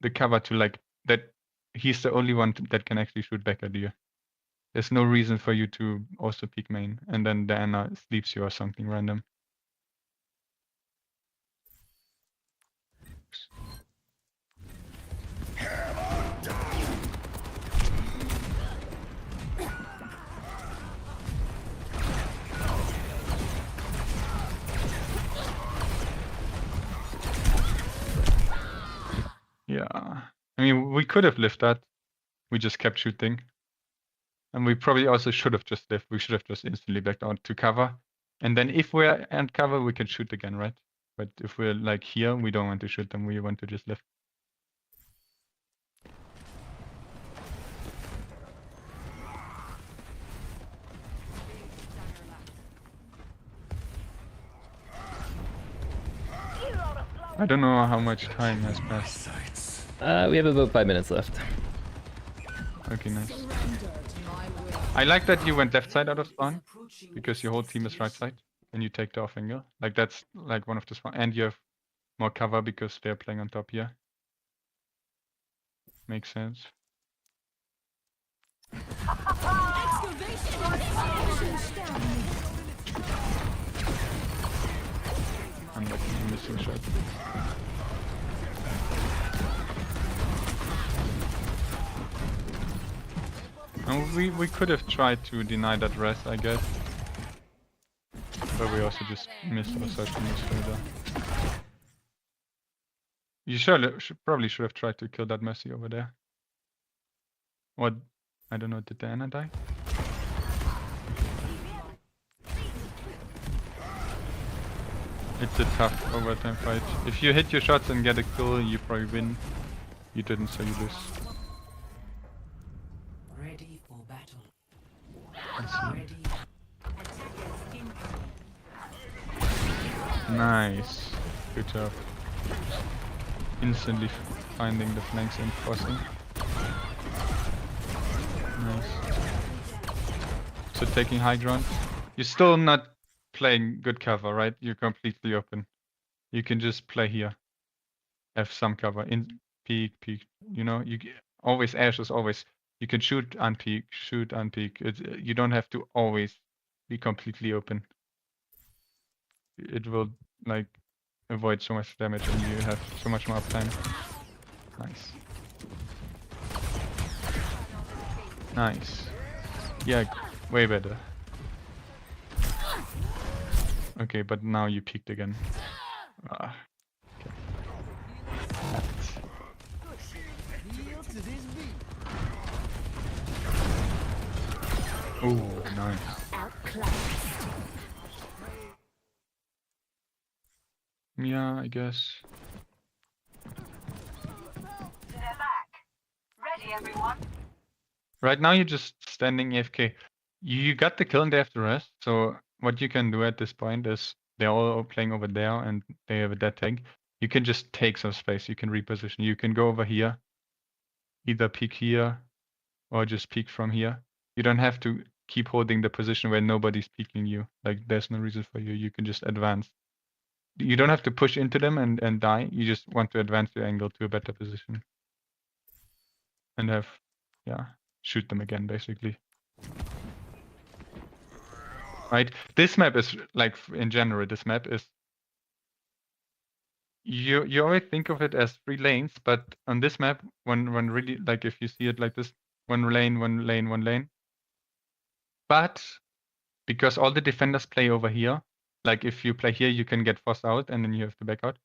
the cover to like that. He's the only one that can actually shoot back at you. There's no reason for you to also peek main, and then the Anna sleeps you or something random. Yeah, I mean, we could have lived that. We just kept shooting. And we probably also should have just lived. We should have just instantly backed out to cover. And then if we're at cover, we can shoot again, right? But if we're like here, we don't want to shoot them. We want to just live. I don't know how much time has passed. We have about 5 minutes left. Okay, nice. I like that you went left side out of spawn, because your whole team is right side, and you take the off angle. Like that's like one of the spawn, and you have more cover because they're playing on top here. Makes sense. I'm like missing shot. And we could have tried to deny that rest, I guess. But we also just missed our search moves further. You probably should have tried to kill that Mercy over there. Or, I don't know, did the Anna die? It's a tough overtime fight. If you hit your shots and get a kill, you probably win. You didn't, so you lose. Ready for battle. Ready. Nice. Good job. Instantly finding the flanks and crossing. Nice. So taking high ground. You're still not playing good cover, right? You're completely open. You can just play here. Have some cover. In peek. You know, always Ashe is always. You can shoot unpeak, shoot unpeak. You don't have to always be completely open. It will like avoid so much damage and you have so much more uptime. Nice. Nice. Yeah, way better. Okay, but now you peaked again. Ah, okay. Oh, nice. Yeah, I guess. They're back. Ready, everyone? Right now you're just standing AFK. You got the kill and they have to rest. So what you can do at this point is they're all playing over there and they have a dead tank. You can just take some space. You can reposition. You can go over here, either peek here or just peek from here. You don't have to keep holding the position where nobody's peeking you. Like there's no reason for you. You can just advance. You don't have to push into them and die. You just want to advance your angle to a better position. And have, yeah, shoot them again, basically. Right? This map is, like, in general, this map is... You always think of it as 3 lanes, but on this map, when really, like, if you see it like this, 1 lane, 1 lane, 1 lane. But, because all the defenders play over here, like, if you play here, you can get forced out, and then you have to back out.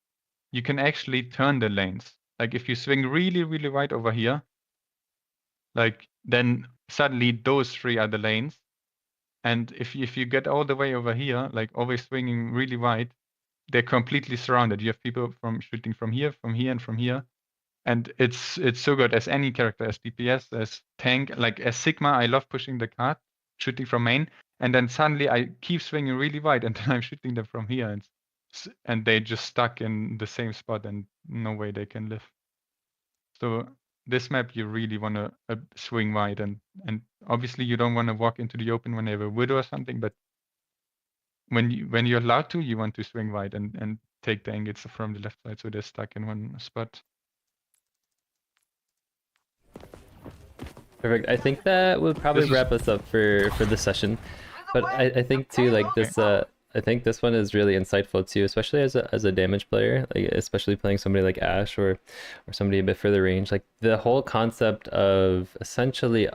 you can actually turn the lanes. Like if you swing really, really wide over here, like then suddenly those three are the lanes. And if you get all the way over here, like always swinging really wide, they're completely surrounded. You have people from shooting from here, and from here. And it's so good as any character, as DPS, as tank, like as Sigma. I love pushing the card, shooting from main, and then suddenly I keep swinging really wide, and then I'm shooting them from here, and they just stuck in the same spot, and no way they can live. So this map you really want to swing wide, and obviously you don't want to walk into the open when you have a widow or something, but when you're allowed to, you want to swing wide and take the angles from the left side so they're stuck in one spot. Perfect. I think that will probably wrap us up for the session. But I think too, like this, I think this one is really insightful too, especially as a damage player, like especially playing somebody like Ashe or somebody a bit further range. Like the whole concept of essentially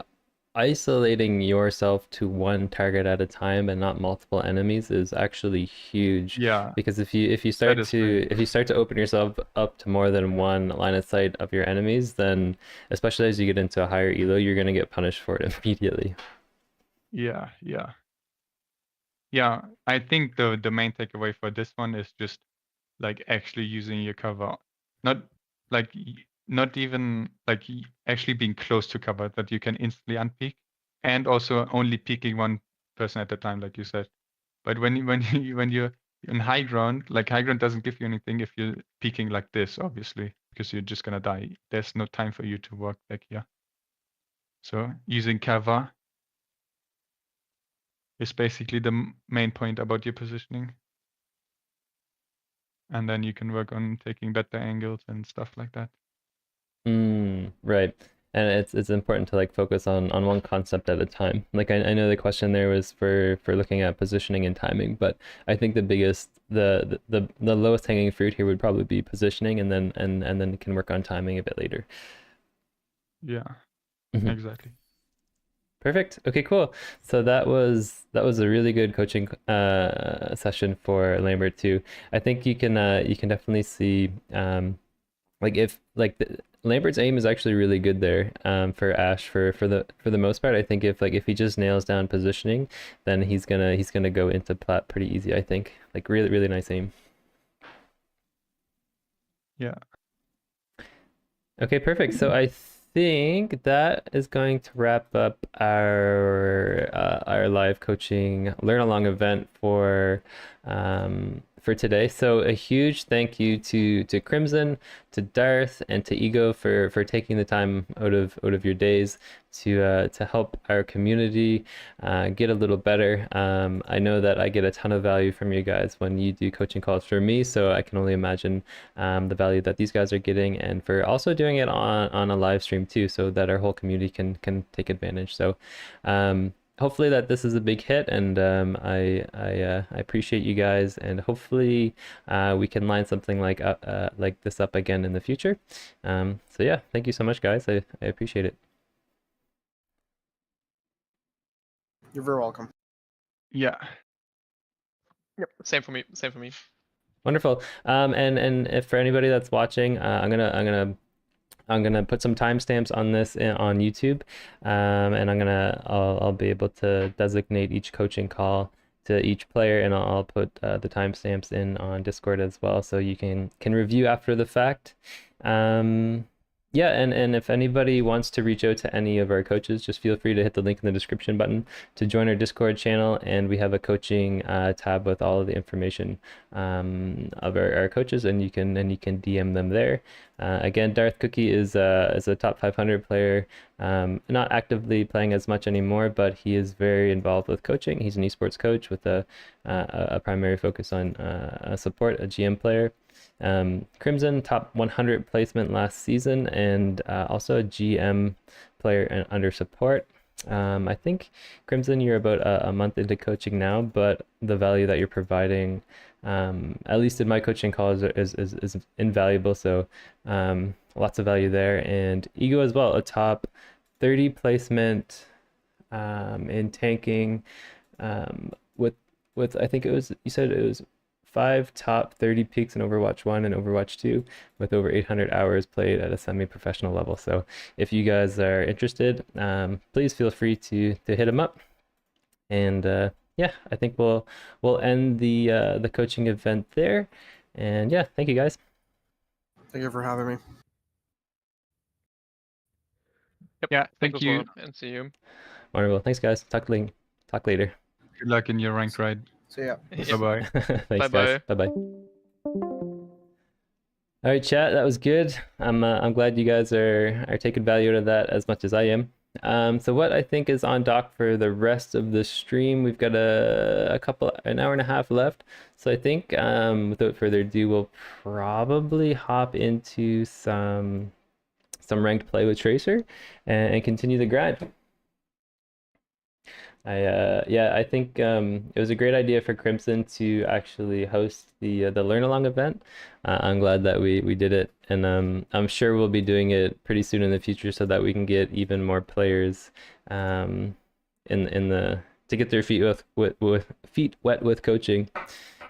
isolating yourself to one target at a time and not multiple enemies is actually huge. Yeah. Because if you start to open yourself up to more than one line of sight of your enemies, then especially as you get into a higher elo, you're gonna get punished for it immediately. Yeah, yeah. Yeah, I think the main takeaway for this one is just like actually using your cover. Not even like actually being close to cover that you can instantly unpeak, and also only peeking one person at a time, like you said. But when you're in high ground, like high ground doesn't give you anything if you're peeking like this, obviously, because you're just gonna die. There's no time for you to work back here. So using cover is basically the main point about your positioning. And then you can work on taking better angles and stuff like that. Right. And it's important to like focus on one concept at a time. Like I know the question there was for looking at positioning and timing, but I think the biggest the lowest hanging fruit here would probably be positioning, and then you can work on timing a bit later. Yeah. Exactly. Perfect. Okay, cool. So that was a really good coaching session for Lambert too. I think you can definitely see like if like Lambert's aim is actually really good there for Ashe for the most part. I think if he just nails down positioning, then he's gonna go into plat pretty easy. I think like really nice aim. Yeah. Okay, perfect. So I think that is going to wrap up our live coaching learn along event for today. So a huge thank you to Criimson, to Darth, and to Ego for taking the time out of your days to help our community get a little better. I know that I get a ton of value from you guys when you do coaching calls for me, so I can only imagine the value that these guys are getting, and for also doing it on a live stream too, so that our whole community can take advantage. So hopefully that this is a big hit, and I appreciate you guys, and hopefully we can line something like this up again in the future. So yeah, thank you so much, guys. I appreciate it. You're very welcome. Yeah. Yep. Same for me. Same for me. Wonderful. And if for anybody that's watching, I'm gonna put some timestamps on this on YouTube, and I'll be able to designate each coaching call to each player, and I'll put the timestamps in on Discord as well, so you can review after the fact. Yeah, and if anybody wants to reach out to any of our coaches, just feel free to hit the link in the description button to join our Discord channel, and we have a coaching tab with all of the information of our coaches, and you can DM them there. Again, DarthCookie is a top 500 player, not actively playing as much anymore, but he is very involved with coaching. He's an esports coach with a primary focus on support, a GM player. Criimson, top 100 placement last season, and also a GM player under support. I think Criimson, you're about a month into coaching now, but the value that you're providing, at least in my coaching calls, is invaluable. So lots of value there. And Ego as well, a top 30 placement in tanking, with I think you said it was 5 top 30 peaks in Overwatch 1 and Overwatch 2 with over 800 hours played at a semi-professional level. So if you guys are interested, please feel free to hit him up. And yeah, I think we'll end the coaching event there. And yeah, thank you guys. Thank you for having me. Yeah, thank as you. well, and see you. Wonderful. Thanks, guys. Talk later. Good luck in your ranked ride. See ya. Yeah. Bye-bye. Thanks, guys. Bye-bye. All right, chat. That was good. I'm glad you guys are taking value out of that as much as I am. So what I think is on dock for the rest of the stream, we've got an hour and a half left. So I think without further ado, we'll probably hop into some ranked play with Tracer and continue the grind. I think it was a great idea for Criimson to actually host the Learn Along event. I'm glad that we did it, and I'm sure we'll be doing it pretty soon in the future so that we can get even more players to get their feet wet with coaching.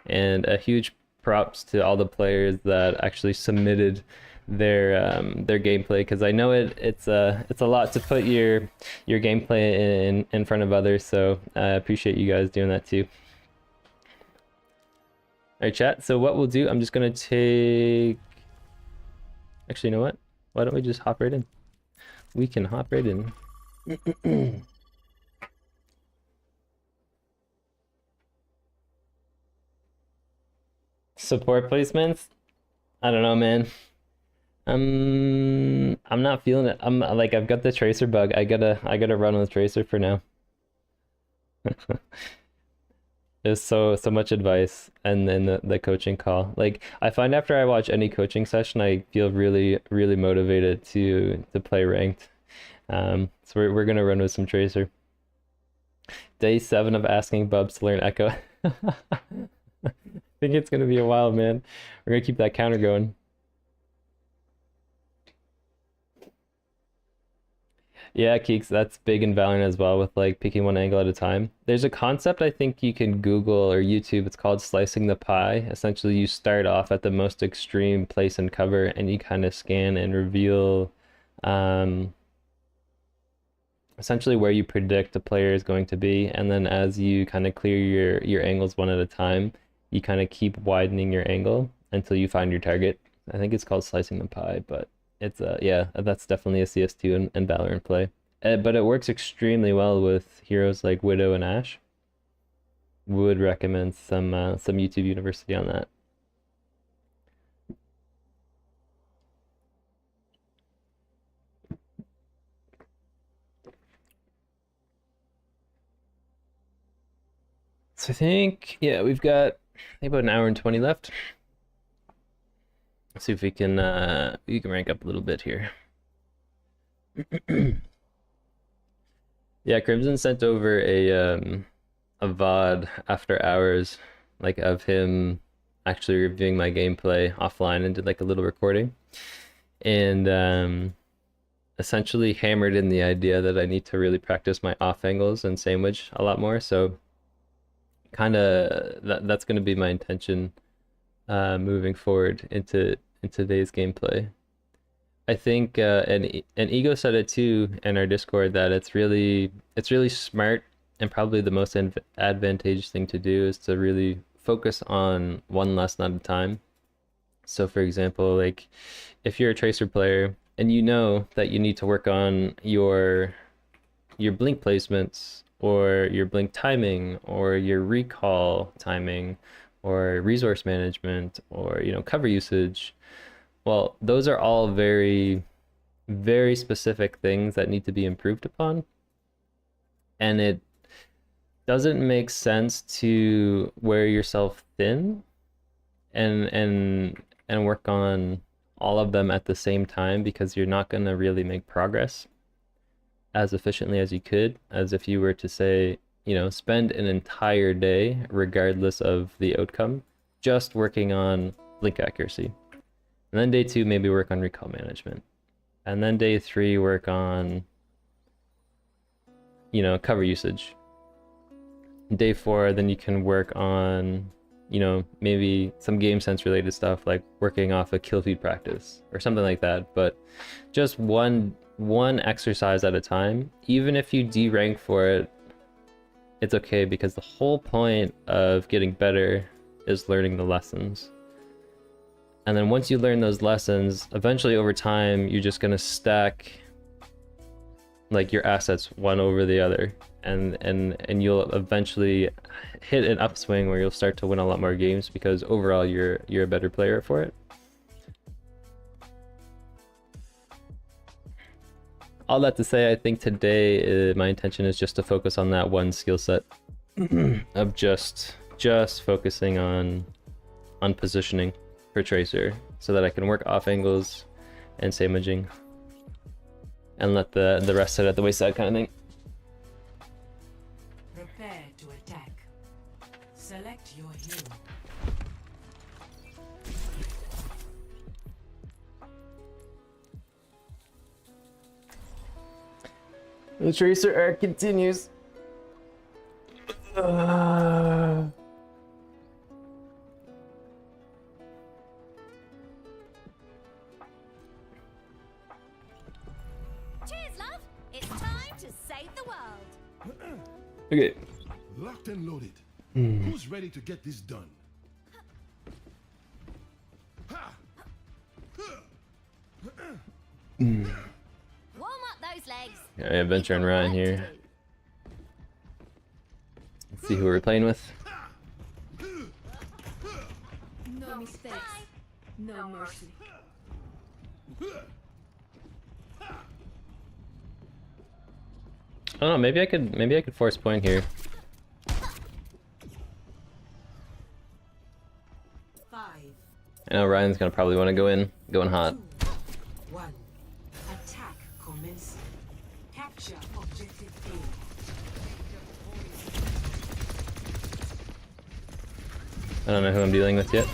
And a huge props to all the players that actually submitted their gameplay, because I know it's a lot to put your gameplay in front of others, so I appreciate you guys doing that too. All right, chat, so what we'll do, I'm just gonna actually, you know what, why don't we just hop right in? We can hop right in. Support placements, I don't know, man. I'm not feeling it. I've got the Tracer bug. I gotta run with Tracer for now. There's so much advice, and then the coaching call. Like, I find after I watch any coaching session, I feel really motivated to play ranked. So we're gonna run with some Tracer. Day 7 of asking Bubs to learn Echo. I think it's gonna be a while, man. We're gonna keep that counter going. Yeah, Keeks, that's big in Valorant as well, with like picking one angle at a time. There's a concept I think you can Google or YouTube. It's called slicing the pie. Essentially, you start off at the most extreme place and cover, and you kind of scan and reveal essentially where you predict the player is going to be. And then as you kind of clear your angles one at a time, you kind of keep widening your angle until you find your target. I think it's called slicing the pie, but it's yeah, that's definitely a CS2 and Valorant play. But it works extremely well with heroes like Widow and Ashe. Would recommend some YouTube University on that. So I think, yeah, we've got about an hour and 20 left. Let's see if we can rank up a little bit here. Yeah, Criimson sent over a VOD after hours, like of him actually reviewing my gameplay offline, and did like a little recording, and essentially hammered in the idea that I need to really practice my off angles and sandwich a lot more. So kind of that's going to be my intention moving forward into today's gameplay. I think and Ego said it too in our Discord, that it's really smart, and probably the most advantageous thing to do is to really focus on one lesson at a time. So for example, like if you're a Tracer player and you know that you need to work on your blink placements, or your blink timing, or your recall timing, or resource management, or cover usage, well, those are all very specific things that need to be improved upon, and it doesn't make sense to wear yourself thin and work on all of them at the same time, because you're not going to really make progress as efficiently as you could, as if you were to say, spend an entire day, regardless of the outcome, just working on blink accuracy. And then day 2, maybe work on recall management. And then day 3, work on, cover usage. Day 4, then you can work on, you know, maybe some game sense related stuff like working off a kill feed practice or something like that, but just one exercise at a time. Even if you D-rank for it, it's okay, because the whole point of getting better is learning the lessons. And then once you learn those lessons, eventually over time, you're just gonna stack like your assets one over the other, and you'll eventually hit an upswing where you'll start to win a lot more games, because overall you're a better player for it. All that to say, I think today my intention is just to focus on that one skill set of just focusing on positioning for Tracer, so that I can work off angles and samaging and let the rest sit at the wayside kind of thing. Prepare to attack. Select your hero. The Tracer arc continues. Cheers, love. It's time to save the world. Okay. Locked and loaded. Who's ready to get this done? Warm up those legs. I have Venture and Ryan here. Let's see who we're playing with. No mistakes. No mercy. I don't know, maybe I could force point here. 5, I know Ryan's gonna probably want to go in hot. 1. Attack commencing. Capture objective A. I don't know who I'm dealing with yet.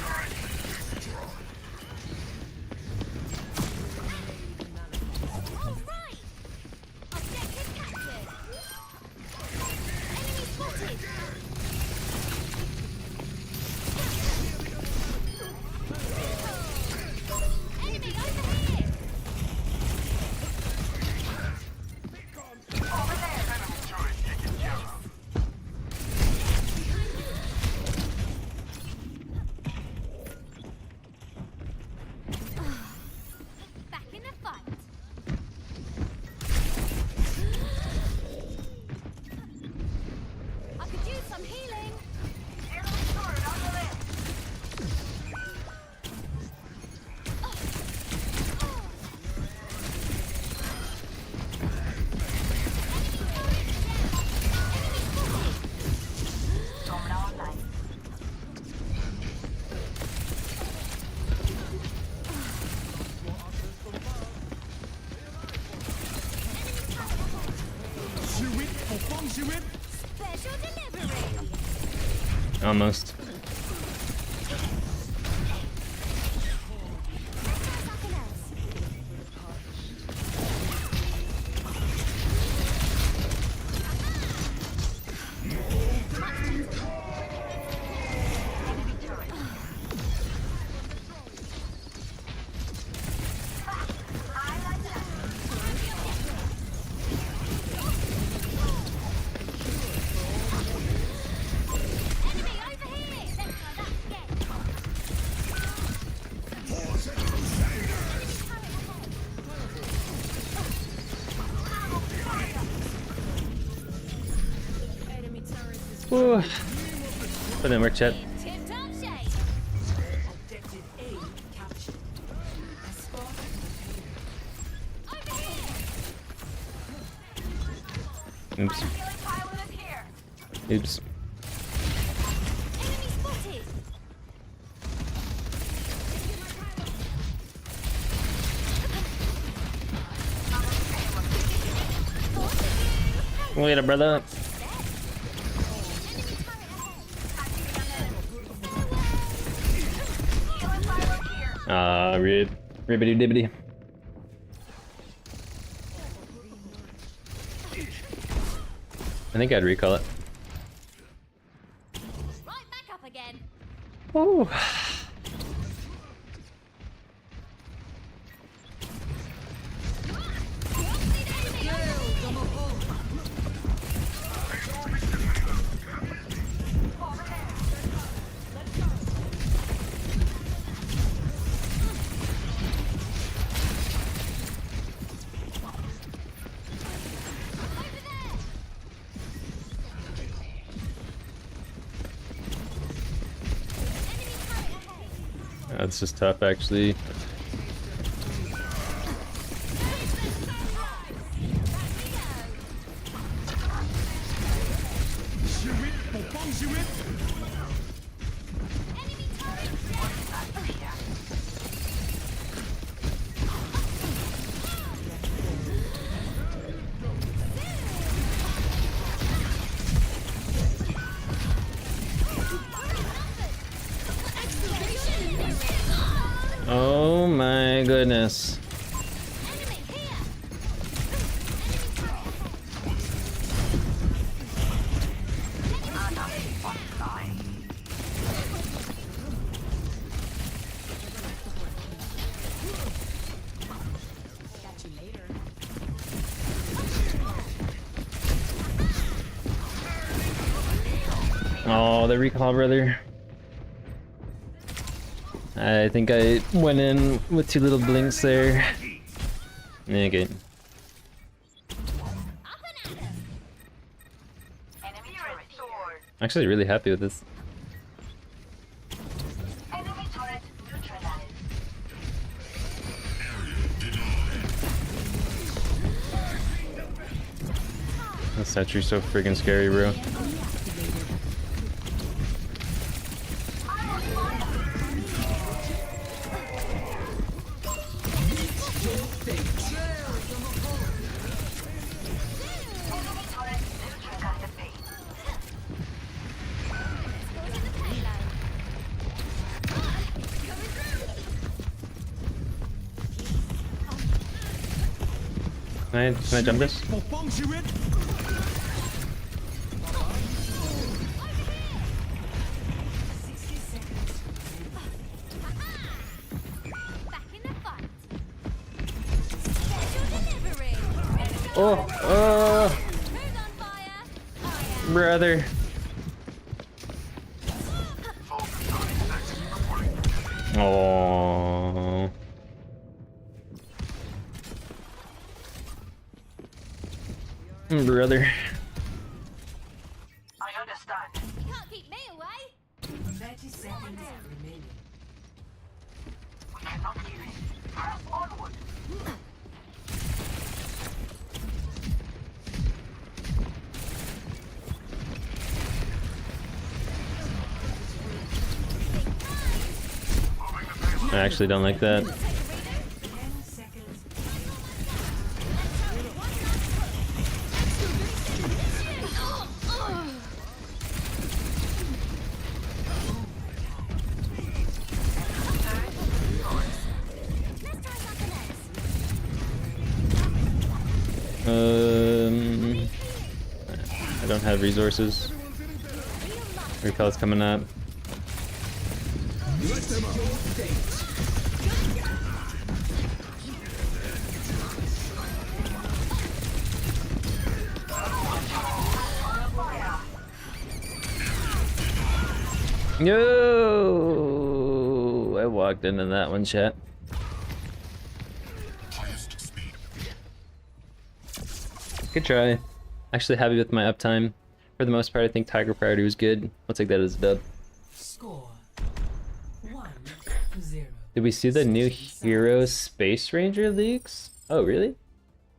All right. Objective captured. Enemy spotted. Enemy over here. Back in the fight. I could use some healing. Special delivery. Almost. Something else. Enemy over here. Let's try that again. Enemy turret is Whew. Put in work, chat. In tip-top shape. Objective A captured. Escort Over here. Oops. Oops. Enemy spotted. Wait a brother. Ribbity dibbity. I think I'd recall it. Right back up again. Ooh. That's just tough, actually. Oh my goodness. Oh, the recall, brother. I think I went in with too little blinks there. Okay. Actually, really happy with this. Enemy turret neutralized. This sentry's so freaking scary, bro. Can I jump this? Oh, brother. Oh. Brother. I understand. You can't keep me away. 30 seconds remaining. We cannot hear it. Press onward. I actually don't like that. 10 seconds. I don't have resources. Recall's coming up. Yo! I walked into that one, chat. Highest speed. Good try. Actually happy with my uptime. For the most part, I think Tiger Priority was good. I'll take that as a dub. Score 1-0. Did we see the new Hero Space Ranger leaks? Oh, really?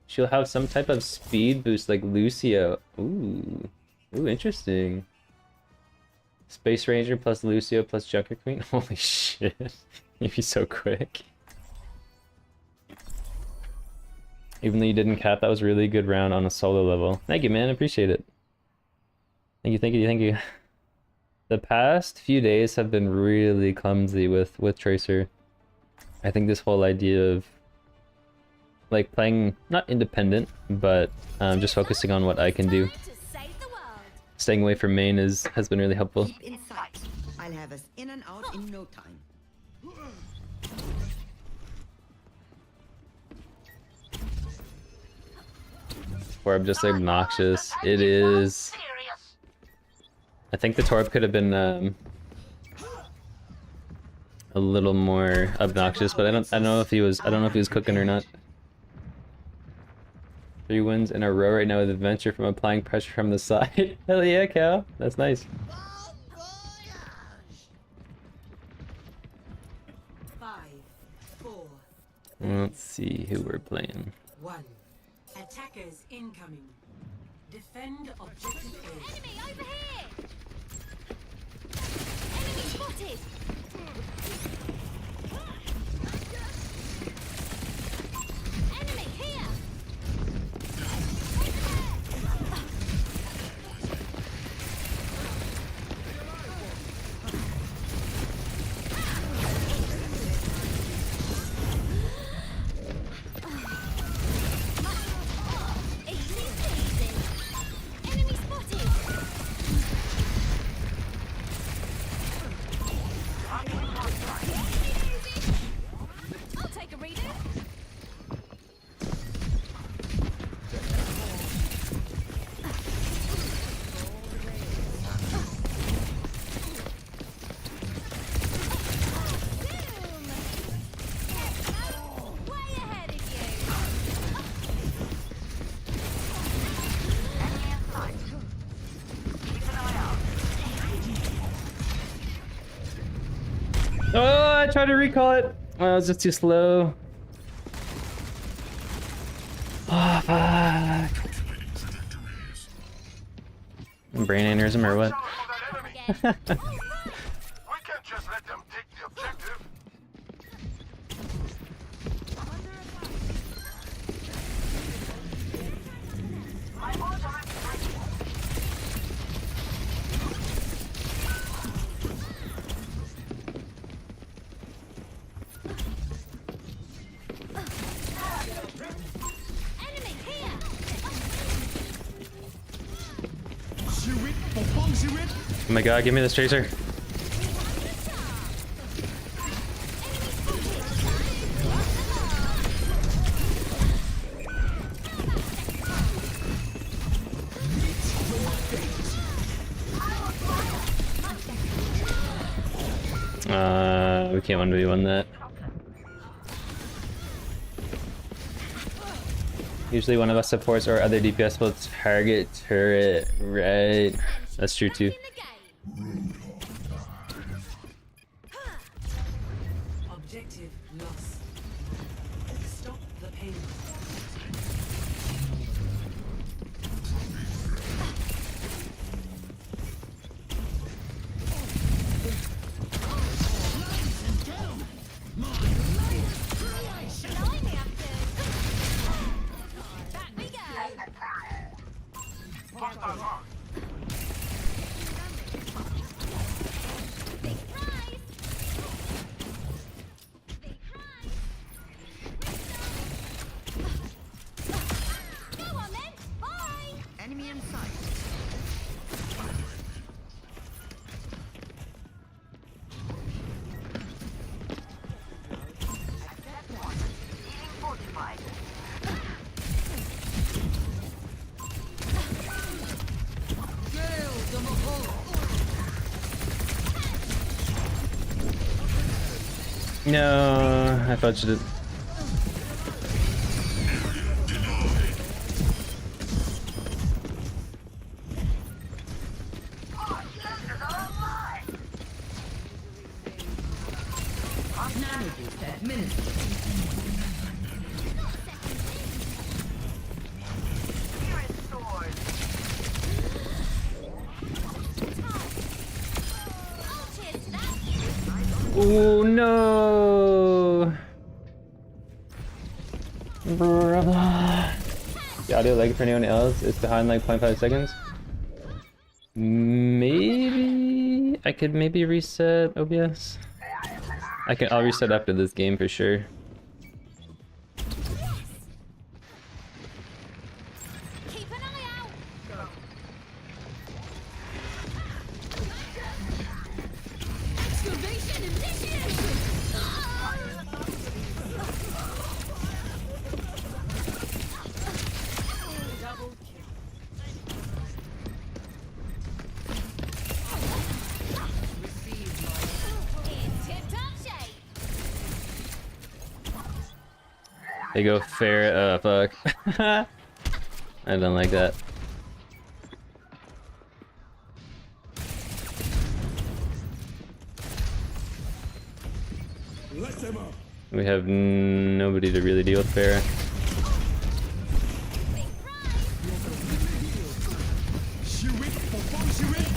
She'll have some type of speed boost like Lucio. Ooh. Ooh, interesting. Space Ranger plus Lucio plus Junker Queen? Holy shit. You'd be so quick. Even though you didn't cap, that was a really good round on a solo level. Thank you, man. I appreciate it. Thank you, thank you, thank you. The past few days have been really clumsy with Tracer. I think this whole idea of like playing, not independent, but just focusing on what I can do. To save the staying away from main has been really helpful. Keep in sight. I'll have us in and out in no time. Torb just obnoxious. It is. I think the Torb could have been a little more obnoxious, but I don't know if he was cooking or not. 3 wins in a row right now with Adventure from applying pressure from the side. Hell yeah, Cal. That's nice. 5, 4, Let's see who we're playing. 1. Attackers incoming. Defend objective A. Enemy over here! Enemy spotted! Enemy here! Easy peasy! Enemy spotted! I'll take a reading. Boom! Way ahead of you. Oh, I tried to recall it. Oh, I was just too slow. Oh, fuck. Brain aneurysm or what? Again. We can't just let them take the objective. Enemy here! Oh my god, give me this tracer. We can't 1v1 that. Usually one of us supports or other DPS will target turret, right? That's true too. Objective lost. Stop the pain. Blimey, I'm good. Back we go. Big prize. Big prize. Go on then. Bye. Enemy in sight. No, I fudged it. Nanoboost administered. Oh, cheers to that. Oh no! Brother. The audio lag for anyone else is behind like 0.5 seconds. Maybe I could maybe reset OBS. I'll reset after this game for sure. Keep an eye out. In tip-top shape. They go fair. Fuck. I don't like that. Let them up. We have nobody to really deal with fair. She weak for fun, she weak.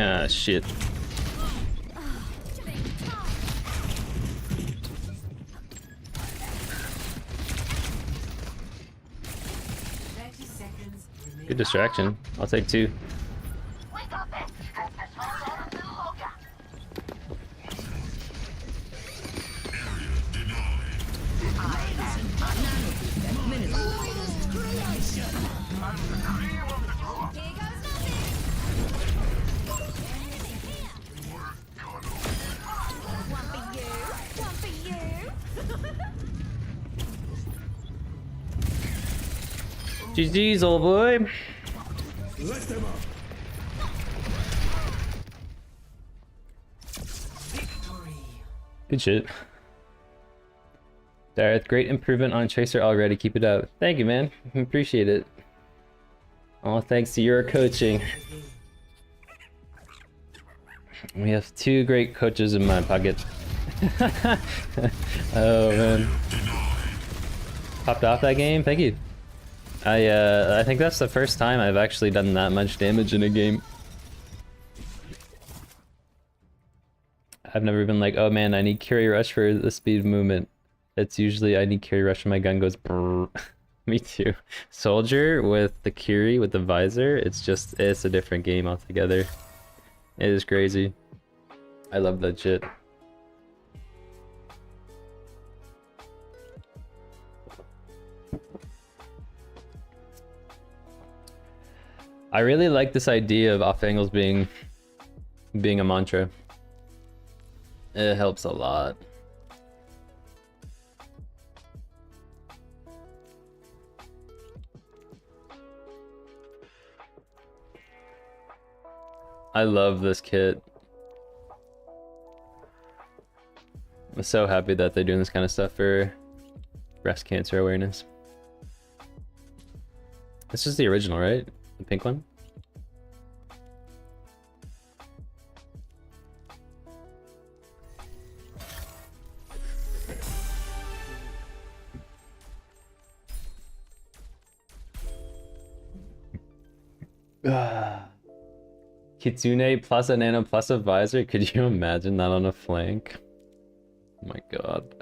Ah, shit. Good distraction. I'll take 2. We got this. As well as the Logan. Here goes nothing. One for you. One for you. GG's, old boy. Let them up. Good shit. Darth, great improvement on Tracer already. Keep it up. Thank you, man. Appreciate it. All thanks to your coaching. We have 2 great coaches in my pocket. Oh man. Popped off that game? Thank you. I think that's the first time I've actually done that much damage in a game. I've never been like, oh man, I need carry rush for the speed of movement. It's usually I need carry rush when my gun goes brrr. Me too. Soldier with the Curie with the visor, it's a different game altogether. It is crazy. I love that shit. I really like this idea of off angles being a mantra. It helps a lot. I love this kit. I'm so happy that they're doing this kind of stuff for breast cancer awareness. This is the original, right? The pink one? Kitsune plus a nano plus a visor. Could you imagine that on a flank? Oh my god.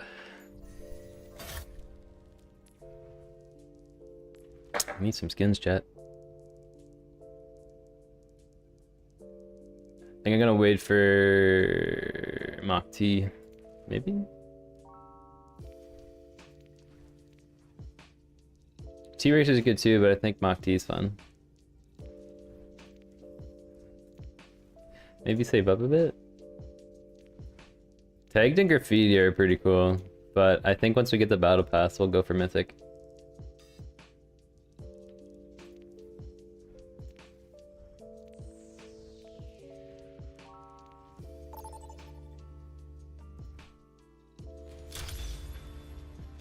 I need some skins, chat. I think I'm gonna wait for Mach T, maybe? T-Racer is good too, but I think Mach T is fun. Maybe save up a bit? Tagged and Graffiti are pretty cool, but I think once we get the Battle Pass, we'll go for Mythic.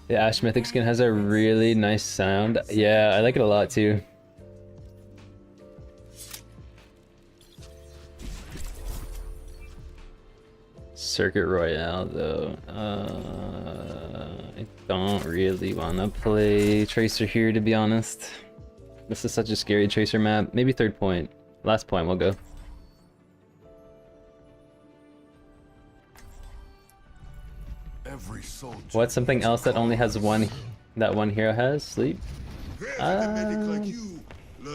The Ashe Mythic skin has a really nice sound. Yeah, I like it a lot too. Circuit Royale though. I don't really want to play Tracer here, to be honest. This is such a scary Tracer map. Maybe third point. Last point we'll go. Every soldier. What's something else that only has one, that one hero has? Sleep?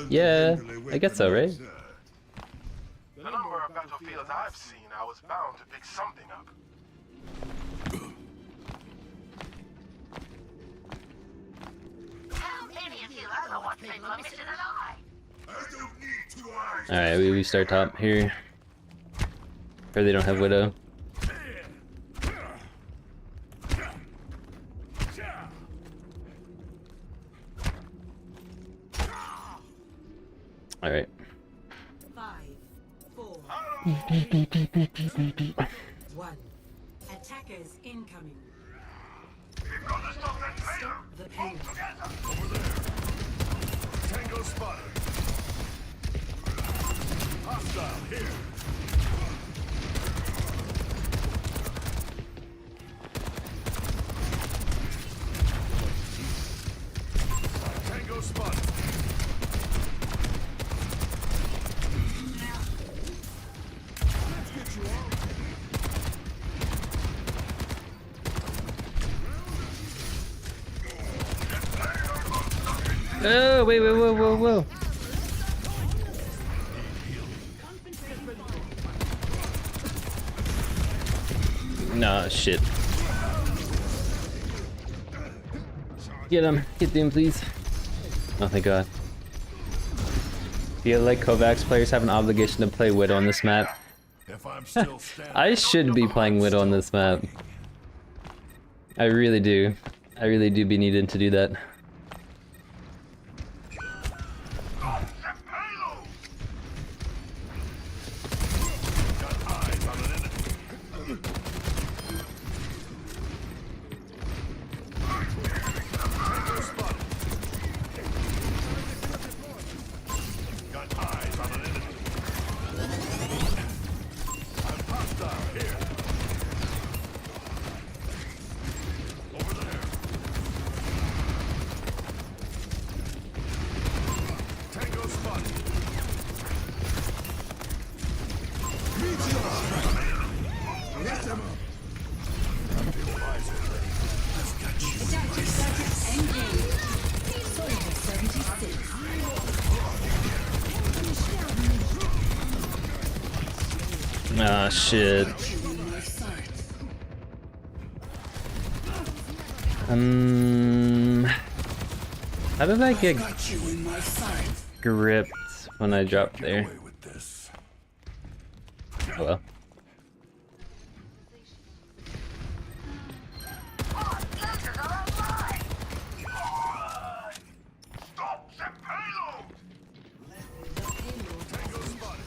Yeah, I guess so, right? The number of battlefields I've seen, I was bound to pick something up. How many of you ever want people missing alive? I don't need 2 eyes. Alright, we start top here. Or they don't have Widow. Alright. 5, 4, 1. Attackers incoming. We've got to stop that traitor! The payload. Over there. Tango spotted. Hostile here. Tango spotted. Let's get you all. Oh, wait, whoa. Nah, shit. Get him. Get him, please. Oh, thank God. Feel like Kovacs players have an obligation to play Widow on this map. If I'm still standing, I should be playing Widow on this map. I really do. I really do be needed to do that. Ah, shit. How did I get gripped when I dropped there? Oh well. Stop the payload! Tango spotted.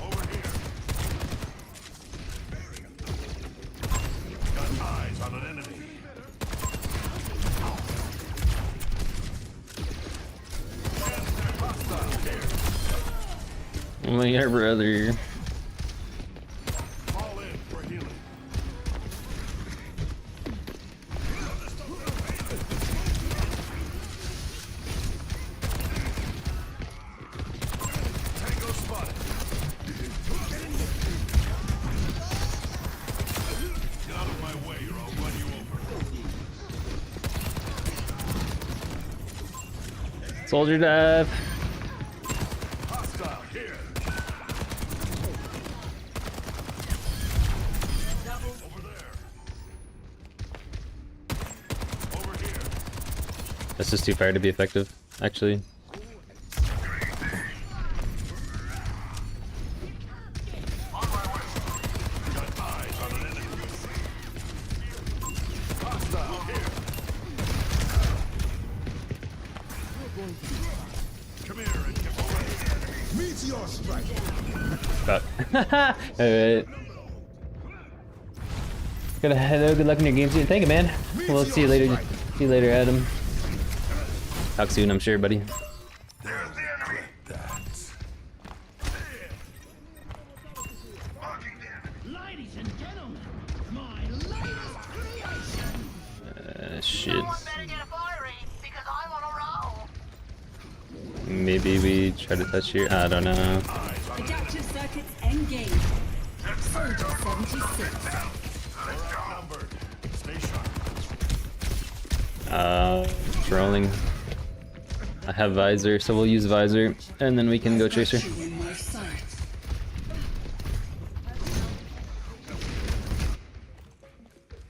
Over here. Got eyes on an enemy. Hostile here. Oh my God, brother. All in for healing. Tango spotted. Get out of my way or I'll run you over. Soldier dive. Hostile here. Over there. Over here. That's just too far to be effective, actually. Got eyes on an enemy. Hostile here. Come here and get away. Meteor strike. Fuck. Alright. Hello, good luck in your game soon. Thank you, man. We'll see you later. See you later, Adam. Talk soon, I'm sure, buddy. There's the enemy. Maybe we try to touch here. I don't know. Adaptive circuits engaged. Soldier 76. Outnumbered. Stay sharp. Trolling. I have visor, so we'll use visor, and then we can go tracer. In my sight.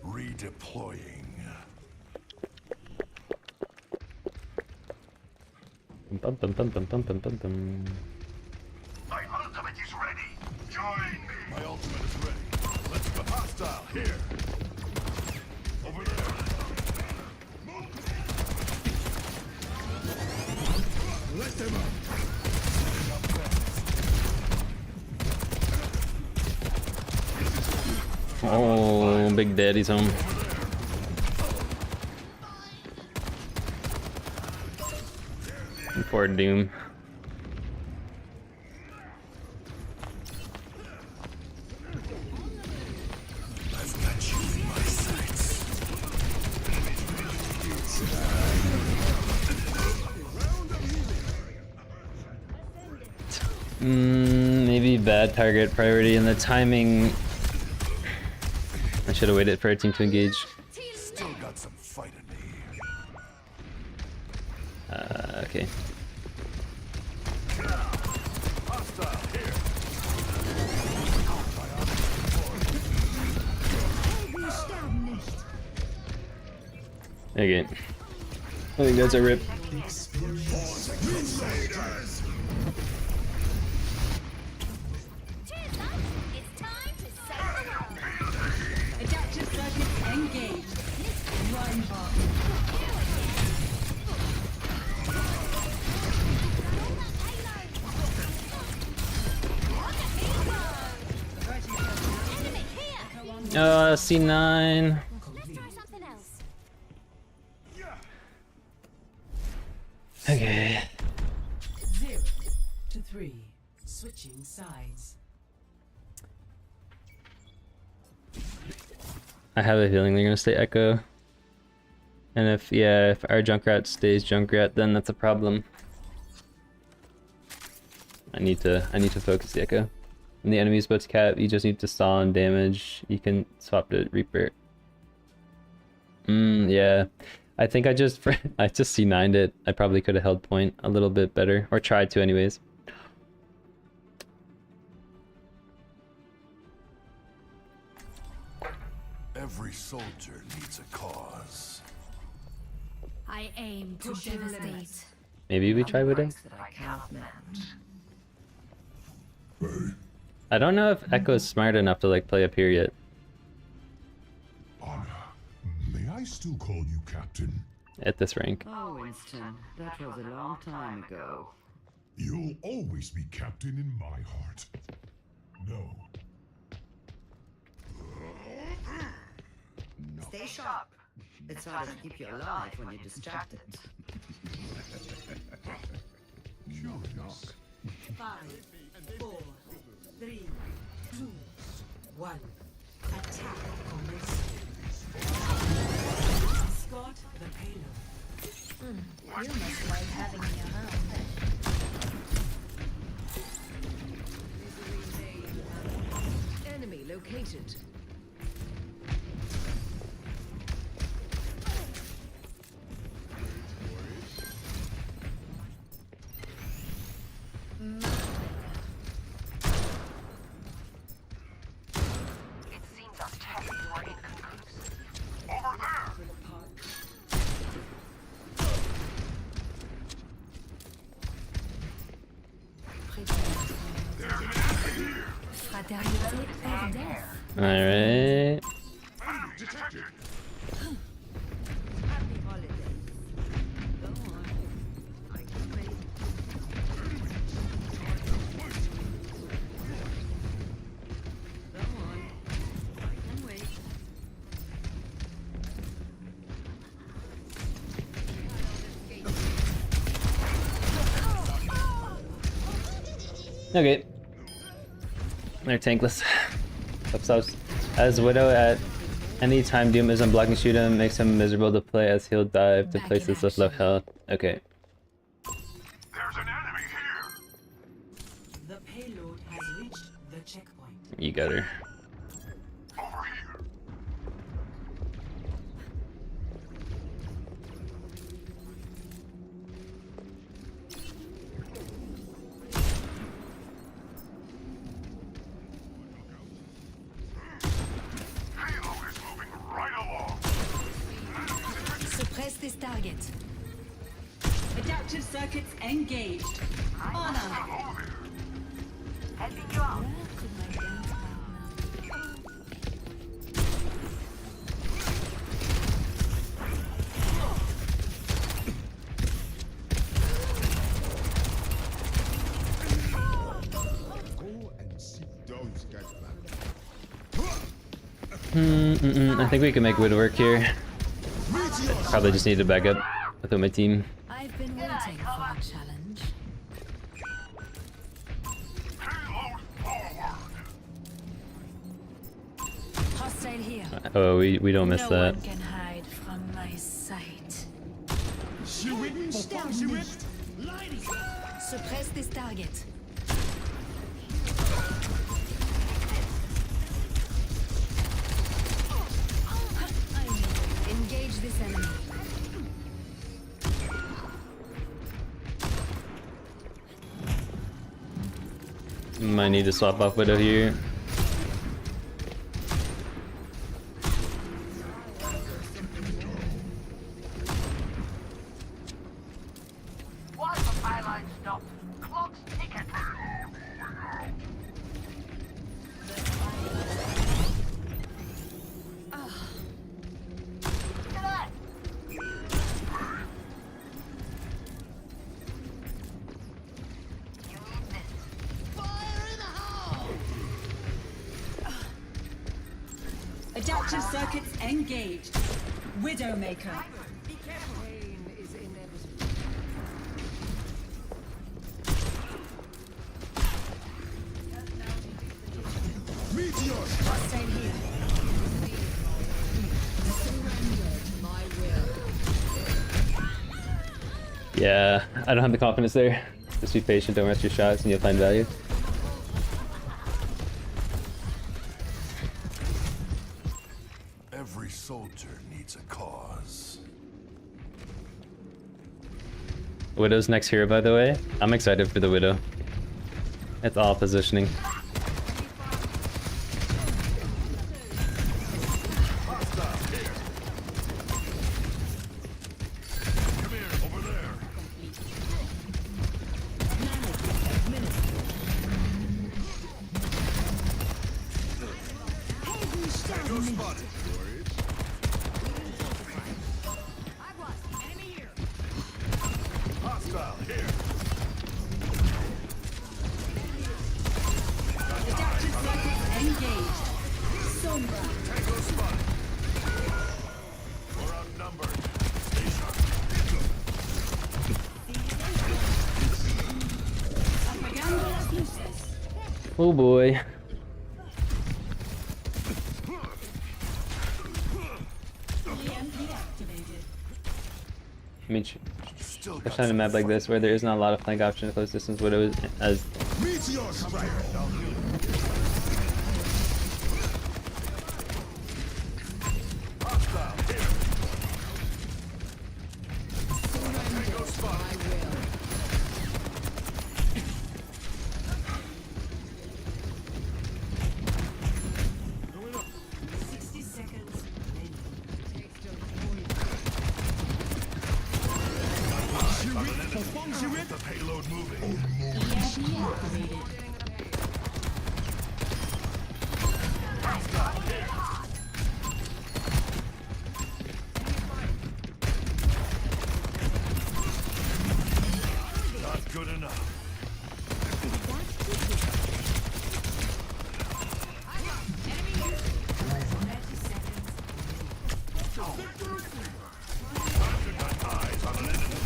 Redeploying. Bum, bum, bum, bum, bum, bum, bum, bum. My ultimate is ready. Join me. My ultimate is ready. Let's go. Hostile here. Over there. Let them up. Oh, Big Daddy's home. Poor Doom. I've got you in my sights. Maybe bad target priority and the timing. I should have waited for our team to engage. Still got some fight in me. Okay. Hostile here. Okay. I think that's a rip. It's time to save the world. Adaptive circuits engaged. Reinhardt. C9. Let's try something else. Okay. 0 to 3. Switching sides. I have a feeling they're gonna stay Echo. And if our Junkrat stays Junkrat, then that's a problem. I need to focus the Echo. When the enemy's about to cap, you just need to stall and damage. You can swap to Reaper. Yeah. I think I just C9'd it. I probably could have held point a little bit better, or tried to anyways. Every soldier needs a cause. I aim to devastate. Maybe we try with it. I don't know if Echo's smart enough to like play up here yet. Anna, may I still call you Captain? At this rank. Oh, Winston, that was a long time ago. You'll always be captain in my heart. No. Stay sharp. It's hard to keep you alive when you're distracted. Curious. 5, 4, 3, 2, 1. Attack commence. Escort the payload. You must like having me around. Enemy located. It seems our tests were inconclusive. Over there! Fraternité of death. Alright. Detected! Happy holidays. Go on. I can wait. Go on. I can wait. Okay. They're tankless. Subs. As Widow at any time Doom isn't blocking shoot him, makes him miserable to play as he'll dive to places with low health. Okay. There's an enemy The payload has reached the checkpoint. You got her. Over here. Payload is moving right along. Suppress this target. Adaptive circuits engaged. Honor. Helping you out. Where could my dance partner? I think we can make Widow work here. Probably just need to back up with my team. I've been waiting for a challenge. Payload forward. Hostile here. Oh, we don't miss No that. one can hide from my sight. Suppress this target. Engage this enemy. Might need to swap off Widow here. Why the highlight stop? Clock's ticking. Look at that. You need this. Fire in the hole! Adaptive circuits engaged. Widowmaker. Hostile here. Yeah, I don't have the confidence there. Just be patient, don't rush your shots, and you'll find value. Every soldier needs a cause. Widow's next hero, by the way. I'm excited for the Widow. It's all positioning. Come here, over there. Tango spotted. Hostile here. Adaptive circuits engaged. Sombra. Tango spotted. We're outnumbered. Stay sharp. Propaganda useless. Oh boy. EMP activated. I mean, Still especially on a map like this where there is not a lot of flank option close distance, Widow is as Meteor strike. Hostile here. Tango spotted. Going up. 60 seconds remaining. Get the payload moving. EMP activated. Not good enough. Got eyes on an enemy.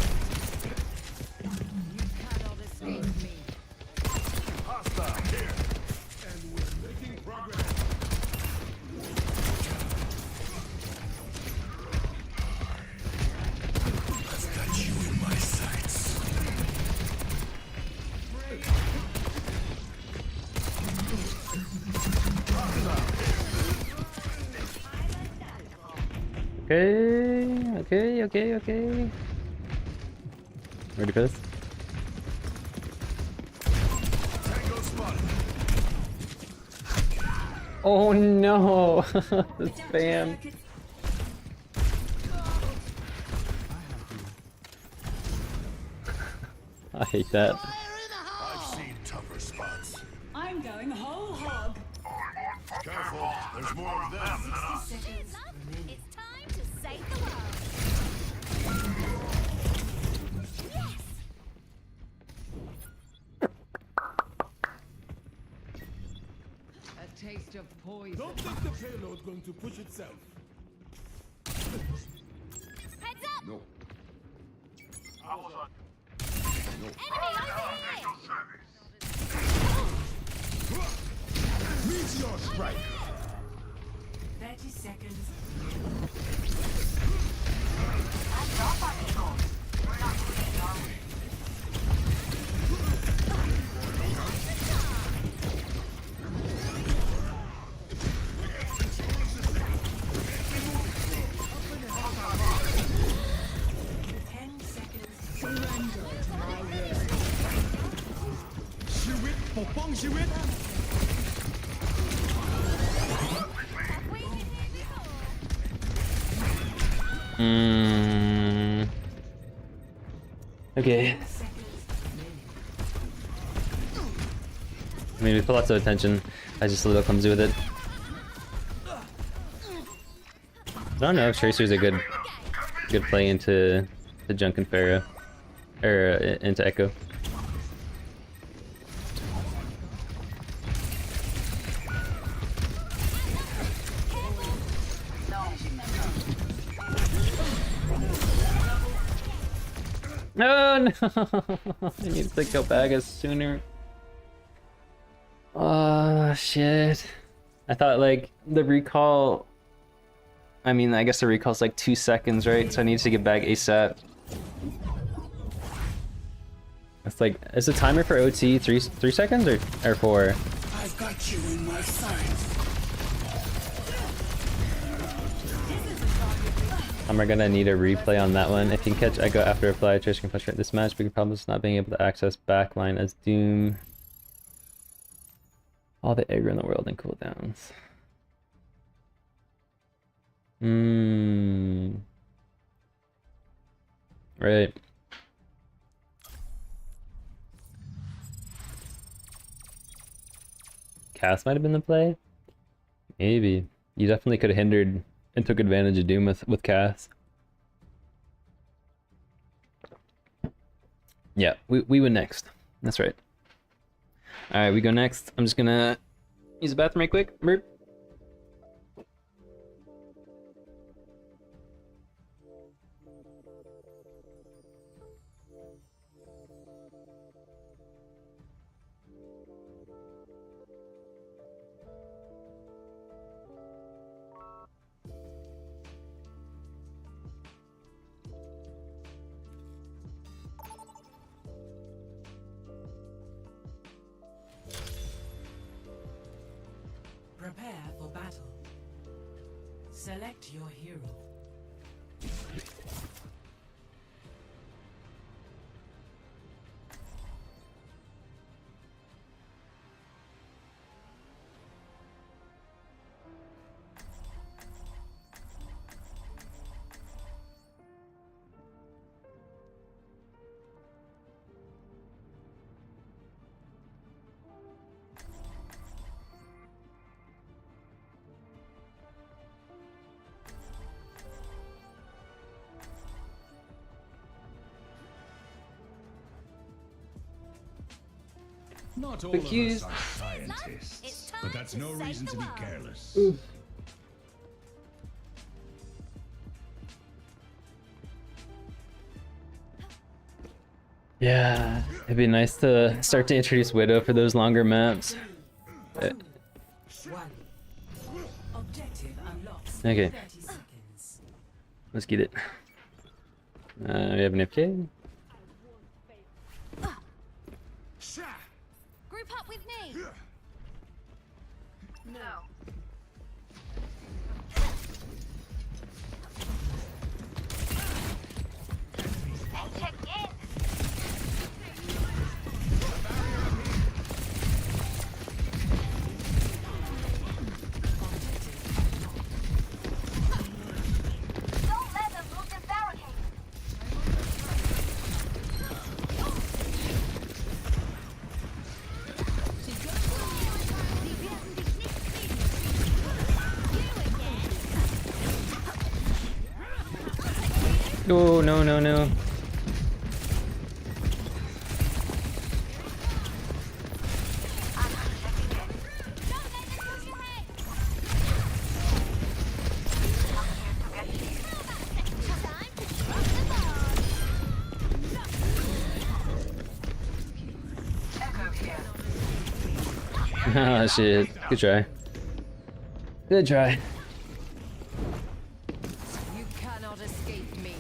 Hostile here. And we're making progress. I've got you in my sights. Okay. Ready for this? Tango spotted. Oh no! The spam. I hate that. I've seen tougher spots. I'm going whole hog. Careful, there's more of them than us. Seconds remaining. It's time to save the world. Yes! A taste of poison. Don't think the payload's going to push itself. Heads up! No. Enemy over here! Meteor strike. 30 seconds. Okay. I mean, we put lots of attention. I just a little clumsy with it. I don't know if Tracer's a good play into the Junk and Pharah, or into Echo. No, no! I need to go back as sooner. Oh, shit. I thought, like, the recall... I mean, I guess the recall's like 2 seconds, right? So I need to get back ASAP. It's like, is the timer for OT 3 seconds or 4? I've got you in my sights. We're gonna need a replay on that one. If you can catch Echo after a fly, Trish can frustrate this match. Big problem is not being able to access backline as Doom. All the aggro in the world and cooldowns. Right. Cass might have been the play. Maybe. You definitely could have hindered and took advantage of Doom with Cass. Yeah, we win next. That's right. Alright, we go next. I'm just gonna use the bathroom right quick. Burp. Prepare for battle. Select your hero. Not all Accused. of us are scientists, It's time but that's to no save reason the to be world. careless. Yeah, it'd be nice to start to introduce Widow for those longer maps. One. Objective unlocked. Okay. 30 seconds. Let's get it. We have an FK. Group up with me. No. Oh, no, no, no. Oh shit. Good try. Good try. You cannot escape me.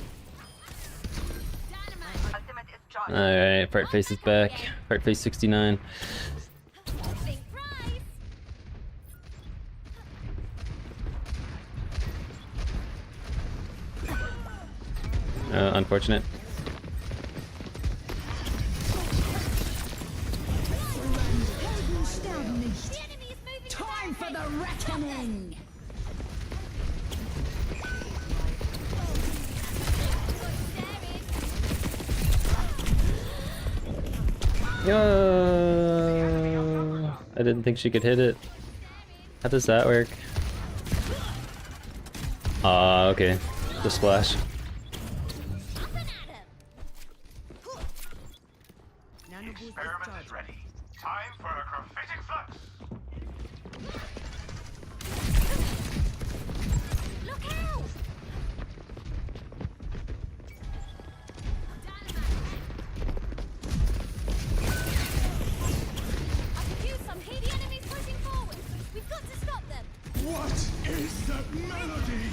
Alright, Fart Face is back. Fart Face 69. Unfortunate. Time for the reckoning! Yo! I didn't think she could hit it. How does that work? Ah, okay. The splash. Experiment is ready. Time for a prophetic flux. Look out! I could use some heat. The enemy's pushing forward. We've got to stop them. What is that melody?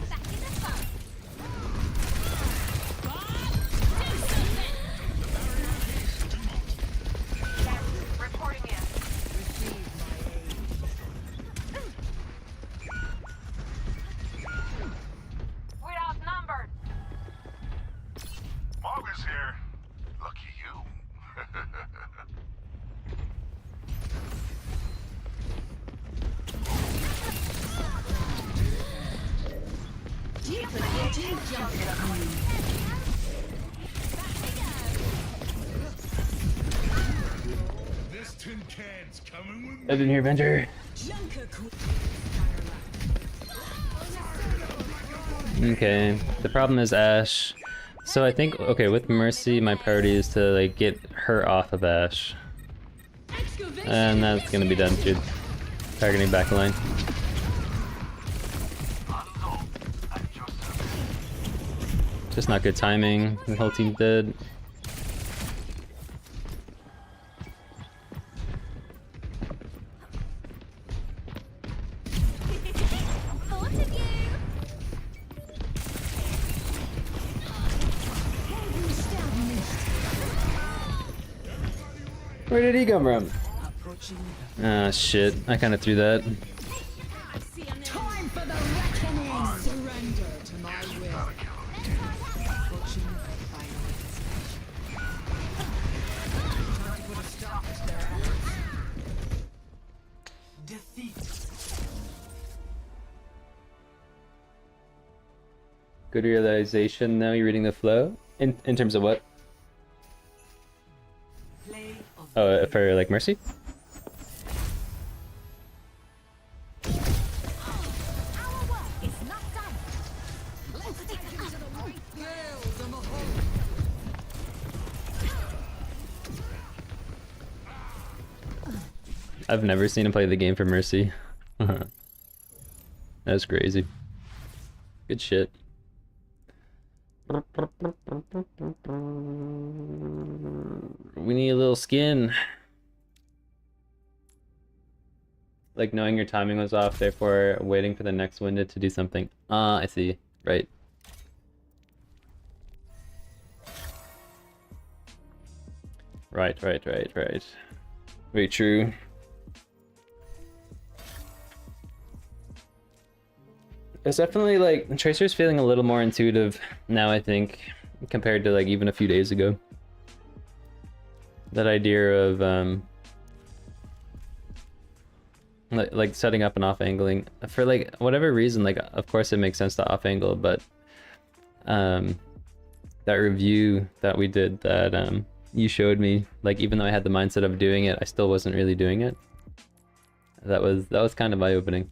Back in the fun. Reporting in. We're outnumbered. Mog is here. Lucky you. This tin can's coming with me. I didn't hear Avenger. Okay, the problem is Ashe. So I think, okay, with Mercy, my priority is to like get her off of Ashe. And that's gonna be done through targeting backline. Just not good timing. The whole team's dead. Thought of you. Where did he come from? Ah, shit. I kind of threw that. Time for the reckoning! Surrender to my will. Approaching my final destination. Time to put a stop to their efforts. Defeat. Good realization now. You're reading the flow? In terms of what? Play of Oh, for like Mercy? Our work is not done. Let's take it to the right. Gales on the whole. I've never seen him play the game for Mercy. That's crazy. Good shit. We need a little skin. Like knowing your timing was off, therefore waiting for the next window to do something. Ah, I see. Right. Right. Very true. It's definitely like Tracer's feeling a little more intuitive now, I think, compared to like even a few days ago. That idea of like setting up and off angling for like whatever reason, like of course it makes sense to off angle, but that review that we did that you showed me, like even though I had the mindset of doing it, I still wasn't really doing it. That was kind of eye-opening.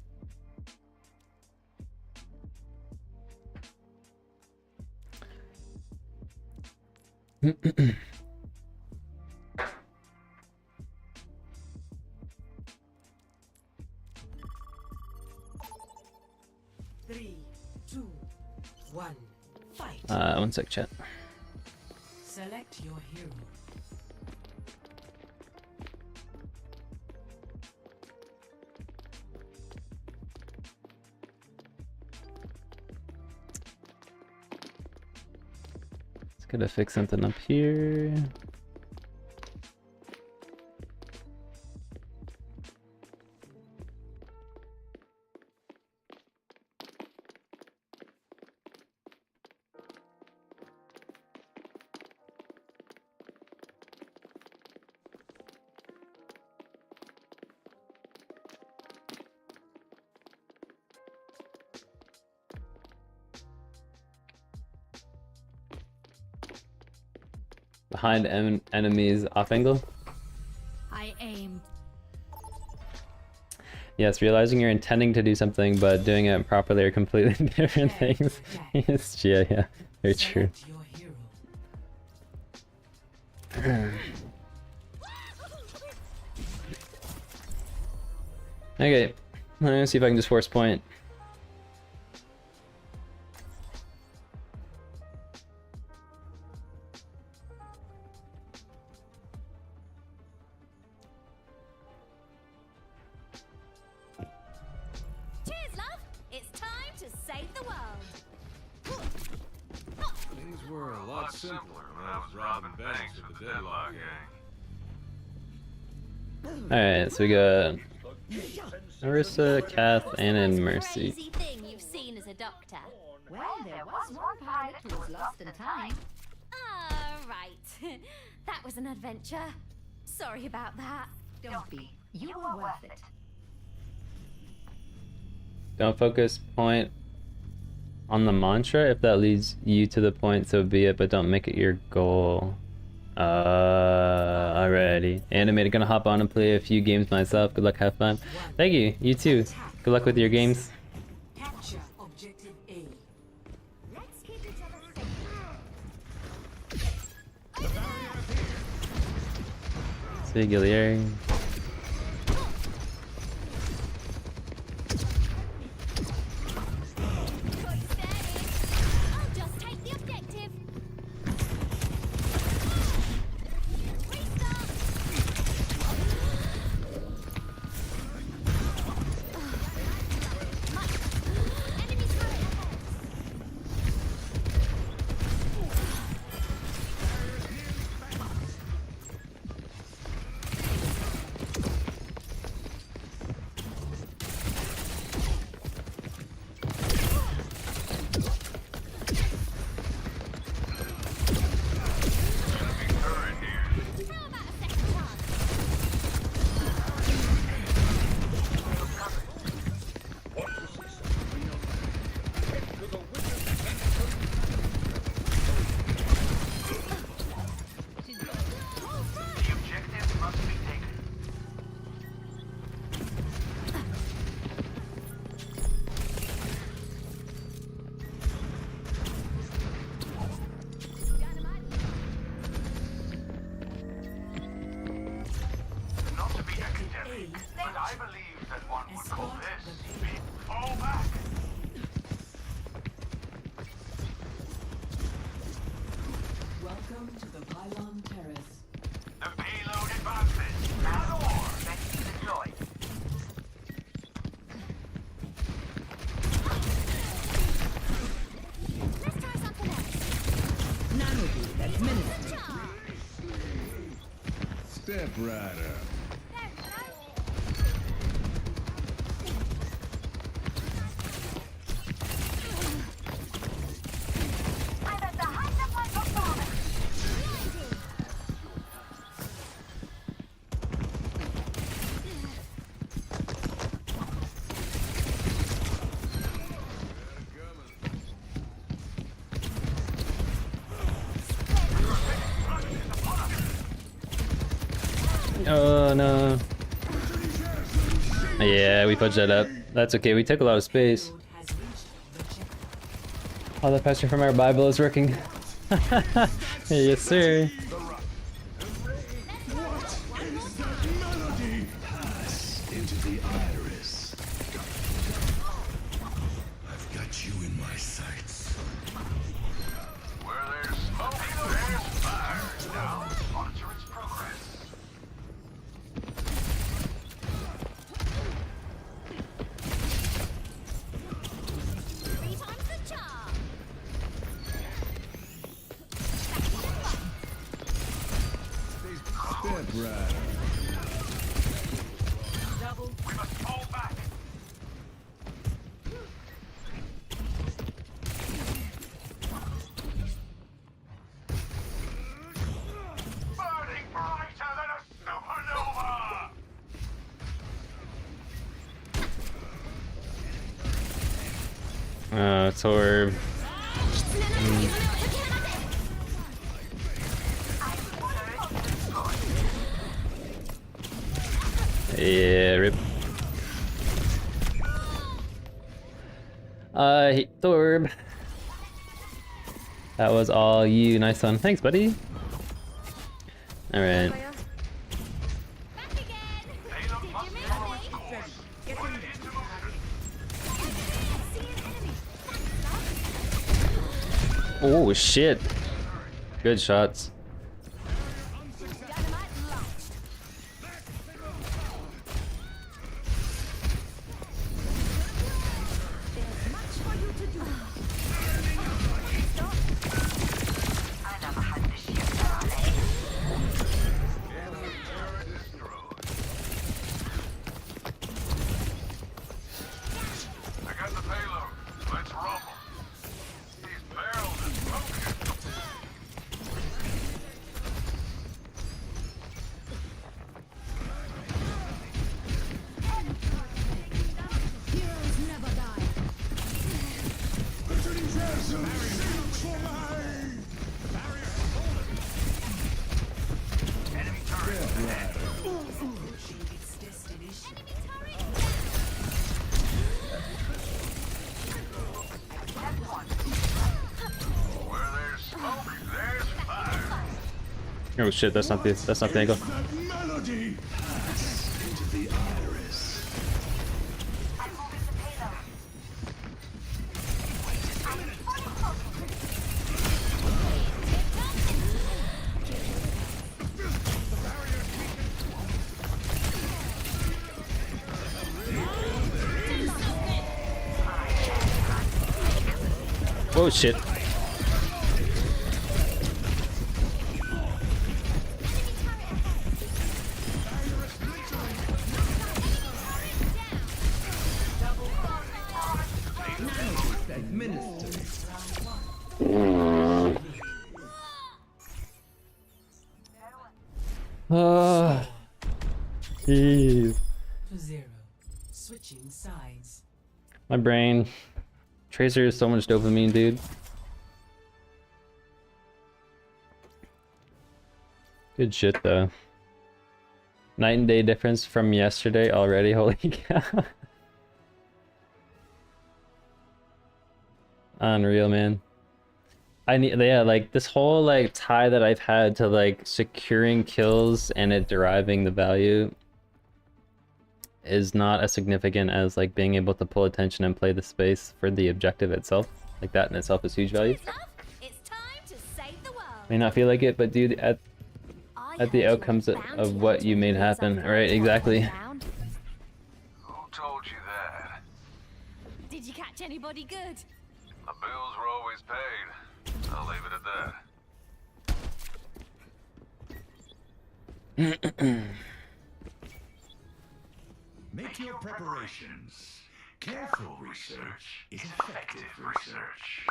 Three, two, one, fight. One sec, chat. Select your hero. Let's gotta fix something up here. Behind enemies off angle. I aim. Yes, realizing you're intending to do something but doing it properly are completely different things. Yes, yeah, very true. Select your hero. Okay, I'm gonna see if I can just force point. Cheers, love. It's time to save the world. Things were a lot simpler when I was robbing banks with the Deadlock gang. Alright, so we got Marissa, Kath, Anna, and Mercy. Crazy thing you've seen as a doctor. Well, there was one pilot who was lost in time. Ah, right. That was an adventure. Sorry about that. Don't be. You were worth it. Don't focus point on the mantra. If that leads you to the point, so be it, but don't make it your goal. Alrighty. Animated, gonna hop on and play a few games myself. Good luck, have fun. Thank you, you too. Good luck with your games. Capture objective A. Let's keep each other safe. See Gillieri. I'll just take the objective. Restart. Enemy turret. How about a second chance? The objective must be taken. Not to be academic, but I believe that one would call this big fallback. Welcome to the Pylon Terrace. The payload advances. Galore. Ready to deploy. Let's try something else. Nanobeam that's minimum. Step right up. There we go. I'm at the height of my performance. Oh no. Yeah, we fudged that up. That's okay. We took a lot of space. Payload has reached the checkpoint. All the pressure from our Bible is working. Yes, sir. Melody. Pass into the iris. I've got you in my sights. Where there's smoke, there's fire. Now, monitor its progress. Three times the charm. Step right. Double We must fall back. Burning brighter than a supernova! Torb. Yeah, rip. Thorb. That was all you. Nice one. Thanks, buddy. Alright. Back again. Did you miss me? Get in there. See an enemy. Oh, shit. Good shots. Dynamite launched. There's much for you to do. I never had this shit done. I got the payload. Let's rumble. These barrels are smoking. Heroes never die. Approaching its destination. Where there's smoke, there's fire. Oh shit, that's not the angle. That melody. Pass into the iris. I'm moving the payload. I'm fully focused. Oh shit. Jeez. To 0. Switching sides. My brain. Tracer is so much dopamine, dude. Good shit, though. Night and day difference from yesterday already, holy cow. Unreal, man. I need, yeah, like this whole like tie that I've had to like securing kills and it deriving the value is not as significant as like being able to pull attention and play the space for the objective itself. Like that in itself is huge value. It's time to save the world. May not feel like it, but dude, at the outcomes of what you made happen, right? Exactly. Who told you that? Did you catch anybody good? The bills were always paid. I'll leave it at that. Make your preparations. Careful research is effective research.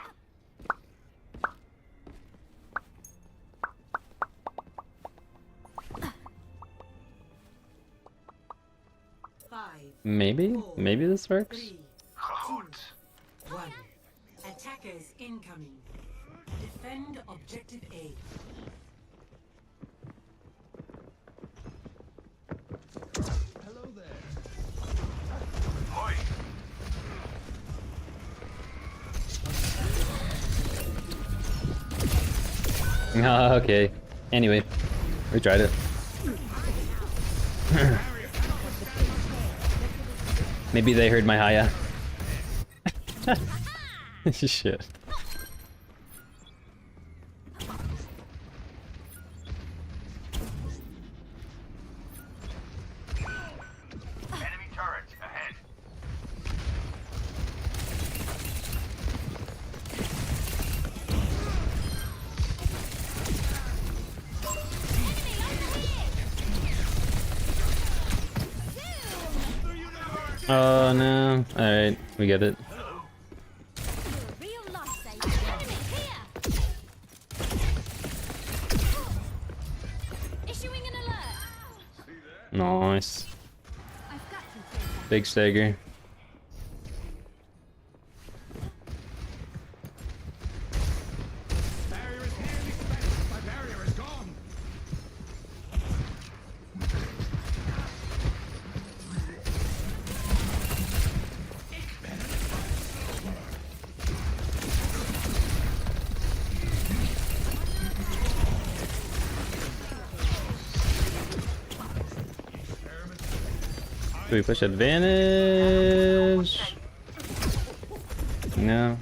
Maybe this works. 3, 2, 1. Attackers incoming. Defend objective A. Hello there. Oh, okay. Anyway, we tried it. Maybe they heard my Haya. Shit. Enemy turret ahead. Oh no. Alright, we get it. Real lifesaver. Enemy here. Issuing an alert. Nice. I've got some Big stagger. Barrier is nearly spent. My barrier is gone. Do we push advantage? No.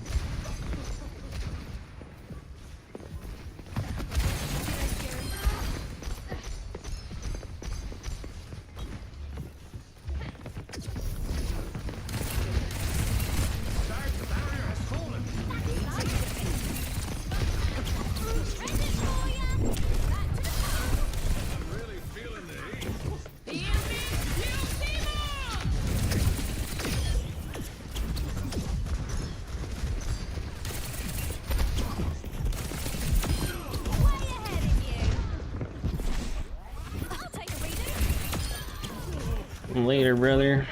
Later, brother.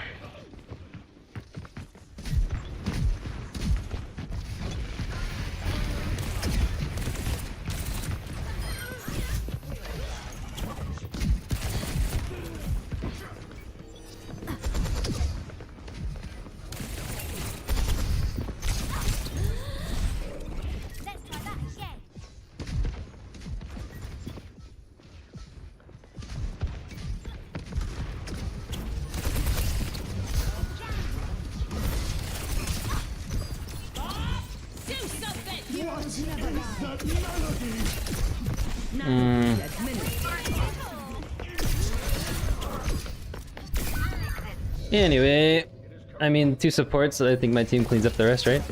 Let's try that again. Do something. Anyway, I mean, 2 supports, I think my team cleans up the rest, right?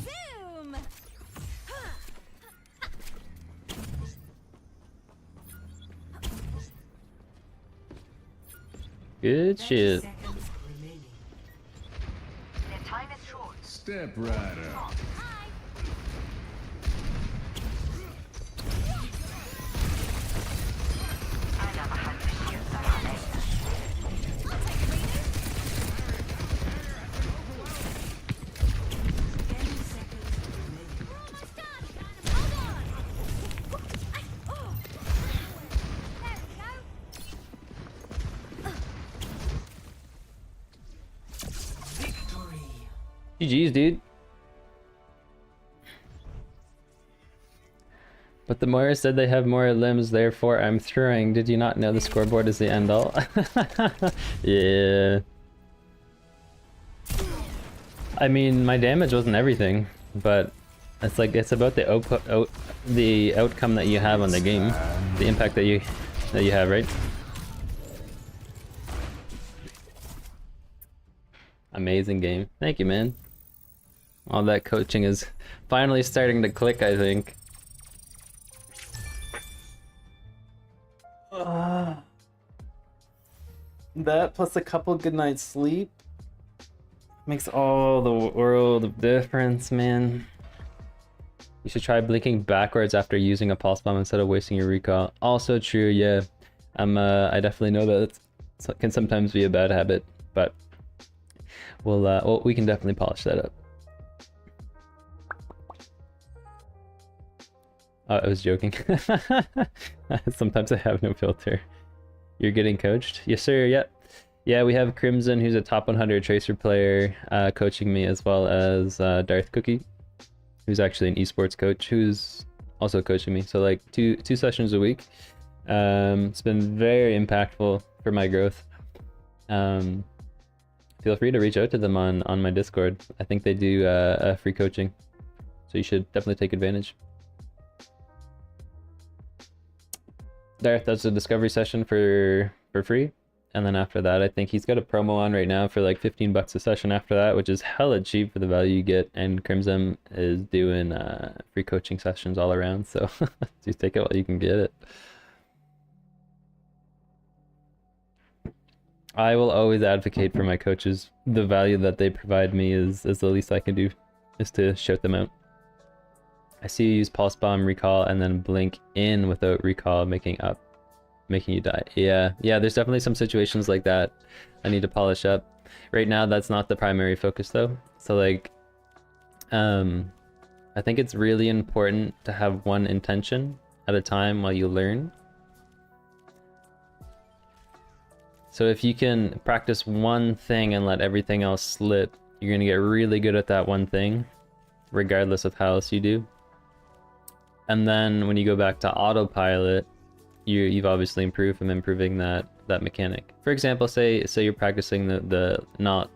Zoom. Good 30 shit. seconds remaining. The time is short. Step right up. I never had to shoot that. I'll take a reading. 10 seconds remaining. We're almost done. Hold on. Oh. There we go. Victory. GG's, dude. But the Moira said they have more limbs, therefore I'm throwing. Did you not know the scoreboard is the end all? Yeah. I mean, my damage wasn't everything, but it's like it's about the outcome that you have on the game, the impact that you have, right? Amazing game. Thank you, man. All that coaching is finally starting to click, I think. That plus a couple good nights sleep makes all the world of difference, man. You should try blinking backwards after using a pulse bomb instead of wasting your recall. Also true, yeah. I definitely know that it can sometimes be a bad habit, but we can definitely polish that up. Oh, I was joking. Sometimes I have no filter. You're getting coached? Yes, sir, yep. Yeah, we have Criimson, who's a top 100 Tracer player, coaching me, as well as DarthCookie, who's actually an eSports coach, who's also coaching me. So like two sessions a week. It's been very impactful for my growth. Feel free to reach out to them on my Discord. I think they do free coaching, so you should definitely take advantage. Darth does a discovery session for free, and then after that, I think he's got a promo on right now for like 15 bucks a session after that, which is hella cheap for the value you get. And Criimson is doing free coaching sessions all around, so just take it while you can get it. I will always advocate for my coaches. The value that they provide me is the least I can do, is to shout them out. I see you use pulse bomb, recall, and then blink in without recall, making you die. Yeah, there's definitely some situations like that I need to polish up. Right now, that's not the primary focus though. So like, I think it's really important to have one intention at a time while you learn. So if you can practice one thing and let everything else slip, you're gonna get really good at that one thing, regardless of how else you do. And then when you go back to autopilot, you've obviously improved from improving that mechanic. For example, say you're practicing the not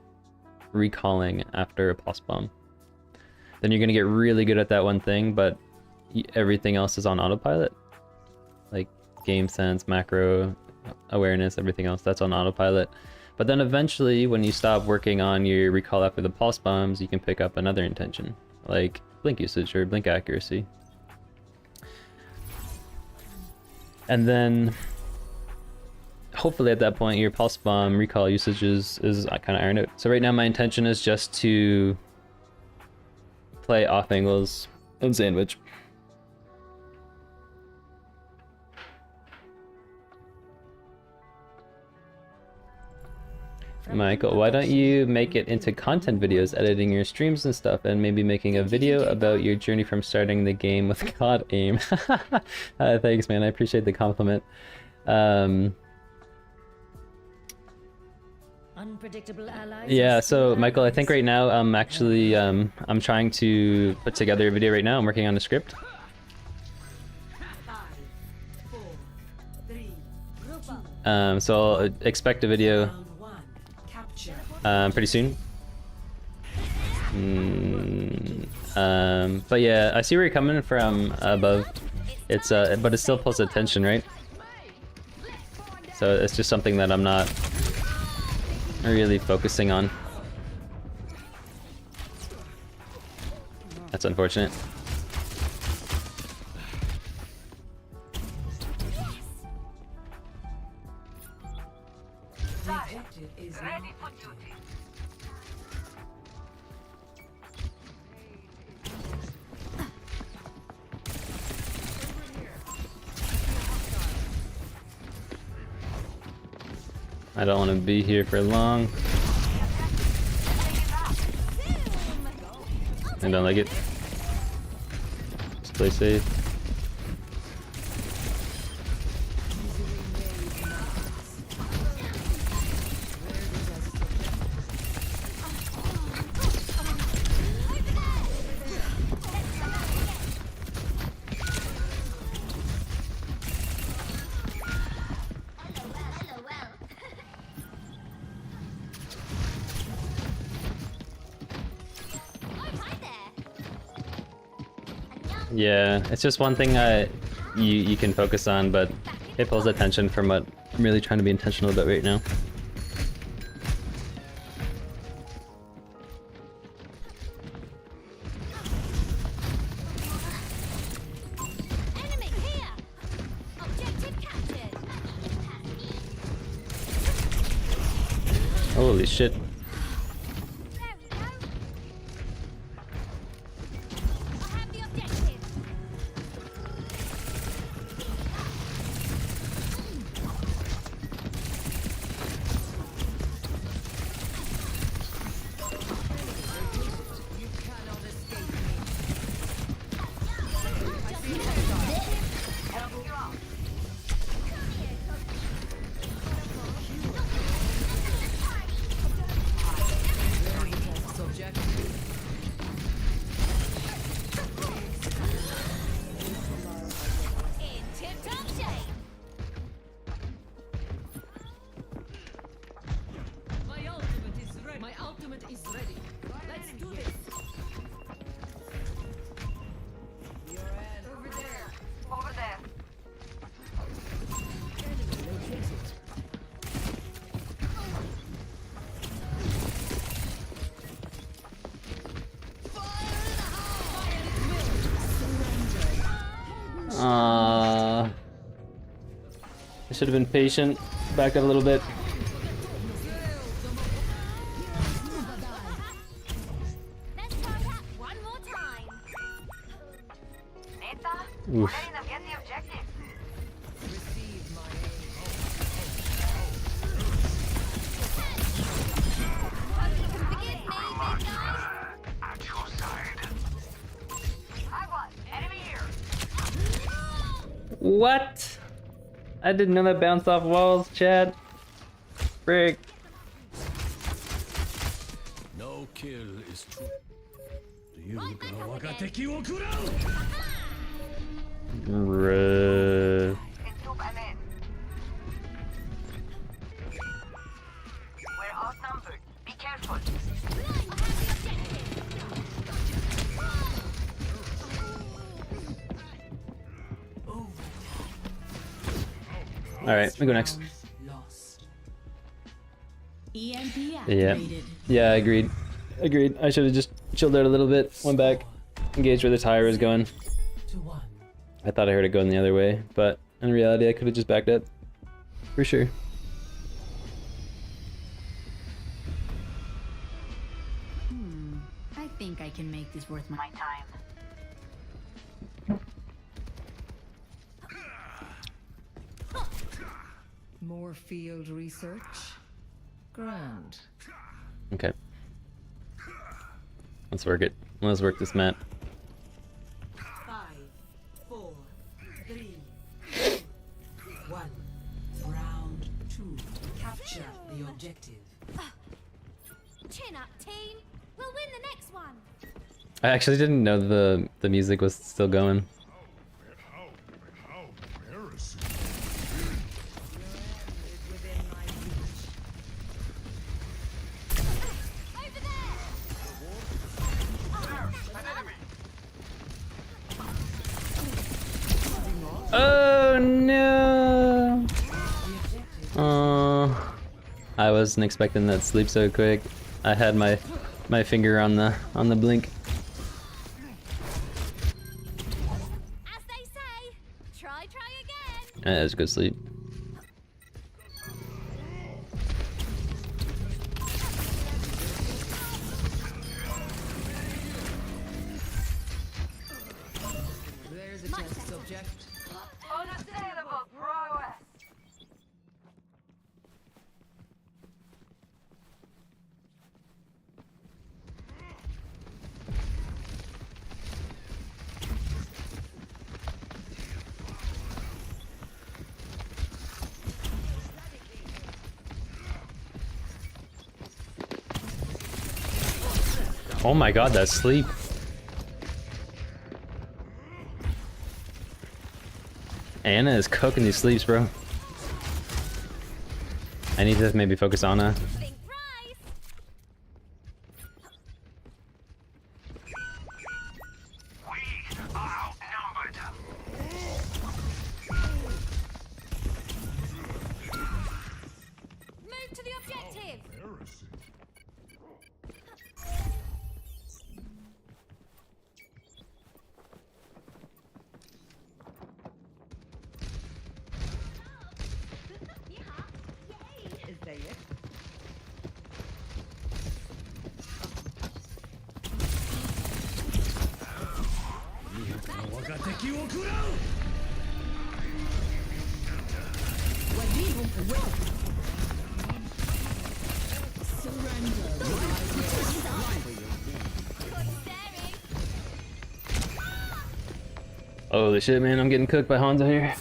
recalling after a pulse bomb. Then you're gonna get really good at that one thing, but everything else is on autopilot. Like game sense, macro, awareness, everything else, that's on autopilot. But then eventually, when you stop working on your recall after the pulse bombs, you can pick up another intention, like blink usage or blink accuracy. And then hopefully at that point your pulse bomb recall usage is kind of ironed out. So right now my intention is just to play off angles and sandwich. Michael, why don't you make it into content videos, editing your streams and stuff, and maybe making a video about your journey from starting the game with God aim? Thanks, man. I appreciate the compliment. Unpredictable allies. Yeah, so Michael, I think right now I'm actually I'm trying to put together a video right now. I'm working on a script. 5, 4, 3, So I'll expect a video round 1. Capture. pretty soon. But yeah, I see where you're coming from above. It's but it still pulls attention, right? So it's just something that I'm not really focusing on. That's unfortunate. The objective is Ready for duty. I don't want to be here for long. I don't like it. Just play safe. Yeah, it's just one thing you can focus on, but it pulls attention from what I'm really trying to be intentional about right now. Enemy here! Objective captured! Holy shit. There we go! I have the objective! is ready. Let's do this. Your end. Over there. Over there. Enemy located. I should have been patient. Back up a little bit. Let's try that one more time. Neta, Oof. letting them get the objective. Receive my Forgive me, big guy. At your side. I won. Enemy here. What? I didn't know that bounced off walls, Chad. Frick. No kill is true. Ruh. It's soup I'm in. We're outnumbered. Be careful. Alright, we go next. Lost. EMP Yeah. activated. Yeah, agreed. Agreed. I should have just chilled out a little bit, went back, engaged where the tire was going. 2-1. I thought I heard it going the other way, but in reality I could have just backed up. For sure. I think I can make this worth my My time. more field research. Grand. Okay. Let's work it. Let's work this map. 5, 4, 3, 2, 1. Round 2. Capture the objective. Chin up, team. We'll win the next one. I actually didn't know the music was still going. How embarrassing. Within my reach. Over there. Oh no! I wasn't expecting that sleep so quick. I had my finger on the blink. As they say, try again. That was good sleep. There's a test subject. Unassailable prowess. Oh my god, that sleep. Anna is cooking these sleeps, bro. I need to maybe focus on Anna. Think price. We are outnumbered. Move to the objective. Embarrassing. Is that it? Holy shit, man, I'm getting cooked by Hanzo here.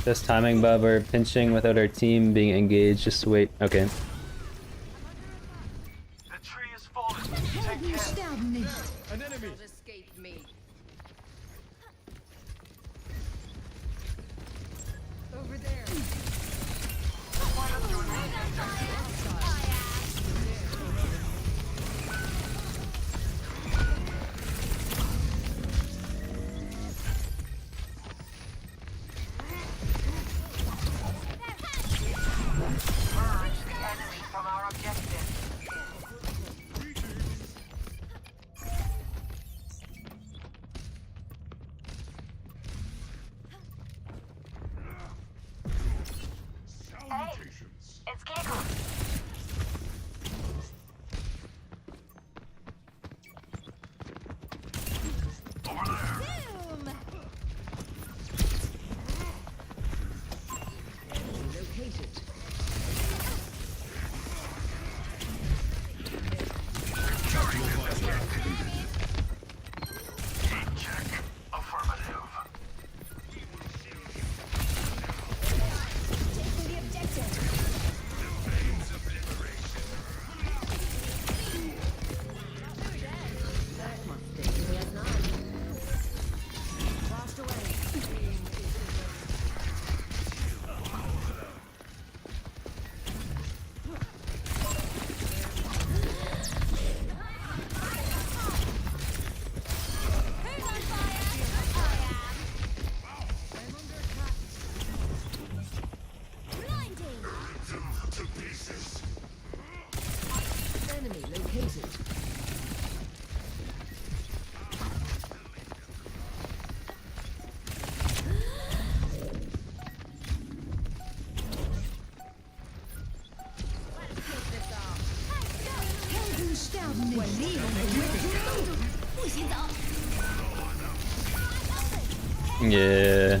Just timing Bub or pinching without our team being engaged. Just wait. Okay. The tree is fallen. Take care. An enemy. Don't escape me. Over there. It's kickoff. Boom! Located. Check. Affirmative. Taking the objective. That must stay. Lost away. Who's on fire? I am. Blinding. To pieces. Enemy located. Helden sterben nicht. 不许走。 Yeah.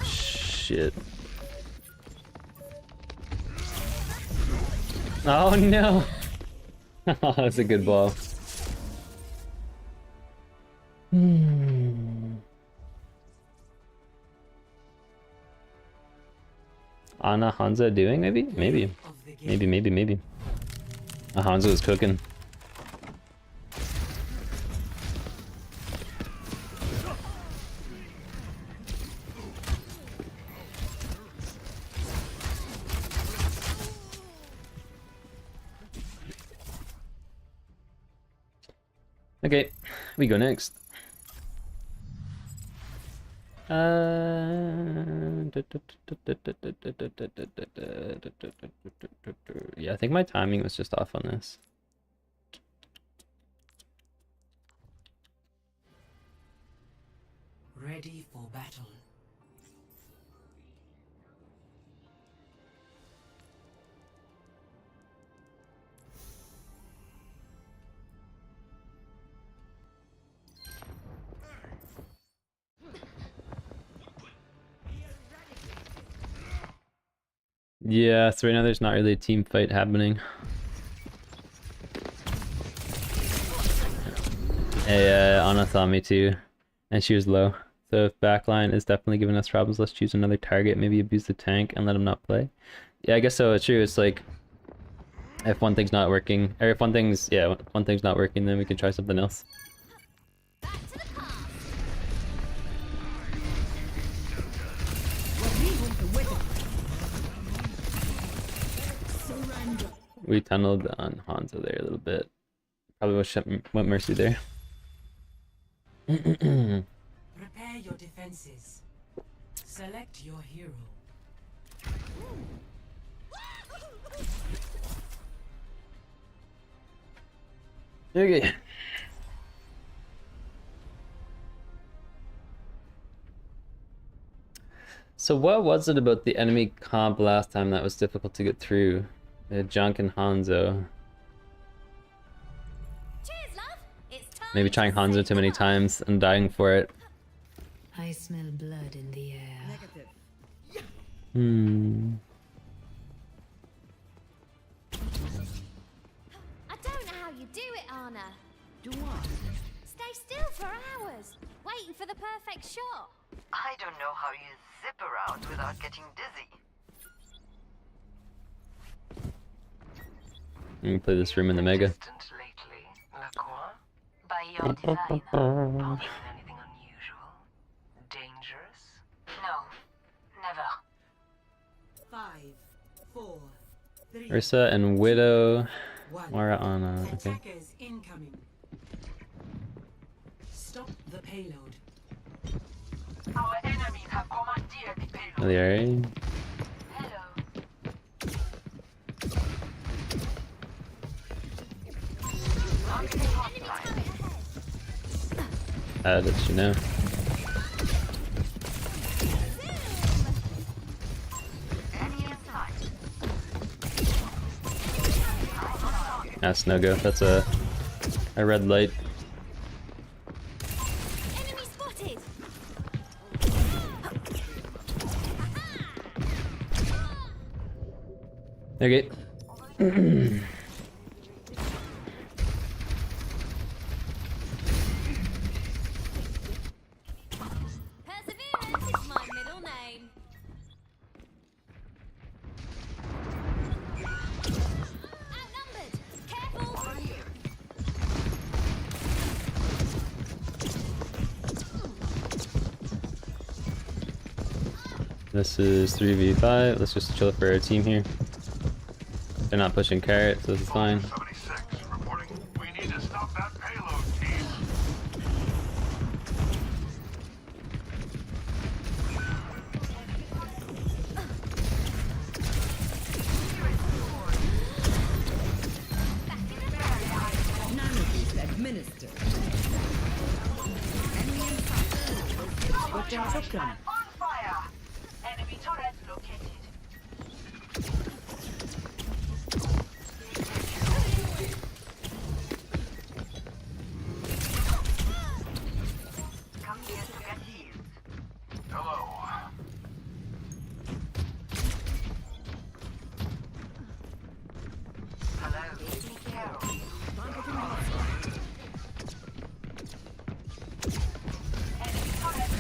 Shit. Oh no! Oh, that's a good ball. Anna Hanzo doing maybe? Maybe. Of the game. Maybe. Hanzo is cooking. Okay, we go next. Yeah, I think my timing was just off on this. Ready for battle. Yeah, so right now there's not really a team fight happening. Hey, Anna saw me too, and she was low. So if backline is definitely giving us problems, let's choose another target, maybe abuse the tank and let him not play. Yeah, I guess so, it's true, it's like, if one thing's not working, or if one thing's not working, then we can try something else. Back to the past. Surrender. We tunneled on Hanzo there a little bit. Probably went Mercy there. Prepare your defenses. Select your hero. Okay. So what was it about the enemy comp last time that was difficult to get through? Junk and Hanzo. Cheers, love. It's time. Maybe trying to Hanzo say too many goodbye. times and dying for it. I smell blood in the air. Negative. I don't know how you do it, Anna. Do what? Stay still for hours, waiting for the perfect shot. I don't know how you zip around without getting dizzy. I'm gonna play this room in the Mega. Distant lately, Lacroix? By your design, pumping anything unusual? Dangerous? No, never. 5, 4, 3, Ursa and Widow. 1. Moira Anna. Okay. Attackers incoming. Stop the payload. Our enemies have commandeered the payload. Oh, the area. Hello. that you know. That's no go. That's a red light. Enemy spotted. Okay. Perseverance is my middle name. Outnumbered. Careful. This is 3v5. Let's just chill for our team here. They're not pushing carrot, so this is fine. 76, reporting. We need to stop that payload, team. Nanobeam administered. Enemy in sight. Switching token. On fire! Enemy turret located. Come here to get healed. Hello. Hello, be careful. Enemy turret.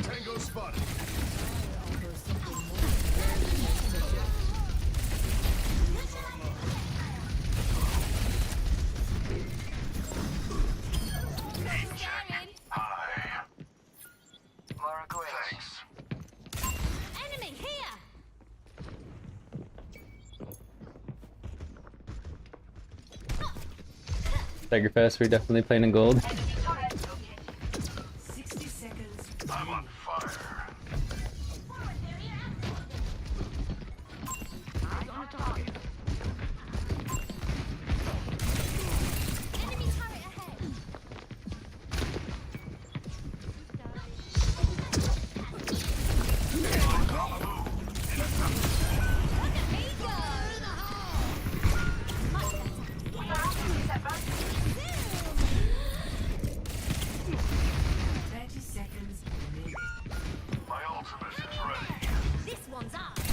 Tango spotted. Hi. More great. Thanks. Enemy here. Tiger Fest, we're definitely playing in gold. Enemy turret located. 60 seconds. I'm on fire. Enemy turret ahead. Look at me go. 30 seconds remaining. My ultimate is ready. This one's ours.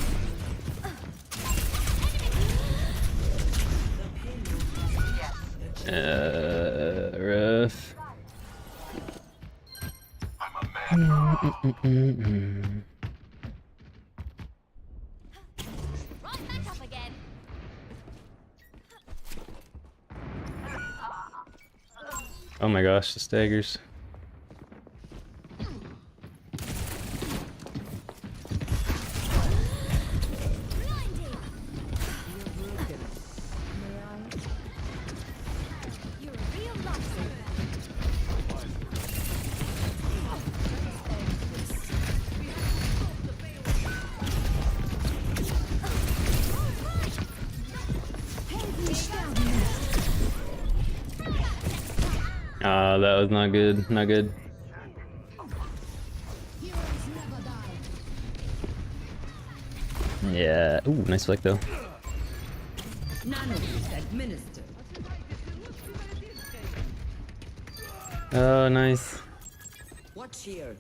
The payload Rough. I'm a man. Right back up again. Oh my gosh, the staggers. Blinding. You're a real lifesaver. Ah, that was not good. Not good. Yeah. Ooh, nice flick though. Nanobeam administered. Oh, nice. Watch here.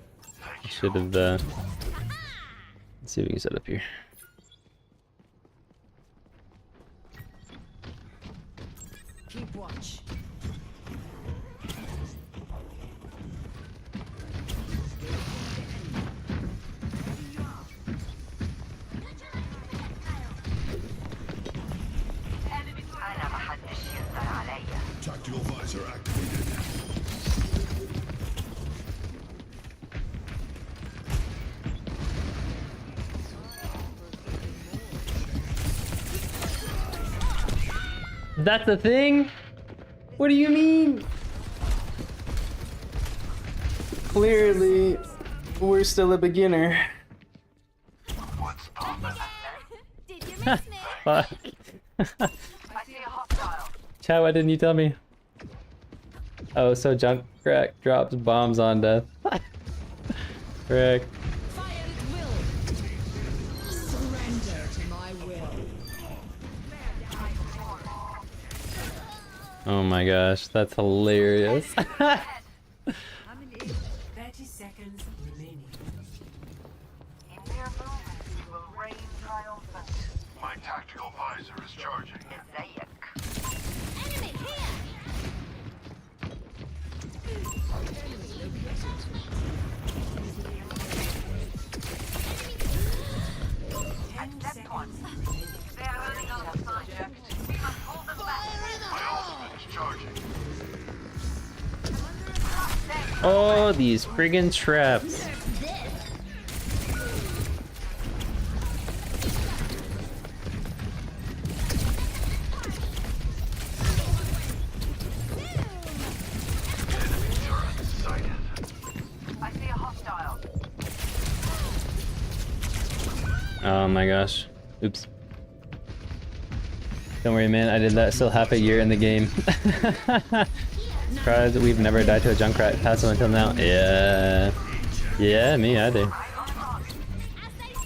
Should have. Let's see if we can set up here. Keep watch. أنا ما حدش يقدر عليا. Tactical visor activated. That's a thing? What do you mean? Clearly, we're still a beginner. What's poppin'? Did you miss me? Fuck. I see a hostile. Chat, why didn't you tell me? Oh, so Junkrat drops bombs on death. Frick. Fire at will. Surrender to my will. Oh my gosh, that's hilarious. 30 seconds remaining. In their movements will reign triumphant. My tactical visor is charging. Enemy here! They are running on the project. We must hold them back. My ultimate is charging. Oh, these friggin' traps. Enemy turret sighted. I see a hostile. Oh my gosh. Oops. Don't worry, man. I did that still half a year in the game. Surprised that we've never died to a Junkrat passive until now. Yeah. Yeah, me either. As they say,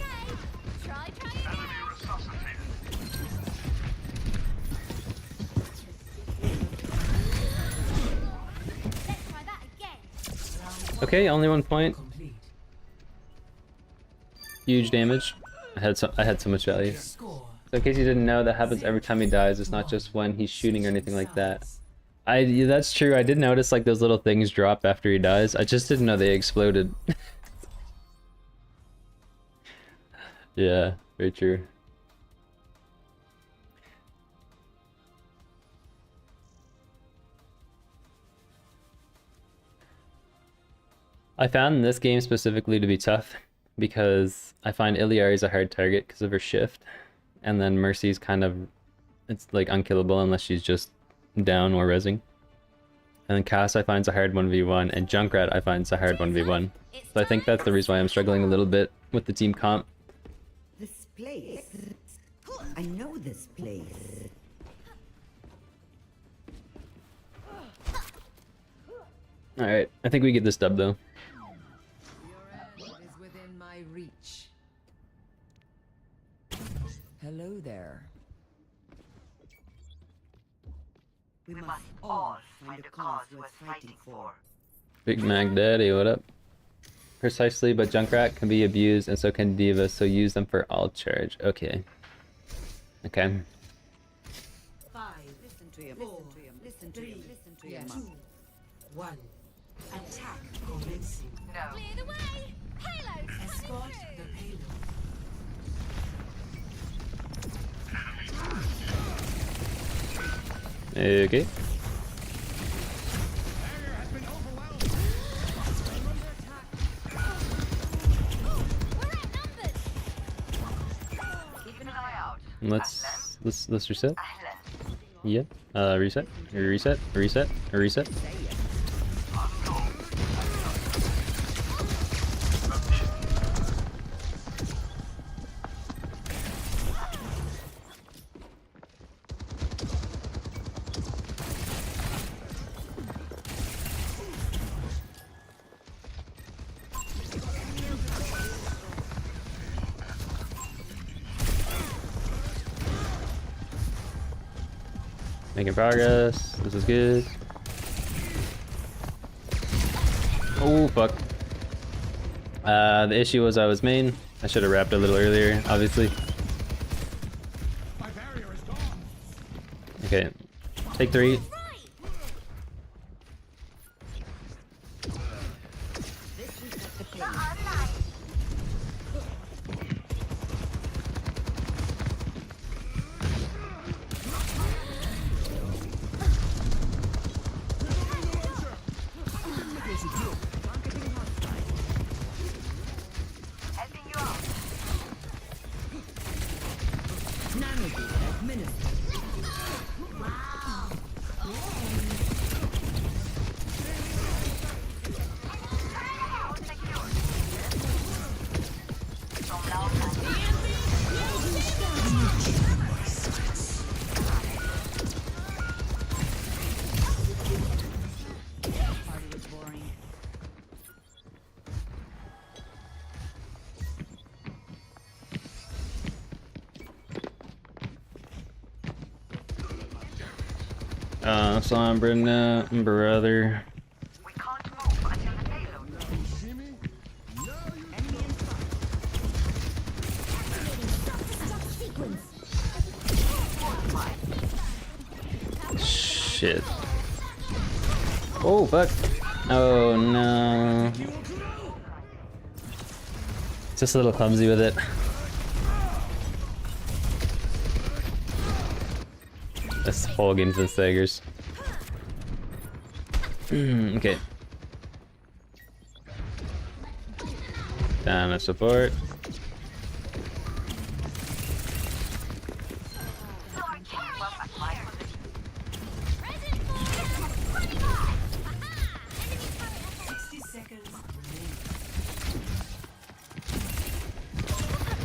try again. Enemy resuscitated. Let's try that again. Okay, only 1 point. Complete. Huge damage. I had so much value. Score. So in case you didn't know, that happens every time he dies. It's not just when he's shooting or anything like that. That's true. I did notice like those little things drop after he dies. I just didn't know they exploded. Yeah, very true. I found this game specifically to be tough because I find Iliari is a hard target because of her shift, and then Mercy's kind of, it's like unkillable unless she's just down or rezzing. And then Cass I find is a hard 1v1, and Junkrat I find is a hard 1v1. So I think that's the reason why I'm struggling a little bit with the team comp. This place. I know this place. Alright, I think we get this dub though. Your end is within my reach. Hello there. We must all find a cause worth fighting for. Big Mac Daddy, what up? Precisely, but Junkrat can be abused and so can D.Va, so use them for all charge. Okay. Okay. 5. Listen to him. Listen to him. Listen to him. 2, 1. Attack commencing. Clear the way! Payload Escort coming the through! payload. Okay. We're outnumbered! Keep an eye out. Let's reset. Yeah. Reset. Reset. Making progress. This is good. Oh fuck. The issue was I was main. I should have wrapped a little earlier, obviously. My barrier is gone. Okay. Take 3. Helping you out. None of these administered. Party was boring. Sombra, no, brother. We can't move until the payload. Enemy in front. Shit. Oh, fuck. Oh, no. Just a little clumsy with it. This whole game's been staggers. Okay. Down to support.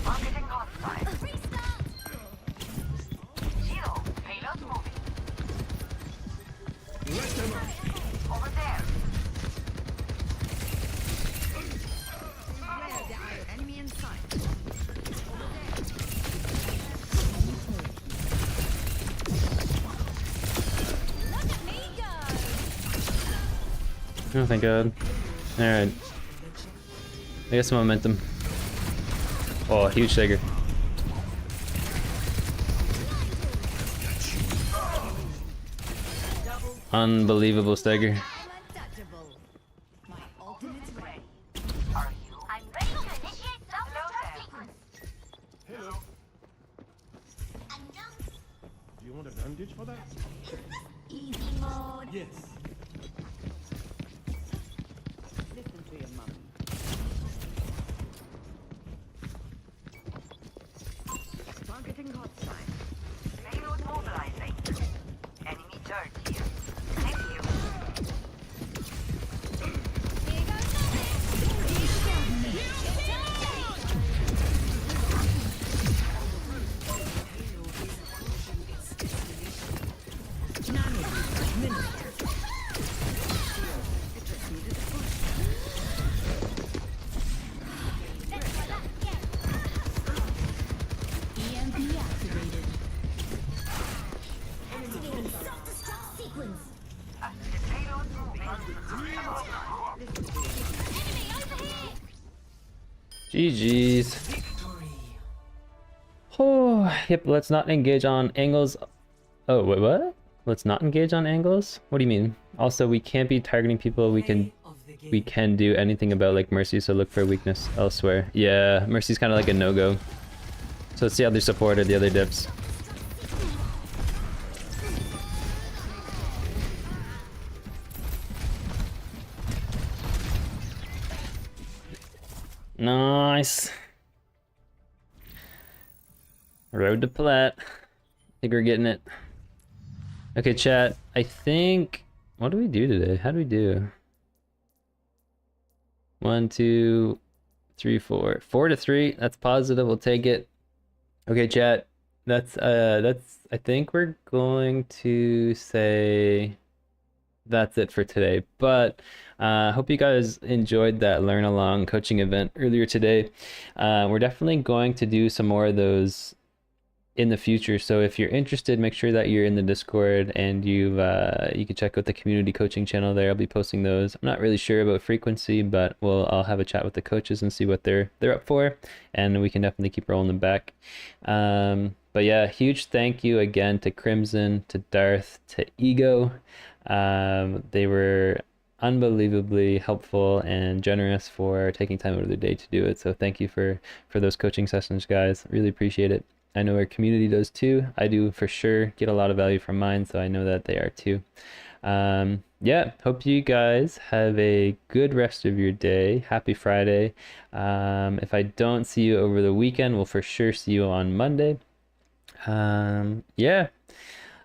Marketing hostile. Zero. Payload moving. Over there. Enemy in sight. Oh, thank God. Alright. I got some momentum. Oh, huge stagger. Unbelievable stagger. Untouchable. My ultimate's ready. Are you? I'm ready to initiate self-destruct sequence. Hello. Do you want a bandage for that? Easy mode. Yes. Listen to your mommy. Targeting hostile. Payload mobilizing. Enemy dirt here. Thank you. EMP activated. Activating self-destruct sequence. Payload moving. Enemy over here. GG's. Oh, yep, let's not engage on angles. Oh, wait, what? Let's not engage on angles? What do you mean? Also, we can't be targeting people. We can do anything about like Mercy, so look for weakness elsewhere. Yeah, Mercy's kind of like a no-go. So let's see how they supported the other dips. Nice. Road to plat. I think we're getting it. Okay, chat. I think... What do we do today? How do we do? 1, 2, 3, 4. 4 to 3. That's positive. We'll take it. Okay, chat. That's I think we're going to say that's it for today. But hope you guys enjoyed that learn along coaching event earlier today. We're definitely going to do some more of those in the future. So if you're interested, make sure that you're in the Discord and you can check out the community coaching channel there. I'll be posting those. I'm not really sure about frequency, but I'll have a chat with the coaches and see what they're up for, and we can definitely keep rolling them back. But yeah, huge thank you again to Criimson, to Darth, to Ego. They were unbelievably helpful and generous for taking time out of their day to do it. So thank you for those coaching sessions, guys. Really appreciate it. I know our community does too. I do for sure get a lot of value from mine, so I know that they are too. Yeah, hope you guys have a good rest of your day. Happy Friday. If I don't see you over the weekend, we'll for sure see you on Monday. Yeah,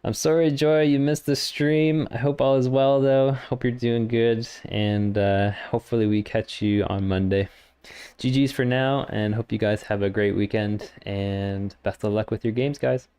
I'm sorry, Joy, you missed the stream. I hope all is well, though. Hope you're doing good, and hopefully we catch you on Monday. GG's for now, and hope you guys have a great weekend, and best of luck with your games, guys. Peace.